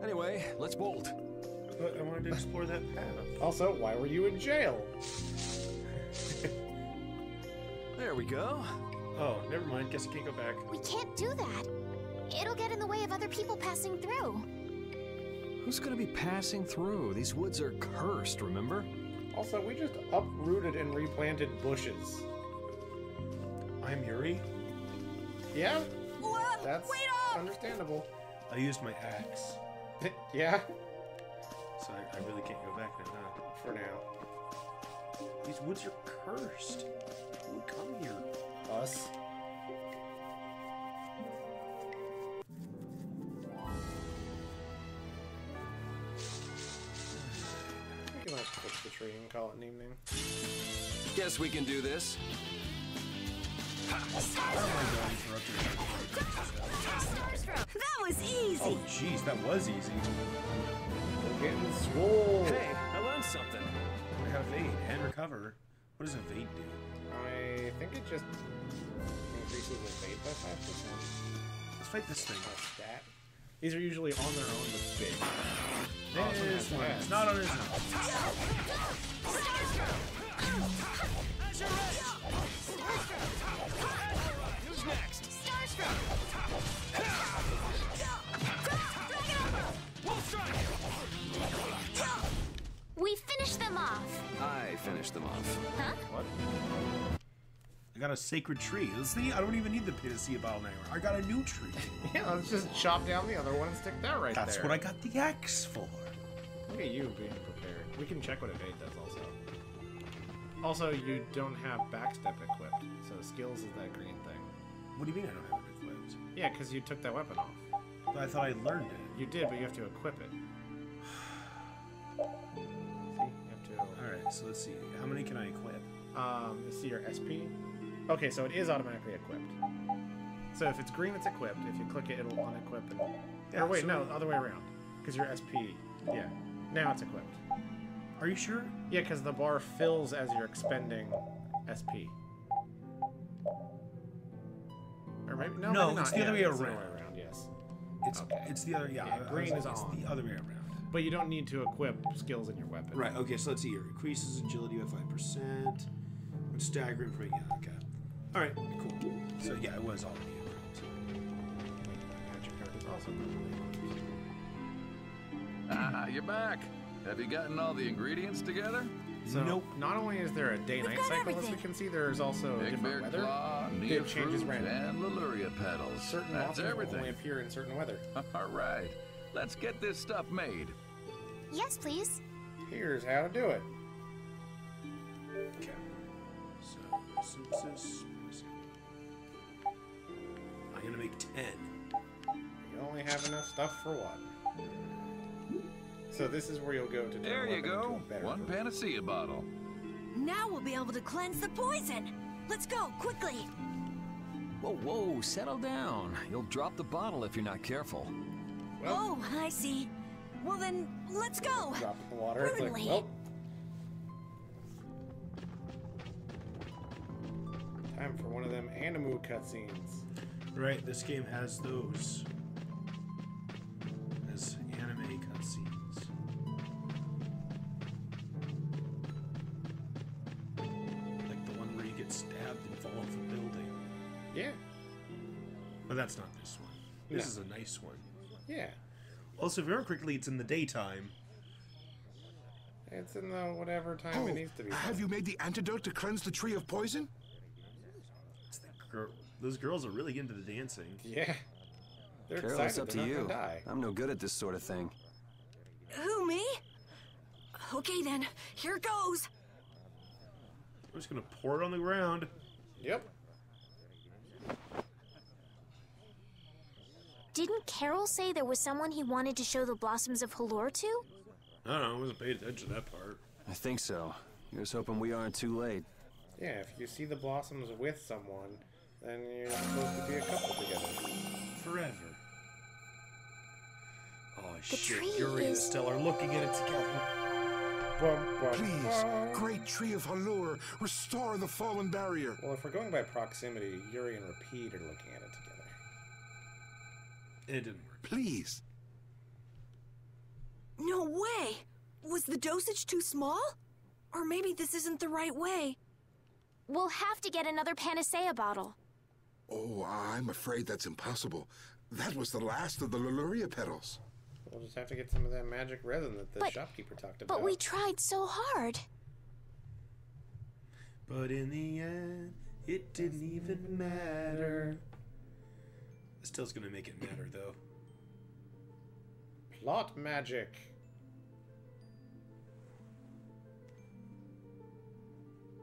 [SPEAKER 12] Anyway, let's bolt.
[SPEAKER 1] But I wanted to explore that path.
[SPEAKER 2] Also, why were you in jail?
[SPEAKER 12] There we go.
[SPEAKER 1] Oh, never mind. Guess I can't go back.
[SPEAKER 5] We can't do that. It'll get in the way of other people passing through.
[SPEAKER 12] Who's gonna be passing through? These woods are cursed, remember?
[SPEAKER 2] Also, we just uprooted and replanted bushes.
[SPEAKER 1] I'm Yuri.
[SPEAKER 2] Yeah?
[SPEAKER 10] Whoa,
[SPEAKER 2] That's
[SPEAKER 10] wait up!
[SPEAKER 2] understandable.
[SPEAKER 1] I used my axe.
[SPEAKER 2] Yeah?
[SPEAKER 1] So I really can't go back now, huh?
[SPEAKER 2] For now.
[SPEAKER 1] These woods are cursed. Who would come here?
[SPEAKER 2] Us. We can like fix the tree and call it an evening.
[SPEAKER 4] Guess we can do this.
[SPEAKER 10] That was easy!
[SPEAKER 1] Oh, jeez, that was easy.
[SPEAKER 2] We're getting swole.
[SPEAKER 4] Hey, I learned something.
[SPEAKER 1] I got evade and recover. What does evade do?
[SPEAKER 2] I think it just increases the fate by 5%.
[SPEAKER 1] Let's fight this thing.
[SPEAKER 2] Stat. These are usually on their own, but big.
[SPEAKER 1] This one. It's not on his own.
[SPEAKER 15] Who's next?
[SPEAKER 5] We finished them off.
[SPEAKER 4] I finished them off.
[SPEAKER 5] Huh?
[SPEAKER 2] What?
[SPEAKER 1] I got a sacred tree. See, I don't even need the Panacea bottle anymore. I got a new tree.
[SPEAKER 2] Yeah, let's just chop down the other one and stick that right
[SPEAKER 1] That's
[SPEAKER 2] there.
[SPEAKER 1] what I got the axe for.
[SPEAKER 2] Look at you being prepared. We can check what evade does also. Also, you don't have backstep equipped, so skills is that green thing.
[SPEAKER 1] What do you mean I don't have it equipped?
[SPEAKER 2] Yeah, because you took that weapon off.
[SPEAKER 1] But I thought I learned it.
[SPEAKER 2] You did, but you have to equip it. See? You have to...
[SPEAKER 1] Alright, so let's see. How many can I equip?
[SPEAKER 2] See your SP? Okay, so it is automatically equipped. So if it's green, it's equipped. If you click it, it'll unequip and...
[SPEAKER 1] Yeah,
[SPEAKER 2] or wait,
[SPEAKER 1] so-
[SPEAKER 2] no, other way around. Because your SP... Yeah. Now it's equipped.
[SPEAKER 1] Are you sure?
[SPEAKER 2] Yeah, because the bar fills as you're expending SP. Or maybe... No,
[SPEAKER 1] No,
[SPEAKER 2] maybe
[SPEAKER 1] it's
[SPEAKER 2] not.
[SPEAKER 1] the other way
[SPEAKER 2] it's the
[SPEAKER 1] around.
[SPEAKER 2] other way around, yes.
[SPEAKER 1] It's the other, yeah.
[SPEAKER 2] Green is
[SPEAKER 1] it's
[SPEAKER 2] on.
[SPEAKER 1] the other way around.
[SPEAKER 2] But you don't need to equip skills in your weapon.
[SPEAKER 1] Right, okay, so let's see here. Increases agility by 5%. When staggering for yeah, okay. Alright, cool. So yeah, it was already
[SPEAKER 2] Magic card is also
[SPEAKER 14] Ah, you're back. Have you gotten all the ingredients together?
[SPEAKER 2] So, not only is there a day-night
[SPEAKER 10] got
[SPEAKER 2] cycle, as
[SPEAKER 10] everything.
[SPEAKER 2] we can see, there's also
[SPEAKER 14] Big
[SPEAKER 2] different
[SPEAKER 14] bear
[SPEAKER 2] weather.
[SPEAKER 14] claw,
[SPEAKER 2] It
[SPEAKER 14] near
[SPEAKER 2] changes
[SPEAKER 14] fruit,
[SPEAKER 2] randomly.
[SPEAKER 14] and Leluria petals.
[SPEAKER 2] Certain
[SPEAKER 14] That's
[SPEAKER 2] options will
[SPEAKER 14] everything.
[SPEAKER 2] only appear in certain weather.
[SPEAKER 14] All right, let's get this stuff made.
[SPEAKER 5] Yes, please.
[SPEAKER 2] Here's how to do it.
[SPEAKER 1] Okay. So, synthesis. I'm gonna make 10.
[SPEAKER 2] You only have enough stuff for one. So this is where you'll go to turn
[SPEAKER 14] There
[SPEAKER 2] a
[SPEAKER 14] you
[SPEAKER 2] weapon into
[SPEAKER 14] go.
[SPEAKER 2] a better
[SPEAKER 14] One
[SPEAKER 2] version.
[SPEAKER 14] panacea bottle.
[SPEAKER 10] Now we'll be able to cleanse the poison. Let's go, quickly.
[SPEAKER 12] Whoa, whoa, settle down. You'll drop the bottle if you're not careful.
[SPEAKER 10] Oh, I see. Well then, let's go.
[SPEAKER 2] Drop it in the water. It's like,
[SPEAKER 10] Prudently.
[SPEAKER 2] well. Time for one of them animu cutscenes.
[SPEAKER 1] Right, this game has those. As anime cutscenes. Like the one where you get stabbed and fall off a building.
[SPEAKER 2] Yeah.
[SPEAKER 1] But that's not this one. This
[SPEAKER 2] No.
[SPEAKER 1] is a nice one.
[SPEAKER 2] Yeah.
[SPEAKER 1] Also, very quickly, it's in the daytime.
[SPEAKER 2] It's in the whatever time it needs to be.
[SPEAKER 7] Have you made the antidote to cleanse the tree of poison?
[SPEAKER 1] Those girls are really into the dancing.
[SPEAKER 2] Yeah. They're
[SPEAKER 4] Carol,
[SPEAKER 2] excited.
[SPEAKER 4] it's up to
[SPEAKER 2] They're not
[SPEAKER 4] you.
[SPEAKER 2] gonna die.
[SPEAKER 4] I'm no good at this sort of thing.
[SPEAKER 10] Who, me? Okay then, here goes.
[SPEAKER 1] I'm just gonna pour it on the ground.
[SPEAKER 2] Yep.
[SPEAKER 5] Didn't Carol say there was someone he wanted to show the blossoms of Halor to?
[SPEAKER 1] I don't know, I wasn't paying attention to that part.
[SPEAKER 4] I think so. Here's hoping we aren't too late.
[SPEAKER 2] Yeah, if you see the blossoms with someone, then you're supposed to be a couple together.
[SPEAKER 1] Forever. Oh
[SPEAKER 5] The
[SPEAKER 1] shit,
[SPEAKER 5] tree
[SPEAKER 1] Yuri and
[SPEAKER 5] is-
[SPEAKER 1] Estelle are looking at it together.
[SPEAKER 7] Please, great tree of Halur, restore the fallen barrier.
[SPEAKER 2] Well, if we're going by proximity, Yuri and Repeat are looking at it together.
[SPEAKER 1] It didn't work.
[SPEAKER 7] Please.
[SPEAKER 10] No way! Was the dosage too small? Or maybe this isn't the right way.
[SPEAKER 5] We'll have to get another panacea bottle.
[SPEAKER 7] Oh, I'm afraid that's impossible. That was the last of the Leluria petals.
[SPEAKER 2] We'll just have to get some of that magic resin that the
[SPEAKER 5] But-
[SPEAKER 2] shopkeeper talked about.
[SPEAKER 5] But we tried so hard.
[SPEAKER 1] But in the end, it didn't even matter. Estelle's gonna make it matter, though.
[SPEAKER 2] Plot magic.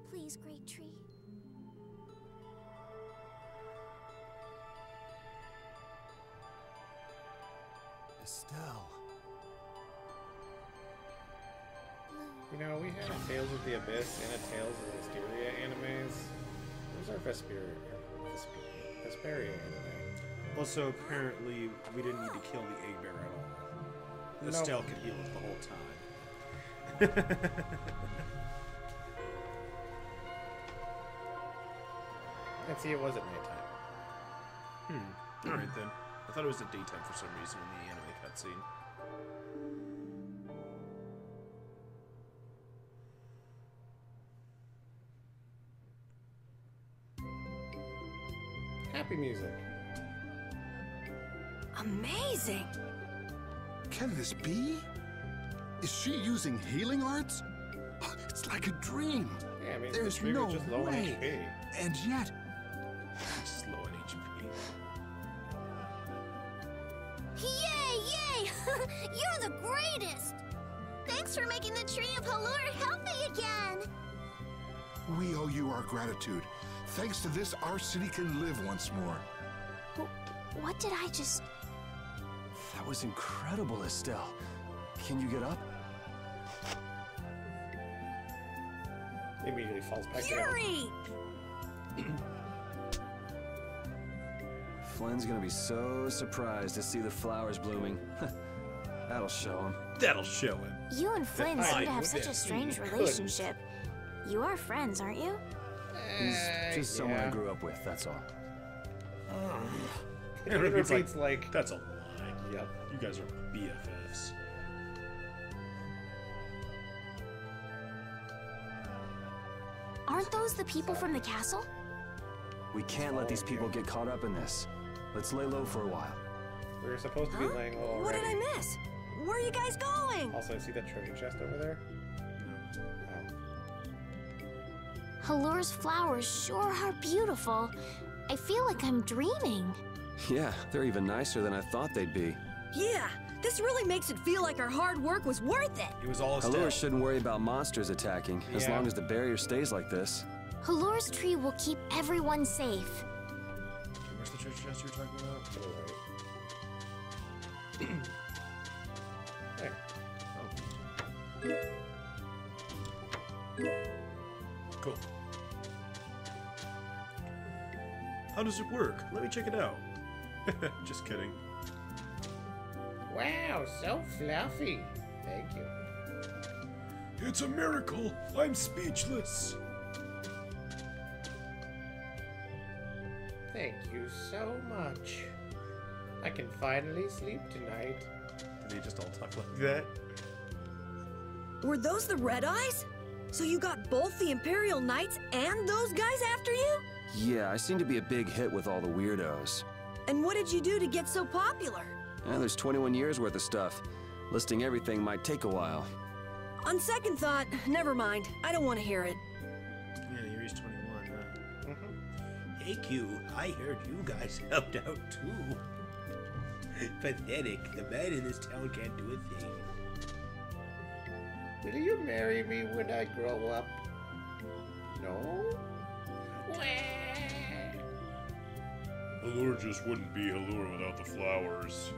[SPEAKER 5] Please, great tree.
[SPEAKER 4] Estelle.
[SPEAKER 2] You know, we had a Tales of the Abyss and a Tales of Vesperia animes. Where's our Vesperia anime?
[SPEAKER 1] Also, apparently, we didn't need to kill the egg bear at all. Estelle could heal it the whole time.
[SPEAKER 2] And see, it was at nighttime.
[SPEAKER 1] Alright then. I thought it was at daytime for some reason in the anime cutscene.
[SPEAKER 2] Happy music.
[SPEAKER 10] Amazing!
[SPEAKER 7] Can this be? Is she using healing arts? It's like a dream.
[SPEAKER 2] Yeah, I mean,
[SPEAKER 7] There's
[SPEAKER 2] the tree
[SPEAKER 7] no
[SPEAKER 2] was just low on
[SPEAKER 7] way.
[SPEAKER 2] HP.
[SPEAKER 7] And yet,
[SPEAKER 1] Just low on HP.
[SPEAKER 13] Yay, yay! You're the greatest! Thanks for making the tree of Halur healthy again!
[SPEAKER 7] we owe you our gratitude. Thanks to this, our city can live once more.
[SPEAKER 5] What did I just...
[SPEAKER 4] That was incredible, Estelle. Can you get up?
[SPEAKER 2] He immediately falls back down.
[SPEAKER 10] Yuri!
[SPEAKER 4] Flynn's gonna be so surprised to see the flowers blooming. That'll show him.
[SPEAKER 1] That'll show him.
[SPEAKER 5] You and Flynn
[SPEAKER 1] Fine,
[SPEAKER 5] seem to have
[SPEAKER 1] would
[SPEAKER 5] such
[SPEAKER 1] ya?
[SPEAKER 5] a strange
[SPEAKER 1] You
[SPEAKER 5] relationship. You are friends, aren't you?
[SPEAKER 4] He's just someone I
[SPEAKER 2] yeah.
[SPEAKER 4] grew up with, that's all.
[SPEAKER 1] Yeah,
[SPEAKER 2] It
[SPEAKER 1] Repeat's
[SPEAKER 2] repeats like,
[SPEAKER 1] that's a lie.
[SPEAKER 2] Yep.
[SPEAKER 1] You guys are BFFs.
[SPEAKER 5] Aren't those the people from the castle?
[SPEAKER 4] We can't let these people get caught up in this. Let's lay low for a while.
[SPEAKER 2] we were supposed to be
[SPEAKER 10] Huh?
[SPEAKER 2] laying low
[SPEAKER 10] What
[SPEAKER 2] already.
[SPEAKER 10] did I miss? Where are you guys going?
[SPEAKER 2] Also, see that treasure chest over there?
[SPEAKER 5] Halur's flowers sure are beautiful. I feel like I'm dreaming.
[SPEAKER 4] Yeah, they're even nicer than I thought they'd be.
[SPEAKER 10] Yeah, this really makes it feel like our hard work was worth it.
[SPEAKER 1] It was all Estelle.
[SPEAKER 4] Allure shouldn't worry about monsters attacking, as
[SPEAKER 2] Yeah.
[SPEAKER 4] long as the barrier stays like this.
[SPEAKER 5] Halur's tree will keep everyone safe.
[SPEAKER 1] Where's the treasure chest you were talking about?
[SPEAKER 2] Alright. There. Oh.
[SPEAKER 1] Cool. How does it work? Let me check it out. Just kidding.
[SPEAKER 2] Wow, so fluffy. Thank you.
[SPEAKER 1] It's a miracle. I'm speechless.
[SPEAKER 2] Thank you so much. I can finally sleep tonight.
[SPEAKER 1] Did they just all talk like that?
[SPEAKER 10] Were those the Red Eyes? So you got both the Imperial Knights and those guys after you?
[SPEAKER 4] Yeah, I seem to be a big hit with all the weirdos.
[SPEAKER 10] And what did you do to get so popular?
[SPEAKER 4] There's 21 years worth of stuff. Listing everything might take a while.
[SPEAKER 10] On second thought, never mind. I don't want to hear it.
[SPEAKER 1] Yeah, Yuri's 21, huh? Hey, Q, I heard you guys helped out, too. Pathetic. The man in this town can't do a thing.
[SPEAKER 2] Will you marry me when I grow up? No?
[SPEAKER 1] Allure just wouldn't be Allure without the flowers.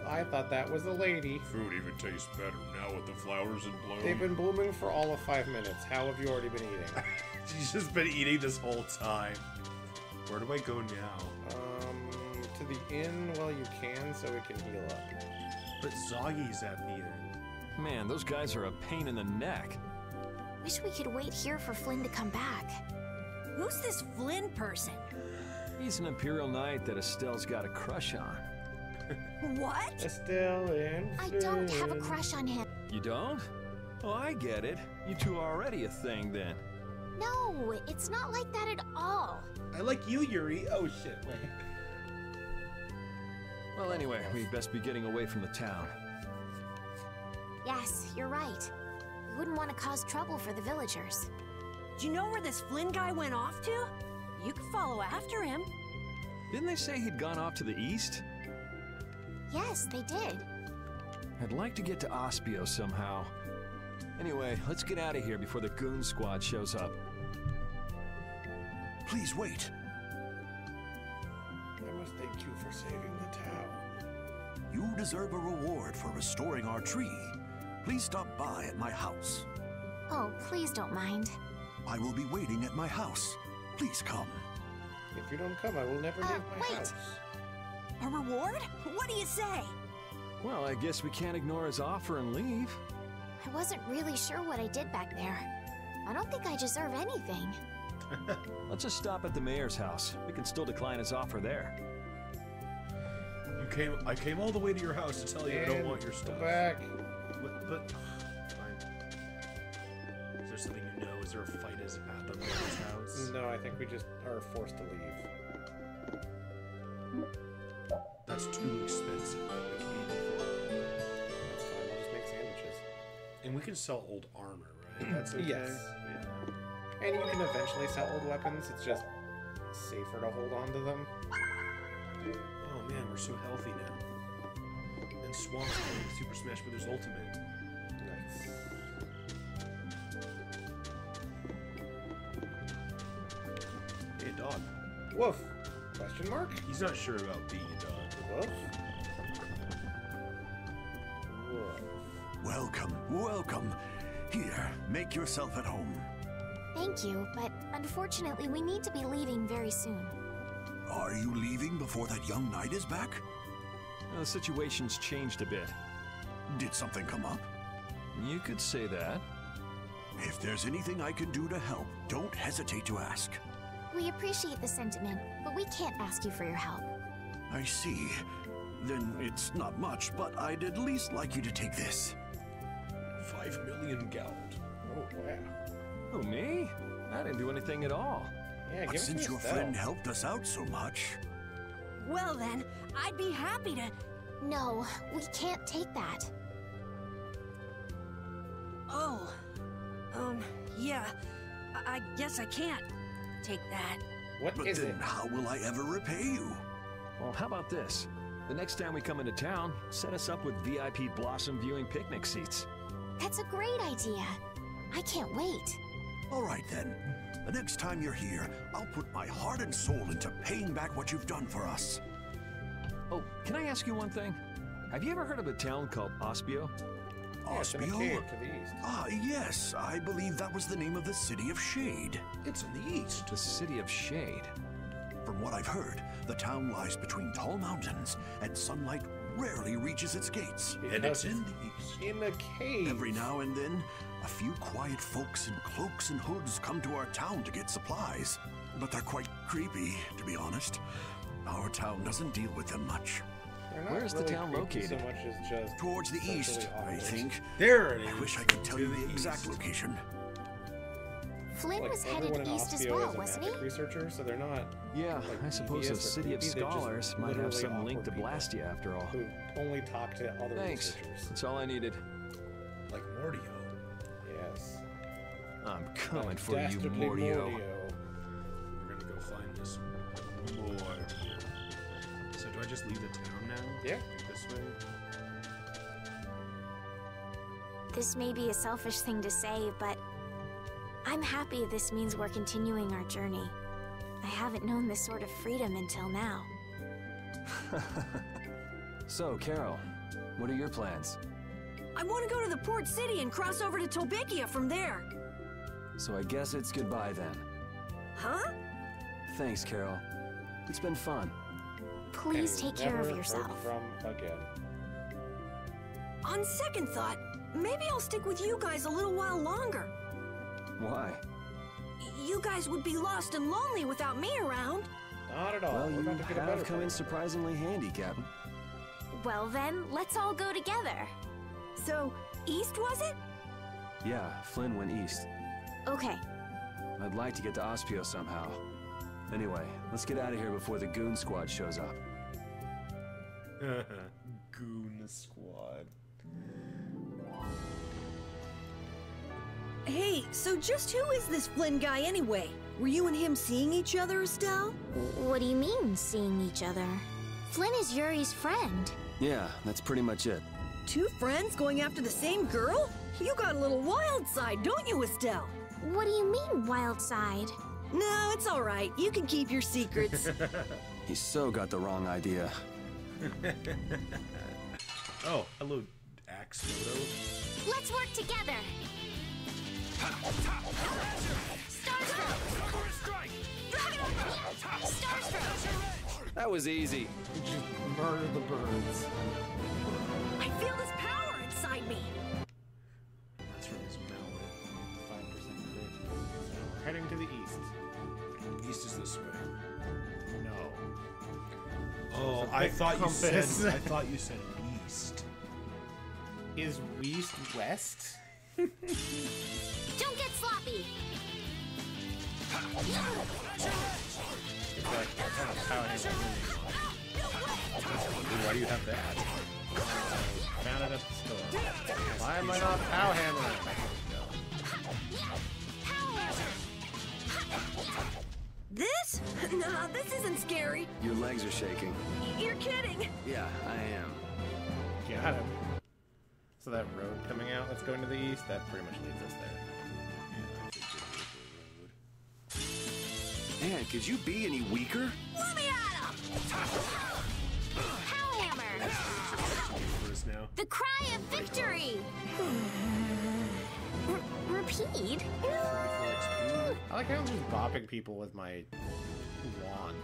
[SPEAKER 2] I thought that was a lady.
[SPEAKER 1] Food even tastes better now with the flowers in bloom.
[SPEAKER 2] They've been blooming for all of 5 minutes. How have you already been eating?
[SPEAKER 1] She's just been eating this whole time. Where do I go now?
[SPEAKER 2] To the inn while you can so we can heal up.
[SPEAKER 1] But Zoggy's at the inn.
[SPEAKER 12] Man, those guys are a pain in the neck.
[SPEAKER 5] Wish we could wait here for Flynn to come back.
[SPEAKER 10] Who's this Flynn person?
[SPEAKER 12] He's an Imperial Knight that Estelle's got a crush on.
[SPEAKER 10] What?
[SPEAKER 2] Estelle and
[SPEAKER 5] I don't have a crush on him.
[SPEAKER 12] You don't? Oh, I get it. You two are already a thing then.
[SPEAKER 5] No, it's not like that at all.
[SPEAKER 1] I like you, Yuri. Oh, shit. Wait.
[SPEAKER 12] Well, anyway, we'd best be getting away from the town.
[SPEAKER 5] Yes, you're right. We wouldn't want to cause trouble for the villagers.
[SPEAKER 10] Do you know where this Flynn guy went off to? You could follow after him.
[SPEAKER 12] Didn't they say he'd gone off to the east?
[SPEAKER 5] Yes, they did.
[SPEAKER 12] I'd like to get to Ospio somehow. Anyway, let's get out of here before the goon squad shows up.
[SPEAKER 7] Please wait.
[SPEAKER 2] I must thank you for saving the town.
[SPEAKER 7] You deserve a reward for restoring our tree. Please stop by at my house.
[SPEAKER 5] Oh, please don't mind.
[SPEAKER 7] I will be waiting at my house. Please come.
[SPEAKER 2] If you don't come, I will never leave my house.
[SPEAKER 10] A reward? What do you say?
[SPEAKER 12] Well, I guess we can't ignore his offer and leave.
[SPEAKER 5] I wasn't really sure what I did back there. I don't think I deserve anything.
[SPEAKER 12] Let's just stop at the mayor's house. We can still decline his offer there.
[SPEAKER 1] I came all the way to your house to tell you I don't want your stuff.
[SPEAKER 2] Back.
[SPEAKER 1] But fine. Is there something you know? Is there a fight has happened at his house?
[SPEAKER 2] No, I think we just are forced to leave.
[SPEAKER 1] That's too expensive. I can't afford it.
[SPEAKER 2] That's fine. We'll just make sandwiches.
[SPEAKER 1] And we can sell old armor, right? That's okay.
[SPEAKER 2] Yes.
[SPEAKER 1] Yeah.
[SPEAKER 2] And you can eventually sell old weapons. It's just safer to hold on to them.
[SPEAKER 1] Oh man, we're so healthy now. And Swamp's playing Super Smash Bros. Ultimate.
[SPEAKER 2] Nice.
[SPEAKER 1] Hey, dog.
[SPEAKER 2] Woof. Question mark?
[SPEAKER 1] He's not sure about being a dog.
[SPEAKER 2] Woof. Woof.
[SPEAKER 7] Welcome, welcome. Here, make yourself at home.
[SPEAKER 5] Thank you, but unfortunately we need to be leaving very soon.
[SPEAKER 7] Are you leaving before that young knight is back?
[SPEAKER 12] The situation's changed a bit.
[SPEAKER 7] Did something come up?
[SPEAKER 12] You could say that.
[SPEAKER 7] If there's anything I can do to help, don't hesitate to ask.
[SPEAKER 5] We appreciate the sentiment, but we can't ask you for your help.
[SPEAKER 7] I see. Then it's not much, but I'd at least like you to take this.
[SPEAKER 1] 5 million gold.
[SPEAKER 2] Oh, wow.
[SPEAKER 12] Who, me? I didn't do anything at all.
[SPEAKER 2] Yeah,
[SPEAKER 7] But
[SPEAKER 2] give it to
[SPEAKER 7] since your
[SPEAKER 2] yourself.
[SPEAKER 7] friend helped us out so much...
[SPEAKER 10] Well then, I'd be happy to...
[SPEAKER 5] No, we can't take that.
[SPEAKER 10] Oh. Yeah. I guess I can't take that.
[SPEAKER 2] What
[SPEAKER 7] But
[SPEAKER 2] is
[SPEAKER 7] then
[SPEAKER 2] it?
[SPEAKER 7] how will I ever repay you?
[SPEAKER 12] Well, how about this? The next time we come into town, set us up with VIP blossom viewing picnic seats.
[SPEAKER 5] That's a great idea. I can't wait.
[SPEAKER 7] All right, then. The next time you're here, I'll put my heart and soul into paying back what you've done for us.
[SPEAKER 12] Oh, can I ask you one thing? Have you ever heard of a town called Ospio?
[SPEAKER 2] It's in a
[SPEAKER 7] Ospio?
[SPEAKER 2] cave to the east.
[SPEAKER 7] Ah, yes. I believe that was the name of the City of Shade.
[SPEAKER 1] It's in the east.
[SPEAKER 12] The City of Shade.
[SPEAKER 7] From what I've heard, the town lies between tall mountains, and sunlight rarely reaches its gates.
[SPEAKER 1] And it's in the east.
[SPEAKER 2] In a cave.
[SPEAKER 7] Every now and then, a few quiet folks in cloaks and hoods come to our town to get supplies. But they're quite creepy, to be honest. Our town doesn't deal with them much.
[SPEAKER 12] Where's the town located?
[SPEAKER 2] So much as just
[SPEAKER 7] Towards the east, I think.
[SPEAKER 1] There it is.
[SPEAKER 7] I wish I could tell you the exact location.
[SPEAKER 5] Flynn was headed
[SPEAKER 2] everyone in
[SPEAKER 5] east as
[SPEAKER 2] Ospio
[SPEAKER 5] well,
[SPEAKER 2] is a
[SPEAKER 5] wasn't he?
[SPEAKER 2] magic researcher, so they're not.
[SPEAKER 12] Yeah,
[SPEAKER 2] like,
[SPEAKER 12] I suppose the
[SPEAKER 2] devious or
[SPEAKER 12] City of
[SPEAKER 2] creepy, they're just
[SPEAKER 12] Scholars might have
[SPEAKER 2] literally
[SPEAKER 12] some link
[SPEAKER 2] awkward
[SPEAKER 12] to
[SPEAKER 2] people
[SPEAKER 12] blast you after all.
[SPEAKER 2] Who only talk to other
[SPEAKER 12] Thanks.
[SPEAKER 2] researchers.
[SPEAKER 12] That's all I needed.
[SPEAKER 1] Like Mordio.
[SPEAKER 2] Yes.
[SPEAKER 12] I'm coming for you,
[SPEAKER 2] Dastardly
[SPEAKER 12] Mordio.
[SPEAKER 1] We're gonna go find this Mordio. So do I just leave the town now?
[SPEAKER 2] Yeah.
[SPEAKER 1] This way?
[SPEAKER 5] This may be a selfish thing to say, but I'm happy this means we're continuing our journey. I haven't known this sort of freedom until now.
[SPEAKER 4] So, Carol, what are your plans?
[SPEAKER 10] I want to go to the port city and cross over to Tolbikia from there.
[SPEAKER 4] So I guess it's goodbye then.
[SPEAKER 10] Huh?
[SPEAKER 4] Thanks, Carol. It's been fun.
[SPEAKER 5] Please take care of
[SPEAKER 2] Never
[SPEAKER 5] yourself.
[SPEAKER 2] heard from again.
[SPEAKER 10] On second thought, maybe I'll stick with you guys a little while longer.
[SPEAKER 4] Why?
[SPEAKER 10] You guys would be lost and lonely without me around.
[SPEAKER 2] Not at all.
[SPEAKER 4] Well,
[SPEAKER 2] We're
[SPEAKER 4] you
[SPEAKER 2] about to get a
[SPEAKER 4] have
[SPEAKER 2] better
[SPEAKER 4] come in
[SPEAKER 2] place.
[SPEAKER 4] surprisingly handy, Captain.
[SPEAKER 5] Well then, let's all go together.
[SPEAKER 10] So, east was it?
[SPEAKER 4] Yeah, Flynn went east.
[SPEAKER 5] Okay.
[SPEAKER 4] I'd like to get to Ospio somehow. Anyway, let's get out of here before the goon squad shows up.
[SPEAKER 1] Goon squad.
[SPEAKER 10] Hey, so just who is this Flynn guy anyway? Were you and him seeing each other, Estelle?
[SPEAKER 5] What do you mean, seeing each other? Flynn is Yuri's friend.
[SPEAKER 4] Yeah, that's pretty much it.
[SPEAKER 10] Two friends going after the same girl? You got a little wild side, don't you, Estelle?
[SPEAKER 5] What do you mean, wild side?
[SPEAKER 10] No, it's all right. You can keep your secrets.
[SPEAKER 4] He so got the wrong idea.
[SPEAKER 1] Oh, hello, Axe Photo.
[SPEAKER 5] Let's work together.
[SPEAKER 4] That was easy.
[SPEAKER 2] Just murder the birds.
[SPEAKER 10] I feel this power inside me.
[SPEAKER 1] That's from his mallet.
[SPEAKER 2] 5% crit. So we're heading to the east.
[SPEAKER 1] East is this way.
[SPEAKER 2] No.
[SPEAKER 1] Oh,
[SPEAKER 2] It's a
[SPEAKER 1] I
[SPEAKER 2] big
[SPEAKER 1] thought
[SPEAKER 2] compass.
[SPEAKER 1] you said. I thought you said east.
[SPEAKER 2] Is west west?
[SPEAKER 5] Don't get sloppy.
[SPEAKER 2] It's like that's kind of power hammer.
[SPEAKER 1] Why do you have that?
[SPEAKER 2] Found it at the store. Why am I not power hammering?
[SPEAKER 10] This? Nah, this isn't scary.
[SPEAKER 4] Your legs are shaking.
[SPEAKER 10] You're kidding.
[SPEAKER 4] Yeah, I am.
[SPEAKER 2] Got him. So that road coming out that's going to the east, that pretty much leads us there.
[SPEAKER 4] Man, could you be any weaker?
[SPEAKER 10] Let me at him!
[SPEAKER 5] Power hammer.
[SPEAKER 1] For us now.
[SPEAKER 5] The cry of victory. Repeat.
[SPEAKER 2] I like how I'm just bopping people with my wand.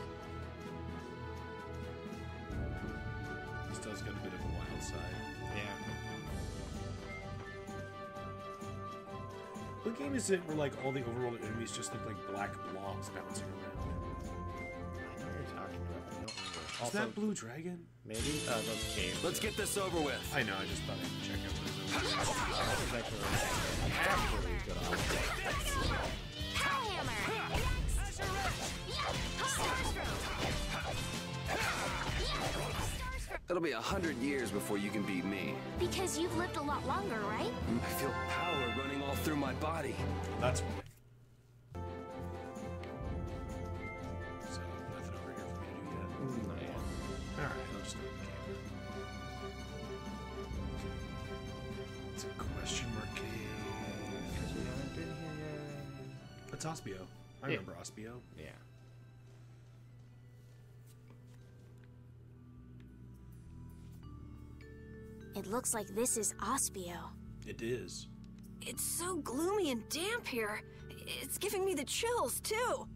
[SPEAKER 1] This does get a bit of a wild side.
[SPEAKER 2] Yeah.
[SPEAKER 1] What game is it where like all the overworld enemies just look like black blobs bouncing around?
[SPEAKER 2] I know what you're talking about. I don't remember.
[SPEAKER 1] Is that Blue Dragon?
[SPEAKER 2] Maybe those caves.
[SPEAKER 4] Let's get this over with.
[SPEAKER 1] I know. I just thought I'd check out what it is.
[SPEAKER 2] That was actually good option.
[SPEAKER 5] Power hammer.
[SPEAKER 4] It'll be 100 years before you can beat me.
[SPEAKER 5] Because you've lived a lot longer, right?
[SPEAKER 4] I feel power running all through my body.
[SPEAKER 1] That's why. So nothing over here for me to do yet.
[SPEAKER 2] Not yet.
[SPEAKER 1] All right, I'll just go to the game. It's a question mark cave.
[SPEAKER 2] Because we haven't been here yet.
[SPEAKER 1] That's Ospio. I remember Ospio.
[SPEAKER 2] Yeah.
[SPEAKER 5] It looks like this is Ospio.
[SPEAKER 1] It is.
[SPEAKER 10] It's so gloomy and damp here. It's giving me the chills, too.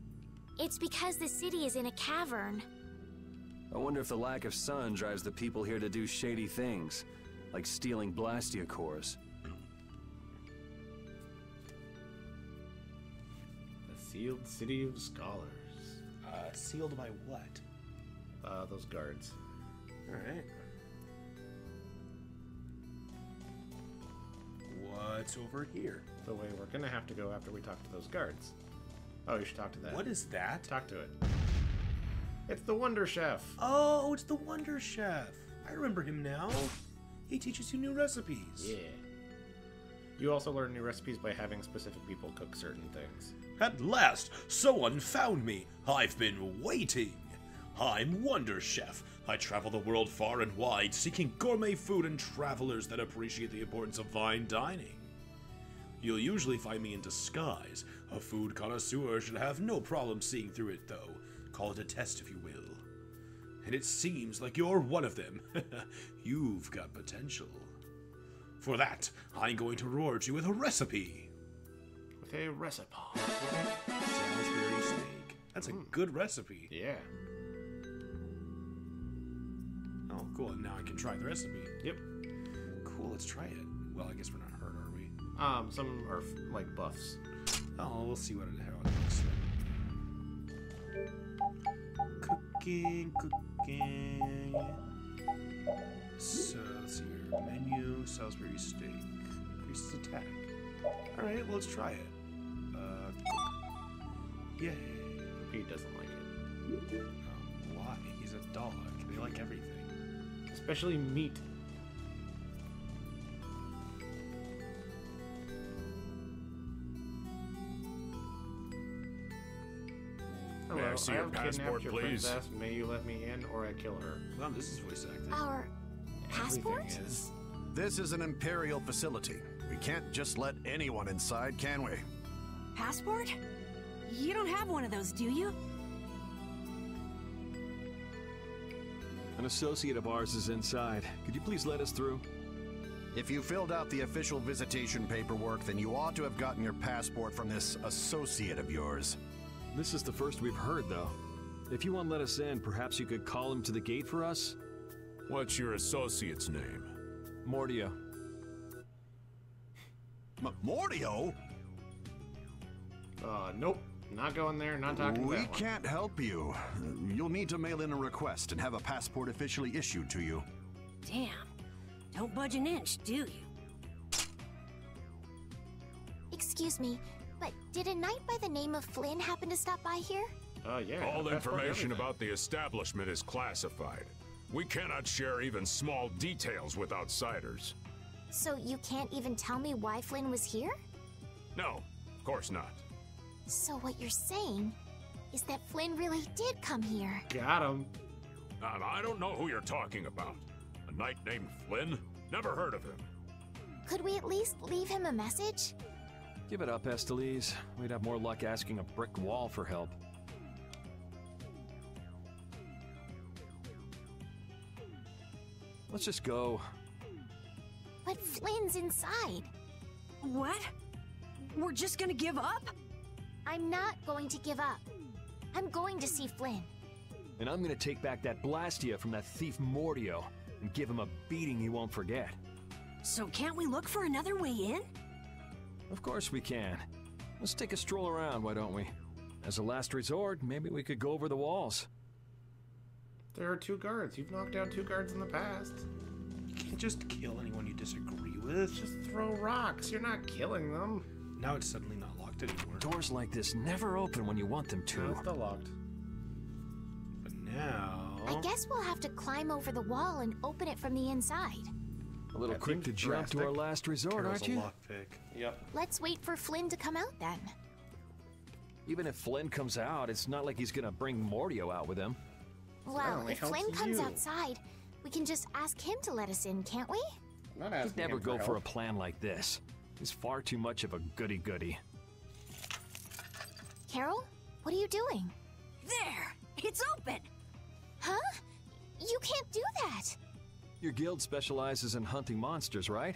[SPEAKER 5] It's because the city is in a cavern.
[SPEAKER 4] I wonder if the lack of sun drives the people here to do shady things, like stealing Blastia cores.
[SPEAKER 2] The sealed city of scholars.
[SPEAKER 1] Sealed by what?
[SPEAKER 2] Those guards.
[SPEAKER 1] Alright. What's over here?
[SPEAKER 2] The way we're gonna have to go after we talk to those guards. Oh, you should talk to that.
[SPEAKER 1] What is that?
[SPEAKER 2] Talk to it. It's the Wonder Chef.
[SPEAKER 1] Oh, it's the Wonder Chef. I remember him now. He teaches you new recipes.
[SPEAKER 2] Yeah. You also learn new recipes by having specific people cook certain things.
[SPEAKER 1] At last, someone found me. I've been waiting. I'm Wonder Chef. I travel the world far and wide, seeking gourmet food and travelers that appreciate the importance of fine dining. You'll usually find me in disguise. A food connoisseur should have no problem seeing through it, though. Call it a test, if you will. And it seems like you're one of them. You've got potential. For that, I'm going to reward you with a recipe.
[SPEAKER 2] With a recipe.
[SPEAKER 1] Salisbury steak. That's a good recipe.
[SPEAKER 2] Yeah.
[SPEAKER 1] Oh, cool. Now I can try the recipe.
[SPEAKER 2] Yep.
[SPEAKER 1] Cool, let's try it. Well, I guess we're not hurt, are we?
[SPEAKER 2] Some are like buffs.
[SPEAKER 1] Oh, we'll see how it looks. Cooking. So, let's see here. Menu, Salisbury steak. Increases attack. Alright, well, let's try it. Yay.
[SPEAKER 2] He doesn't like it.
[SPEAKER 1] Why? He's a dog. They like everything.
[SPEAKER 2] Especially meat. Hello,
[SPEAKER 16] May I see your passport,
[SPEAKER 2] your
[SPEAKER 16] please?
[SPEAKER 2] Princess. May you let me in, or I kill her.
[SPEAKER 1] Well, this is voice acting.
[SPEAKER 5] Our passport?
[SPEAKER 2] Everything is.
[SPEAKER 7] This is an Imperial facility. We can't just let anyone inside, can we?
[SPEAKER 10] Passport? You don't have one of those, do you?
[SPEAKER 12] An associate of ours is inside. Could you please let us through?
[SPEAKER 7] If you filled out the official visitation paperwork, then you ought to have gotten your passport from this associate of yours.
[SPEAKER 12] This is the first we've heard, though. If you won't let us in, perhaps you could call him to the gate for us?
[SPEAKER 16] What's your associate's name?
[SPEAKER 12] Mordio.
[SPEAKER 7] Mordio?
[SPEAKER 2] Nope. Not going there, not talking to
[SPEAKER 7] We
[SPEAKER 2] that one.
[SPEAKER 7] can't help you. You'll need to mail in a request and have a passport officially issued to you.
[SPEAKER 10] Damn. Don't budge an inch, do you?
[SPEAKER 5] Excuse me, but did a knight by the name of Flynn happen to stop by here?
[SPEAKER 2] Yeah.
[SPEAKER 16] All
[SPEAKER 2] passport,
[SPEAKER 16] information
[SPEAKER 2] everything.
[SPEAKER 16] about the establishment is classified. We cannot share even small details with outsiders.
[SPEAKER 5] So you can't even tell me why Flynn was here?
[SPEAKER 16] No, of course not.
[SPEAKER 5] So what you're saying is that Flynn really did come here.
[SPEAKER 2] Got him.
[SPEAKER 16] I don't know who you're talking about. A knight named Flynn? Never heard of him.
[SPEAKER 5] Could we at least leave him a message?
[SPEAKER 12] Give it up, Estelise. We'd have more luck asking a brick wall for help. Let's just go.
[SPEAKER 5] But Flynn's inside.
[SPEAKER 10] What? We're just gonna give up?
[SPEAKER 5] I'm not going to give up. I'm going to see Flynn.
[SPEAKER 12] And I'm gonna take back that Blastia from that thief Mordio and give him a beating he won't forget.
[SPEAKER 10] So can't we look for another way in?
[SPEAKER 12] Of course we can. Let's take a stroll around, why don't we? As a last resort, maybe we could go over the walls.
[SPEAKER 2] There are 2 guards. You've knocked down 2 guards in the past.
[SPEAKER 1] You can't just kill anyone you disagree with.
[SPEAKER 2] Just throw rocks. You're not killing them.
[SPEAKER 1] Now it's suddenly not locked anymore.
[SPEAKER 12] Doors like this never open when you want them to.
[SPEAKER 2] No, it's still locked.
[SPEAKER 1] But now...
[SPEAKER 5] I guess we'll have to climb over the wall and open it from the inside.
[SPEAKER 12] A little
[SPEAKER 2] That
[SPEAKER 12] quick
[SPEAKER 2] seems
[SPEAKER 12] to jump to our
[SPEAKER 2] drastic.
[SPEAKER 12] last resort,
[SPEAKER 1] Carol's
[SPEAKER 12] aren't
[SPEAKER 1] a
[SPEAKER 12] you?
[SPEAKER 1] lockpick.
[SPEAKER 2] Yep.
[SPEAKER 5] Let's wait for Flynn to come out then.
[SPEAKER 12] Even if Flynn comes out, it's not like he's gonna bring Mordio out with him.
[SPEAKER 5] Well,
[SPEAKER 2] only
[SPEAKER 5] if
[SPEAKER 2] helps
[SPEAKER 5] Flynn comes
[SPEAKER 2] you.
[SPEAKER 5] outside, we can just ask him to let us in, can't we?
[SPEAKER 2] I'm not
[SPEAKER 12] He'd
[SPEAKER 2] asking
[SPEAKER 12] never
[SPEAKER 2] him
[SPEAKER 12] go for a
[SPEAKER 2] help.
[SPEAKER 12] plan like this. He's far too much of a goody-goody.
[SPEAKER 5] Carol, what are you doing?
[SPEAKER 10] There! It's open!
[SPEAKER 5] Huh? You can't do that!
[SPEAKER 12] Your guild specializes in hunting monsters, right?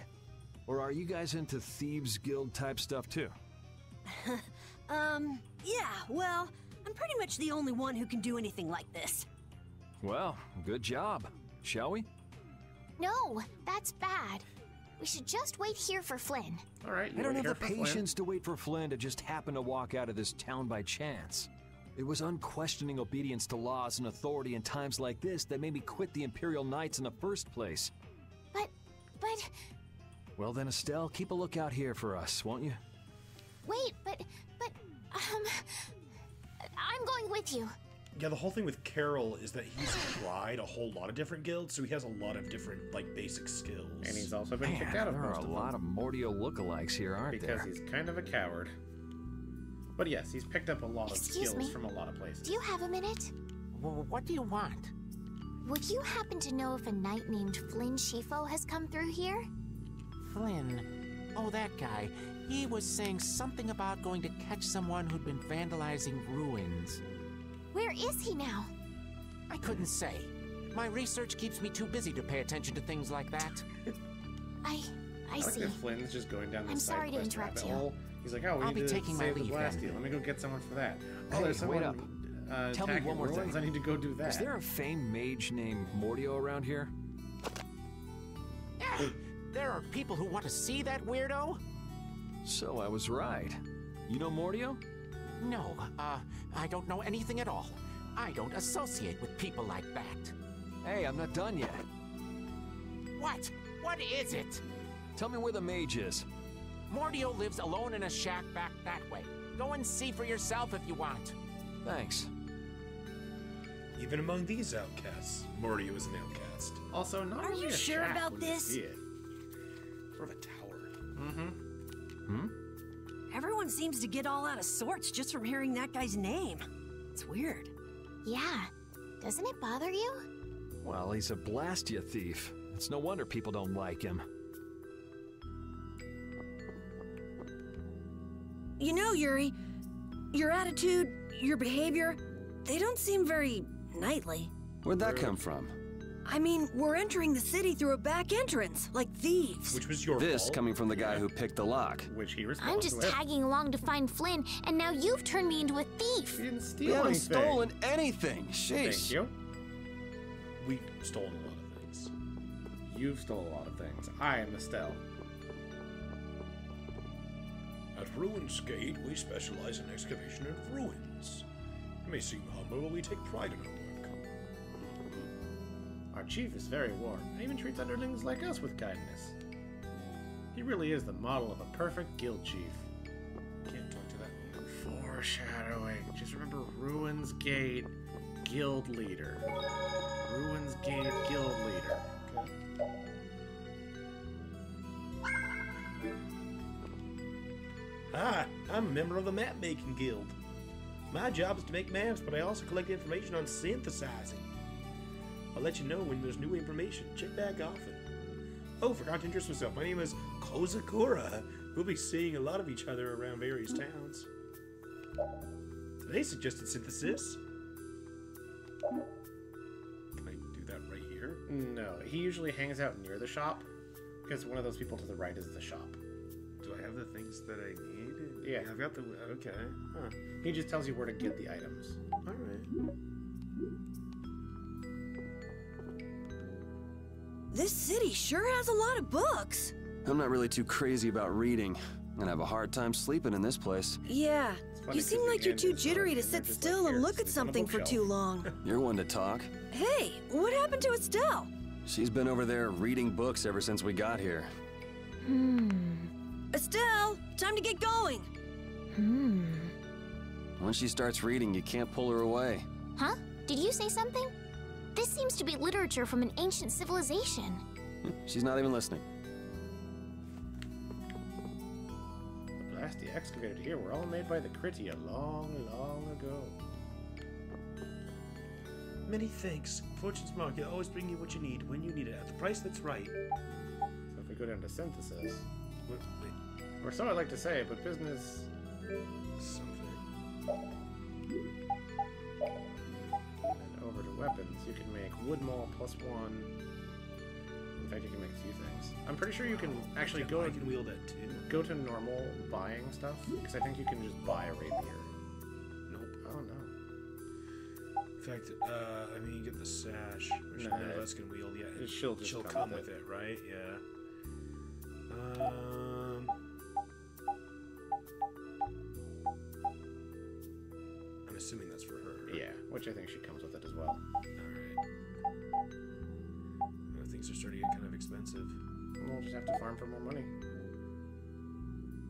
[SPEAKER 12] Or are you guys into Thieves Guild type stuff too?
[SPEAKER 10] Yeah, well, I'm pretty much the only one who can do anything like this.
[SPEAKER 12] Well, good job. Shall we?
[SPEAKER 5] No, that's bad. We should just wait here for Flynn.
[SPEAKER 2] Alright,
[SPEAKER 12] I don't have the patience to wait for Flynn to just happen to walk out of this town by chance. It was unquestioning obedience to laws and authority in times like this that made me quit the Imperial Knights in the first place.
[SPEAKER 5] But...
[SPEAKER 12] Well then, Estelle, keep a lookout here for us, won't you?
[SPEAKER 5] Wait, I'm going with you.
[SPEAKER 1] Yeah, the whole thing with Carol is that he's tried a whole lot of different guilds, so he has a lot of different, like, basic skills.
[SPEAKER 2] And he's also been kicked out of
[SPEAKER 12] there
[SPEAKER 2] most
[SPEAKER 12] are
[SPEAKER 2] of
[SPEAKER 12] a lot of Mordio lookalikes here, aren't there?
[SPEAKER 2] Because he's kind of a coward. But yes, he's picked up a lot of
[SPEAKER 5] Excuse
[SPEAKER 2] skills
[SPEAKER 5] me.
[SPEAKER 2] from a lot of places.
[SPEAKER 5] Do you have a minute?
[SPEAKER 17] What do you want?
[SPEAKER 5] Would you happen to know if a knight named Flynn Shifo has come through here?
[SPEAKER 17] Flynn? Oh, that guy. He was saying something about going to catch someone who'd been vandalizing ruins.
[SPEAKER 5] Where is he now?
[SPEAKER 17] I couldn't say. My research keeps me too busy to pay attention to things like that.
[SPEAKER 5] I
[SPEAKER 2] like
[SPEAKER 5] see.
[SPEAKER 2] that Flynn's just going down the
[SPEAKER 5] I'm
[SPEAKER 2] side
[SPEAKER 5] sorry to
[SPEAKER 2] quest
[SPEAKER 5] interrupt
[SPEAKER 2] rabbit
[SPEAKER 5] you.
[SPEAKER 2] hole. He's like, oh, we
[SPEAKER 17] I'll
[SPEAKER 2] need
[SPEAKER 17] be
[SPEAKER 2] to
[SPEAKER 17] taking my
[SPEAKER 2] save the
[SPEAKER 17] leave
[SPEAKER 2] Blastia.
[SPEAKER 17] then.
[SPEAKER 2] Let me go get someone for that. Oh,
[SPEAKER 12] Hey,
[SPEAKER 2] there's someone
[SPEAKER 12] wait up. Tell me
[SPEAKER 2] attacking
[SPEAKER 12] one more
[SPEAKER 2] ruins.
[SPEAKER 12] thing.
[SPEAKER 2] I need to go do that.
[SPEAKER 12] Is there a famed mage named Mordio around here?
[SPEAKER 17] There are people who want to see that weirdo?
[SPEAKER 12] So I was right. You know Mordio?
[SPEAKER 17] No, I don't know anything at all. I don't associate with people like that.
[SPEAKER 12] Hey, I'm not done yet.
[SPEAKER 17] What? What is it?
[SPEAKER 12] Tell me where the mage is.
[SPEAKER 17] Mordio lives alone in a shack back that way. Go and see for yourself if you want.
[SPEAKER 12] Thanks.
[SPEAKER 1] Even among these outcasts, Mordio is an outcast.
[SPEAKER 2] Also, not
[SPEAKER 10] Are
[SPEAKER 2] only
[SPEAKER 10] you
[SPEAKER 2] a
[SPEAKER 10] sure
[SPEAKER 2] shack
[SPEAKER 10] about
[SPEAKER 2] when you
[SPEAKER 10] this?
[SPEAKER 2] see it.
[SPEAKER 1] Sort of a tower.
[SPEAKER 12] Hmm?
[SPEAKER 10] Everyone seems to get all out of sorts just from hearing that guy's name. It's weird.
[SPEAKER 5] Yeah. Doesn't it bother you?
[SPEAKER 12] Well, he's a Blastia thief. It's no wonder people don't like him.
[SPEAKER 10] You know, Yuri, your attitude, your behavior, they don't seem very knightly.
[SPEAKER 4] Where'd that come from?
[SPEAKER 10] I mean, we're entering the city through a back entrance, like thieves.
[SPEAKER 1] Which was your
[SPEAKER 4] This
[SPEAKER 1] fault.
[SPEAKER 4] coming from the guy who picked the lock.
[SPEAKER 2] Which he
[SPEAKER 5] I'm
[SPEAKER 2] responds
[SPEAKER 5] just
[SPEAKER 2] with.
[SPEAKER 5] tagging along to find Flynn, and now you've turned me into a thief.
[SPEAKER 2] We didn't
[SPEAKER 4] We
[SPEAKER 2] steal
[SPEAKER 4] haven't
[SPEAKER 2] anything.
[SPEAKER 4] stolen anything. Sheesh.
[SPEAKER 2] Thank you.
[SPEAKER 1] We've stolen a lot of things.
[SPEAKER 2] You've stolen a lot of things. I am Estelle.
[SPEAKER 1] At Ruins Gate, we specialize in excavation of ruins. It may seem humble, but we take pride in our work.
[SPEAKER 2] Our chief is very warm, and even treats underlings like us with kindness. He really is the model of a perfect guild chief.
[SPEAKER 1] Can't talk to that woman.
[SPEAKER 2] Foreshadowing. Just remember Ruins Gate Guild Leader. Ruins Gate Guild Leader. Okay.
[SPEAKER 1] Hi, I'm a member of the Map Making Guild. My job is to make maps, but I also collect information on synthesizing. I'll let you know when there's new information. Check back often. Oh, forgot to introduce myself. My name is Kozakura. We'll be seeing a lot of each other around various towns. Today suggested synthesis. Can I do that right here?
[SPEAKER 2] No, he usually hangs out near the shop, because one of those people to the right is the shop.
[SPEAKER 1] Do I have the things that I need?
[SPEAKER 2] Yeah.
[SPEAKER 1] I've got the... Okay. Huh.
[SPEAKER 2] He just tells you where to get the items.
[SPEAKER 1] Alright.
[SPEAKER 10] This city sure has a lot of books.
[SPEAKER 4] I'm not really too crazy about reading, and I have a hard time sleeping in this place.
[SPEAKER 10] Yeah,
[SPEAKER 2] funny
[SPEAKER 10] you seem
[SPEAKER 2] 'cause
[SPEAKER 10] like
[SPEAKER 2] the
[SPEAKER 10] you're
[SPEAKER 2] end
[SPEAKER 10] too
[SPEAKER 2] is
[SPEAKER 10] jittery to
[SPEAKER 2] and they're
[SPEAKER 10] sit
[SPEAKER 2] just
[SPEAKER 10] still
[SPEAKER 2] like,
[SPEAKER 10] and
[SPEAKER 2] "Here,
[SPEAKER 10] look at
[SPEAKER 2] sleep on the
[SPEAKER 10] something for too
[SPEAKER 2] bookshelf."
[SPEAKER 10] long.
[SPEAKER 4] You're one to talk.
[SPEAKER 10] Hey, what happened to Estelle?
[SPEAKER 4] She's been over there reading books ever since we got here.
[SPEAKER 10] Estelle, time to get going.
[SPEAKER 4] Once she starts reading, you can't pull her away.
[SPEAKER 5] Huh? Did you say something? This seems to be literature from an ancient civilization.
[SPEAKER 4] She's not even listening.
[SPEAKER 2] The Blastia excavated here were all made by the Critia long, long ago.
[SPEAKER 1] Many thanks. Fortune's market always bring you what you need when you need it at the price that's right.
[SPEAKER 2] So if we go down to synthesis,
[SPEAKER 1] Wait.
[SPEAKER 2] or so I like to say, but business...
[SPEAKER 1] Something.
[SPEAKER 2] And over to weapons, you can make wood maul +1. In fact, you can make a few things. I'm pretty sure you can actually
[SPEAKER 1] I can wield it too.
[SPEAKER 2] Go to normal buying stuff, because I think you can just buy a rapier.
[SPEAKER 1] Nope.
[SPEAKER 2] Oh no.
[SPEAKER 1] In fact, I mean, you get the sash, which
[SPEAKER 2] Nah,
[SPEAKER 1] none of us can wield yet.
[SPEAKER 2] She'll just
[SPEAKER 1] come with it, right? Yeah. I'm assuming that's for her.
[SPEAKER 2] Yeah, which I think she comes with it as well.
[SPEAKER 1] Alright. Things are starting to get kind of expensive.
[SPEAKER 2] We'll just have to farm for more money.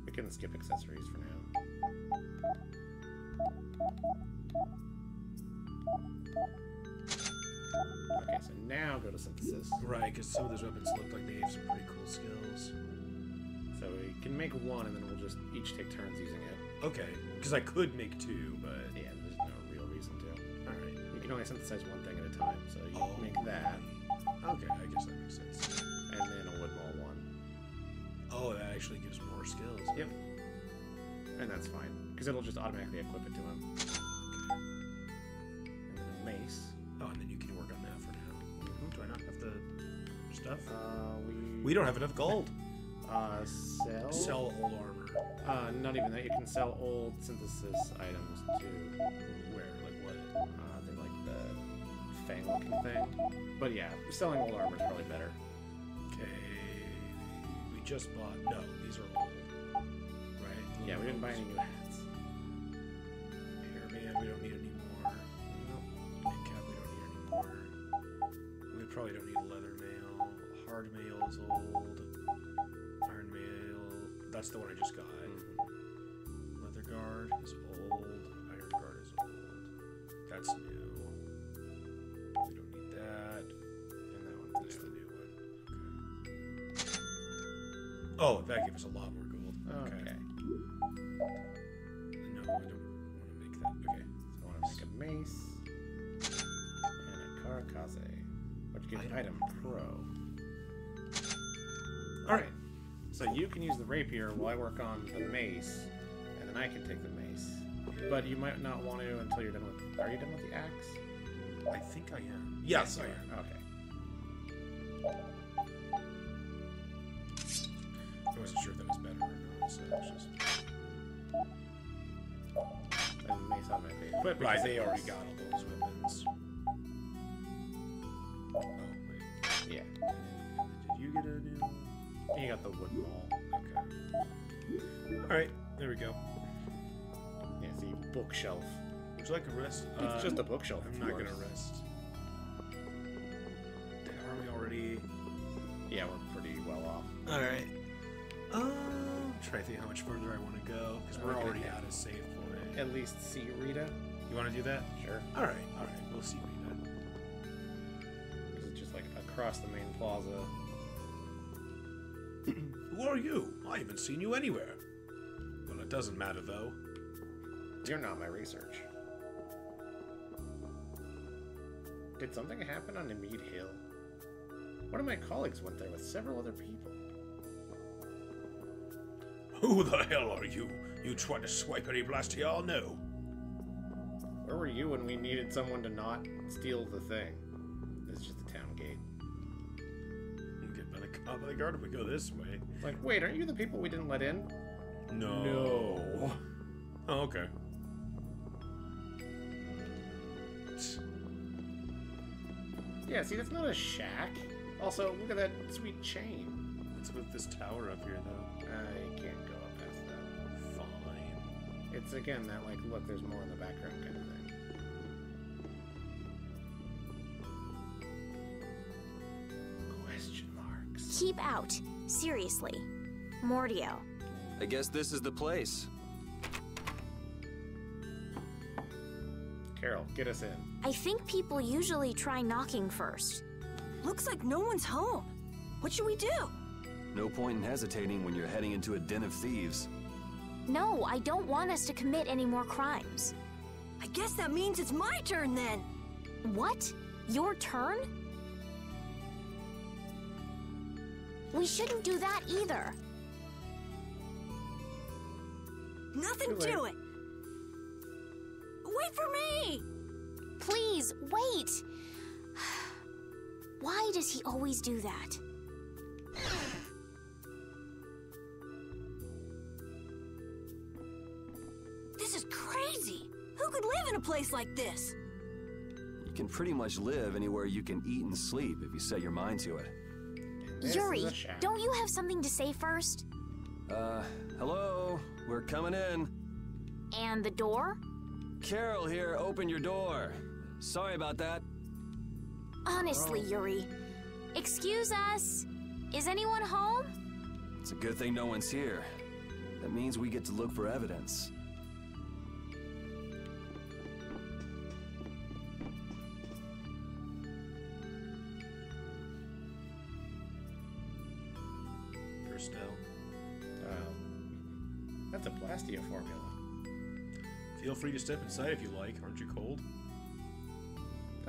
[SPEAKER 2] We can skip accessories for now. Okay, so now go to synthesis.
[SPEAKER 1] Right, because some of those weapons look like they have some pretty cool skills.
[SPEAKER 2] So we can make one, and then we'll just each take turns using it.
[SPEAKER 1] Okay, because I could make two, but...
[SPEAKER 2] Yeah, there's no real reason to.
[SPEAKER 1] Alright.
[SPEAKER 2] You can only synthesize one thing at a time, so you make that.
[SPEAKER 1] Okay, I guess that makes sense.
[SPEAKER 2] And then a wood maul one.
[SPEAKER 1] Oh, that actually gives more skills.
[SPEAKER 2] Yep. And that's fine, because it'll just automatically equip it to him. And then a mace.
[SPEAKER 1] Oh, and then you can work on that for now. Do I not have the stuff?
[SPEAKER 2] We
[SPEAKER 1] don't have enough gold.
[SPEAKER 2] Sell
[SPEAKER 1] old armor.
[SPEAKER 2] Not even that. You can sell old synthesis items too.
[SPEAKER 1] Where? Like what?
[SPEAKER 2] They're like the fang-looking thing. But yeah, selling old armor is probably better.
[SPEAKER 1] Okay. We just bought. No, these are old. Right?
[SPEAKER 2] Yeah, we didn't buy any new hats.
[SPEAKER 1] Hairband, we don't need any more. Nope. Kneecap, we don't need any more. We probably don't need leather mail. Hard mail is old. Iron mail. That's the one I just got. Leather guard is old. Iron guard is old. That's new. We don't need that. And that one's the new one. Okay. Oh, that gave us a lot more gold.
[SPEAKER 2] Okay.
[SPEAKER 1] No, I don't want to make that. Okay.
[SPEAKER 2] So I want to make a mace and a karakaze, which gives item pro. Alright. So you can use the rapier while I work on the mace, and then I can take the mace. But you might not want to until you're done with... Are you done with the axe?
[SPEAKER 1] I think I am. Yes, I am.
[SPEAKER 2] Okay.
[SPEAKER 1] I wasn't sure if that was better or not, so it's just...
[SPEAKER 2] And mace automatically equip.
[SPEAKER 1] Right, they already got all those weapons. Oh, wait.
[SPEAKER 2] Yeah.
[SPEAKER 1] Did you get a new...
[SPEAKER 2] You got the wood maul.
[SPEAKER 1] Okay. Alright, there we go.
[SPEAKER 2] Yeah, see, bookshelf.
[SPEAKER 1] Would you like a rest?
[SPEAKER 2] It's just a bookshelf.
[SPEAKER 1] I'm not gonna rest. Are we already...
[SPEAKER 2] Yeah, we're pretty well off.
[SPEAKER 1] Alright. Try to think how much further I want to go, because we're already at a save point.
[SPEAKER 2] At least see Rita.
[SPEAKER 1] You want to do that?
[SPEAKER 2] Sure.
[SPEAKER 1] Alright, we'll see Rita.
[SPEAKER 2] This is just like across the main plaza.
[SPEAKER 1] Who are you? I haven't seen you anywhere. Well, it doesn't matter, though.
[SPEAKER 2] You're not my research. Did something happen on Nemede Hill? One of my colleagues went there with several other people.
[SPEAKER 1] Who the hell are you? You tried to swipe any blast y'all? No.
[SPEAKER 2] Where were you when we needed someone to not steal the thing? It's just the town gate.
[SPEAKER 1] We'll get by the cop of the guard if we go this way.
[SPEAKER 2] Like, wait, aren't you the people we didn't let in?
[SPEAKER 1] No.
[SPEAKER 2] No.
[SPEAKER 1] Oh, okay.
[SPEAKER 2] Yeah, see, that's not a shack. Also, look at that sweet chain.
[SPEAKER 1] What's with this tower up here, though?
[SPEAKER 2] I can't go up past that.
[SPEAKER 1] Fine.
[SPEAKER 2] It's, again, that, like, look, there's more in the background kind of thing. Question marks.
[SPEAKER 5] Keep out. Seriously. Mordio.
[SPEAKER 4] I guess this is the place.
[SPEAKER 2] Carol, get us in.
[SPEAKER 5] I think people usually try knocking first.
[SPEAKER 10] Looks like no one's home. What should we do?
[SPEAKER 4] No point in hesitating when you're heading into a den of thieves.
[SPEAKER 5] No, I don't want us to commit any more crimes.
[SPEAKER 10] I guess that means it's my turn then.
[SPEAKER 5] What? Your turn? We shouldn't do that either.
[SPEAKER 10] Nothing to it. Wait for me!
[SPEAKER 5] Please, wait! Why does he always do that?
[SPEAKER 10] This is crazy! Who could live in a place like this?
[SPEAKER 4] You can pretty much live anywhere you can eat and sleep if you set your mind to it.
[SPEAKER 5] Yuri, don't you have something to say first?
[SPEAKER 4] Hello? We're coming in.
[SPEAKER 5] And the door?
[SPEAKER 4] Carol here, open your door. Sorry about that.
[SPEAKER 5] Honestly, Yuri. Excuse us. Is anyone home?
[SPEAKER 4] It's a good thing no one's here. That means we get to look for evidence.
[SPEAKER 1] Still.
[SPEAKER 2] That's a Blastia formula.
[SPEAKER 1] Feel free to step inside if you like. Aren't you cold?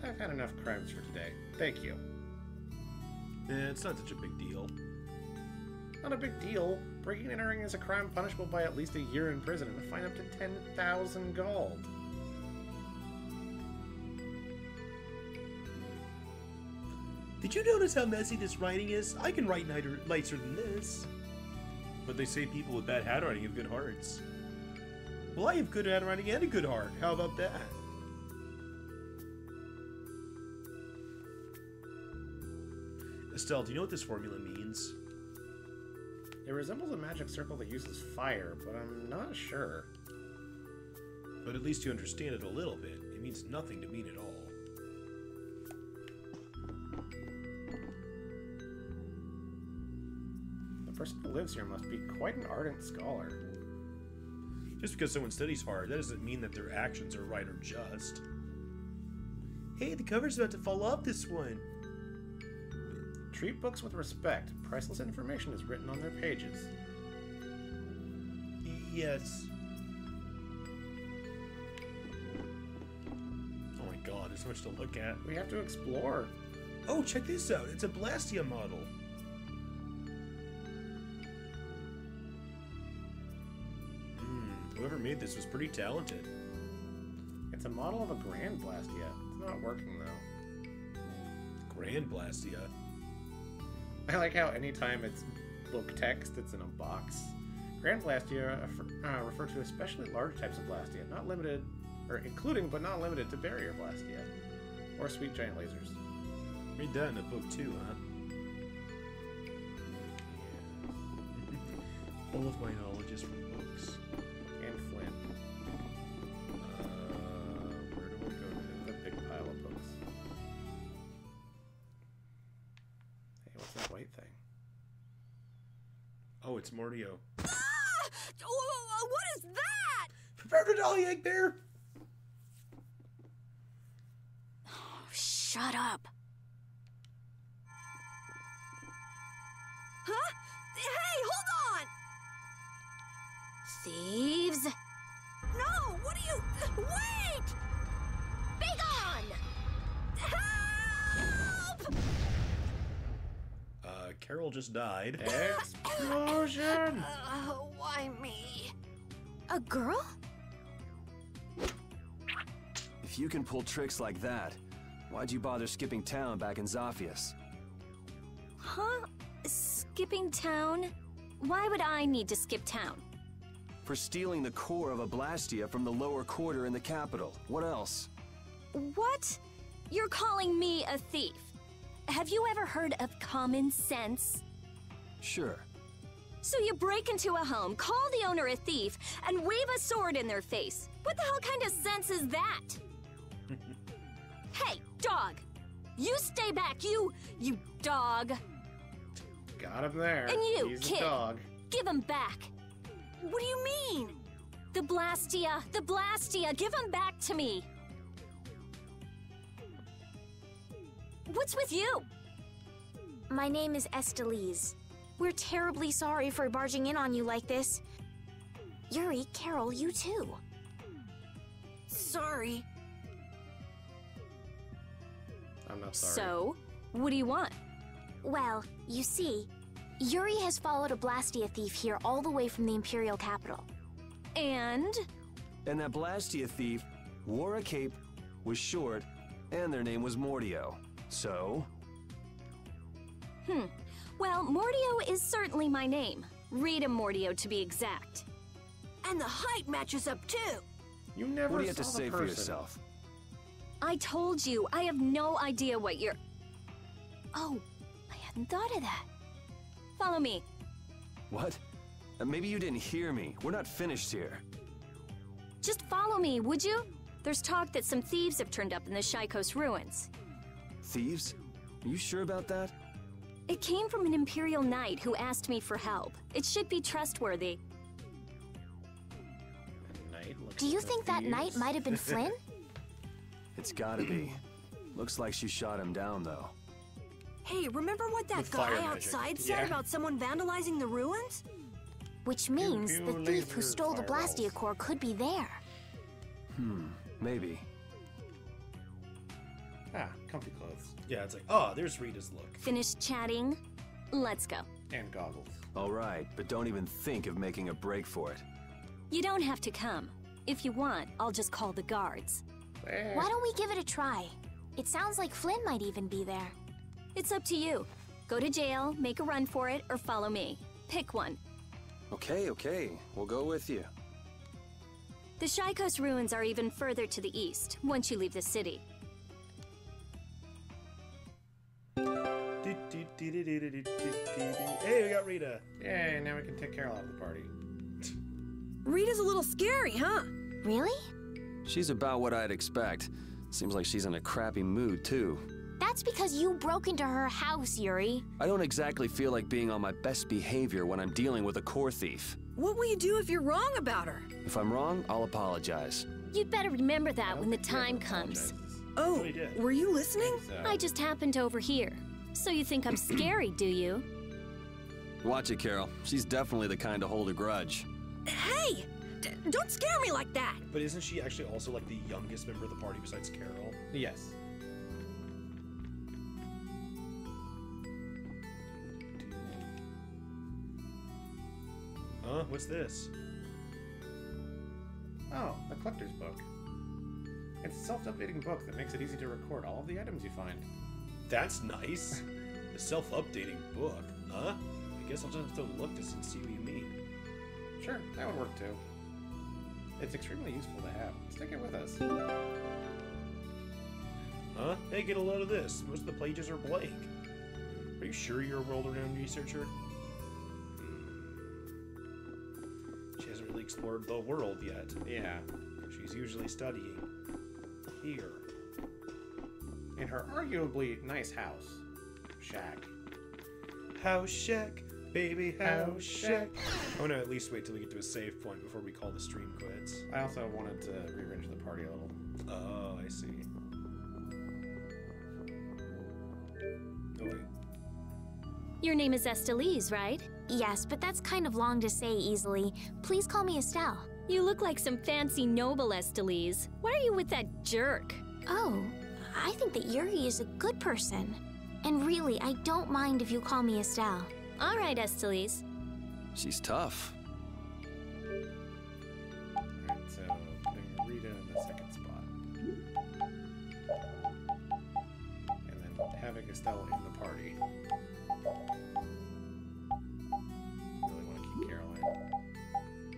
[SPEAKER 2] I've had enough crimes for today. Thank you.
[SPEAKER 1] It's not such a big deal.
[SPEAKER 2] Not a big deal. Breaking and entering is a crime punishable by at least a year in prison and a fine up to 10,000 gold.
[SPEAKER 1] Did you notice how messy this writing is? I can write nicer than this. But they say people with bad handwriting have good hearts. Well, I have good handwriting and a good heart. How about that? Estelle, do you know what this formula means?
[SPEAKER 2] It resembles a magic circle that uses fire, but I'm not sure.
[SPEAKER 1] But at least you understand it a little bit. It means nothing to mean at all.
[SPEAKER 2] The person who lives here must be quite an ardent scholar.
[SPEAKER 1] Just because someone studies hard, that doesn't mean that their actions are right or just. Hey, the cover's about to fall off this one.
[SPEAKER 2] Treat books with respect. Priceless information is written on their pages.
[SPEAKER 1] Yes. Oh my god, there's so much to look at.
[SPEAKER 2] We have to explore.
[SPEAKER 1] Oh, check this out. It's a Blastia model. Whoever made this was pretty talented.
[SPEAKER 2] It's a model of a Grand Blastia. It's not working, though.
[SPEAKER 1] Grand Blastia?
[SPEAKER 2] I like how anytime it's book text, it's in a box. Grand Blastia refer to especially large types of Blastia, not limited, or including but not limited to Barrier Blastia, or Sweet Giant Lasers.
[SPEAKER 1] Read that in a book too, huh? All of my knowledge is from books.
[SPEAKER 2] And Flynn. Where do we go to the big pile of books? Hey, what's that white thing?
[SPEAKER 1] Oh, it's Mordio.
[SPEAKER 10] Ah! What is that?
[SPEAKER 1] Prepare to dolly, egg bear!
[SPEAKER 10] Oh, shut up. Huh? Hey, hold on! Thieves? No, what are you... Wait! Be gone! Help!
[SPEAKER 1] Carol just died.
[SPEAKER 2] Explosion!
[SPEAKER 10] Why me?
[SPEAKER 5] A girl?
[SPEAKER 4] If you can pull tricks like that, why'd you bother skipping town back in Zaphias?
[SPEAKER 10] Huh? Skipping town? Why would I need to skip town?
[SPEAKER 4] For stealing the core of a Blastia from the lower quarter in the capital. What else?
[SPEAKER 10] What? You're calling me a thief? Have you ever heard of common sense?
[SPEAKER 4] Sure.
[SPEAKER 10] So you break into a home, call the owner a thief, and wave a sword in their face. What the hell kind of sense is that? Hey, dog! You stay back, you dog!
[SPEAKER 2] Got him there.
[SPEAKER 10] And you,
[SPEAKER 2] He's
[SPEAKER 10] kid,
[SPEAKER 2] a dog.
[SPEAKER 10] give him back. What do you mean? The Blastia, give him back to me. What's with you?
[SPEAKER 5] My name is Estelise. We're terribly sorry for barging in on you like this. Yuri, Carol, you too.
[SPEAKER 10] Sorry.
[SPEAKER 2] I'm not sorry.
[SPEAKER 10] So, what do you want?
[SPEAKER 5] Well, you see, Yuri has followed a Blastia thief here all the way from the Imperial capital.
[SPEAKER 10] And?
[SPEAKER 4] And that Blastia thief wore a cape, was short, and their name was Mordio. So?
[SPEAKER 18] Well, Mordio is certainly my name. Rita Mordio, to be exact.
[SPEAKER 10] And the height matches up too.
[SPEAKER 2] You never
[SPEAKER 4] What do you have to
[SPEAKER 2] saw the
[SPEAKER 4] say for
[SPEAKER 2] person.
[SPEAKER 4] yourself?
[SPEAKER 18] I told you, I have no idea what you're... Oh, I hadn't thought of that. Follow me.
[SPEAKER 4] What? Maybe you didn't hear me. We're not finished here.
[SPEAKER 18] Just follow me, would you? There's talk that some thieves have turned up in the Shikos ruins.
[SPEAKER 4] Thieves? Are you sure about that?
[SPEAKER 18] It came from an Imperial Knight who asked me for help. It should be trustworthy.
[SPEAKER 5] Do you think that knight might have been Flynn?
[SPEAKER 4] It's gotta be. Looks like she shot him down, though.
[SPEAKER 10] Hey, remember what that
[SPEAKER 4] With fire
[SPEAKER 10] guy
[SPEAKER 4] magic.
[SPEAKER 10] outside said about someone vandalizing the ruins?
[SPEAKER 5] Which means the thief who stole the Blastia core could be there.
[SPEAKER 4] Maybe.
[SPEAKER 2] Ah, comfy clothes.
[SPEAKER 1] Yeah, it's like, oh, there's Rita's look.
[SPEAKER 18] Finished chatting? Let's go.
[SPEAKER 2] And goggles.
[SPEAKER 4] All right, but don't even think of making a break for it.
[SPEAKER 18] You don't have to come. If you want, I'll just call the guards.
[SPEAKER 5] Why don't we give it a try? It sounds like Flynn might even be there.
[SPEAKER 18] It's up to you. Go to jail, make a run for it, or follow me. Pick one.
[SPEAKER 4] Okay. We'll go with you.
[SPEAKER 18] The Shikos ruins are even further to the east, once you leave the city.
[SPEAKER 1] Hey, we got Rita.
[SPEAKER 2] Yay, now we can take Carol out of the party.
[SPEAKER 10] Rita's a little scary, huh?
[SPEAKER 5] Really?
[SPEAKER 4] She's about what I'd expect. Seems like she's in a crappy mood, too.
[SPEAKER 5] That's because you broke into her house, Yuri.
[SPEAKER 4] I don't exactly feel like being on my best behavior when I'm dealing with a core thief.
[SPEAKER 10] What will you do if you're wrong about her?
[SPEAKER 4] If I'm wrong, I'll apologize.
[SPEAKER 18] You'd better remember that when the time comes.
[SPEAKER 10] Oh, were you listening?
[SPEAKER 18] I just happened to overhear. So you think I'm scary, do you?
[SPEAKER 4] Watch it, Carol. She's definitely the kind to hold a grudge.
[SPEAKER 10] Hey! Don't scare me like that!
[SPEAKER 1] But isn't she actually also like the youngest member of the party besides Carol?
[SPEAKER 2] Yes.
[SPEAKER 1] Huh? What's this?
[SPEAKER 2] Oh, the collector's book. It's a self-updating book that makes it easy to record all of the items you find.
[SPEAKER 1] That's nice. A self-updating book, huh? I guess I'll just have to look this and see what you mean.
[SPEAKER 2] Sure, that would work too. It's extremely useful to have. Stick it with us.
[SPEAKER 1] Huh? Hey, get a load of this. Most of the pages are blank. Are you sure you're a world-renowned researcher? She hasn't really explored the world yet.
[SPEAKER 2] Yeah.
[SPEAKER 1] She's usually studying here.
[SPEAKER 2] In her arguably nice house. Shack.
[SPEAKER 1] House shack, baby, house shack. I want to at least wait till we get to a save point before we call the stream quits.
[SPEAKER 2] I also wanted to rearrange the party a little.
[SPEAKER 1] Oh, I see. Oh, wait.
[SPEAKER 18] Your name is Estelise, right?
[SPEAKER 5] Yes, but that's kind of long to say easily. Please call me Estelle.
[SPEAKER 18] You look like some fancy noble, Estelise. Why are you with that jerk?
[SPEAKER 5] Oh, I think that Yuri is a good person. And really, I don't mind if you call me Estelle.
[SPEAKER 18] All right, Estelise.
[SPEAKER 4] She's tough.
[SPEAKER 2] Alright, so putting Rita in the second spot. And then having Estelle in the party. Really want to keep Carol in.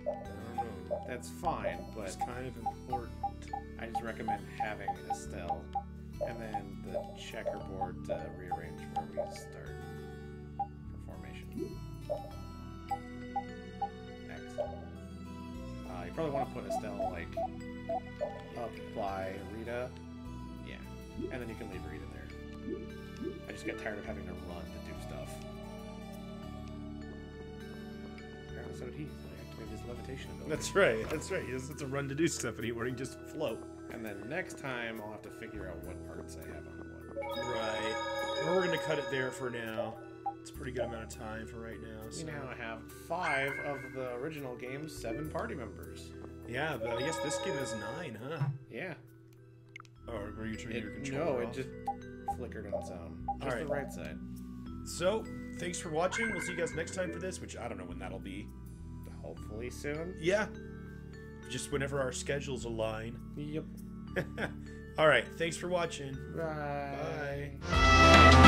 [SPEAKER 1] I don't know.
[SPEAKER 2] That's fine, but
[SPEAKER 1] It's kind of important.
[SPEAKER 2] I just recommend having Estelle. And then the checkerboard to rearrange where we start for formation. Next. You probably want to put Estelle, like, up by Rita. Yeah. And then you can leave Rita there. I just get tired of having to run to do stuff. Apparently so did he. So he activated his levitation ability.
[SPEAKER 1] That's right, that's right. It's a run to do stuff anywhere. You just float.
[SPEAKER 2] And then next time, I'll have to figure out what parts I have on what.
[SPEAKER 1] Right. Well, we're going to cut it there for now. It's a pretty good amount of time for right now. So.
[SPEAKER 2] We now have 5 of the original game's 7 party members.
[SPEAKER 1] Yeah, but I guess this game is 9, huh?
[SPEAKER 2] Yeah.
[SPEAKER 1] Or were you turning your controller
[SPEAKER 2] No,
[SPEAKER 1] off?
[SPEAKER 2] it just flickered on its own. Just
[SPEAKER 1] Alright.
[SPEAKER 2] the right side.
[SPEAKER 1] So, thanks for watching. We'll see you guys next time for this, which I don't know when that'll be.
[SPEAKER 2] Hopefully soon.
[SPEAKER 1] Yeah. Just whenever our schedules align.
[SPEAKER 2] Yep.
[SPEAKER 1] All right, thanks for watching.
[SPEAKER 2] Bye.
[SPEAKER 1] Bye.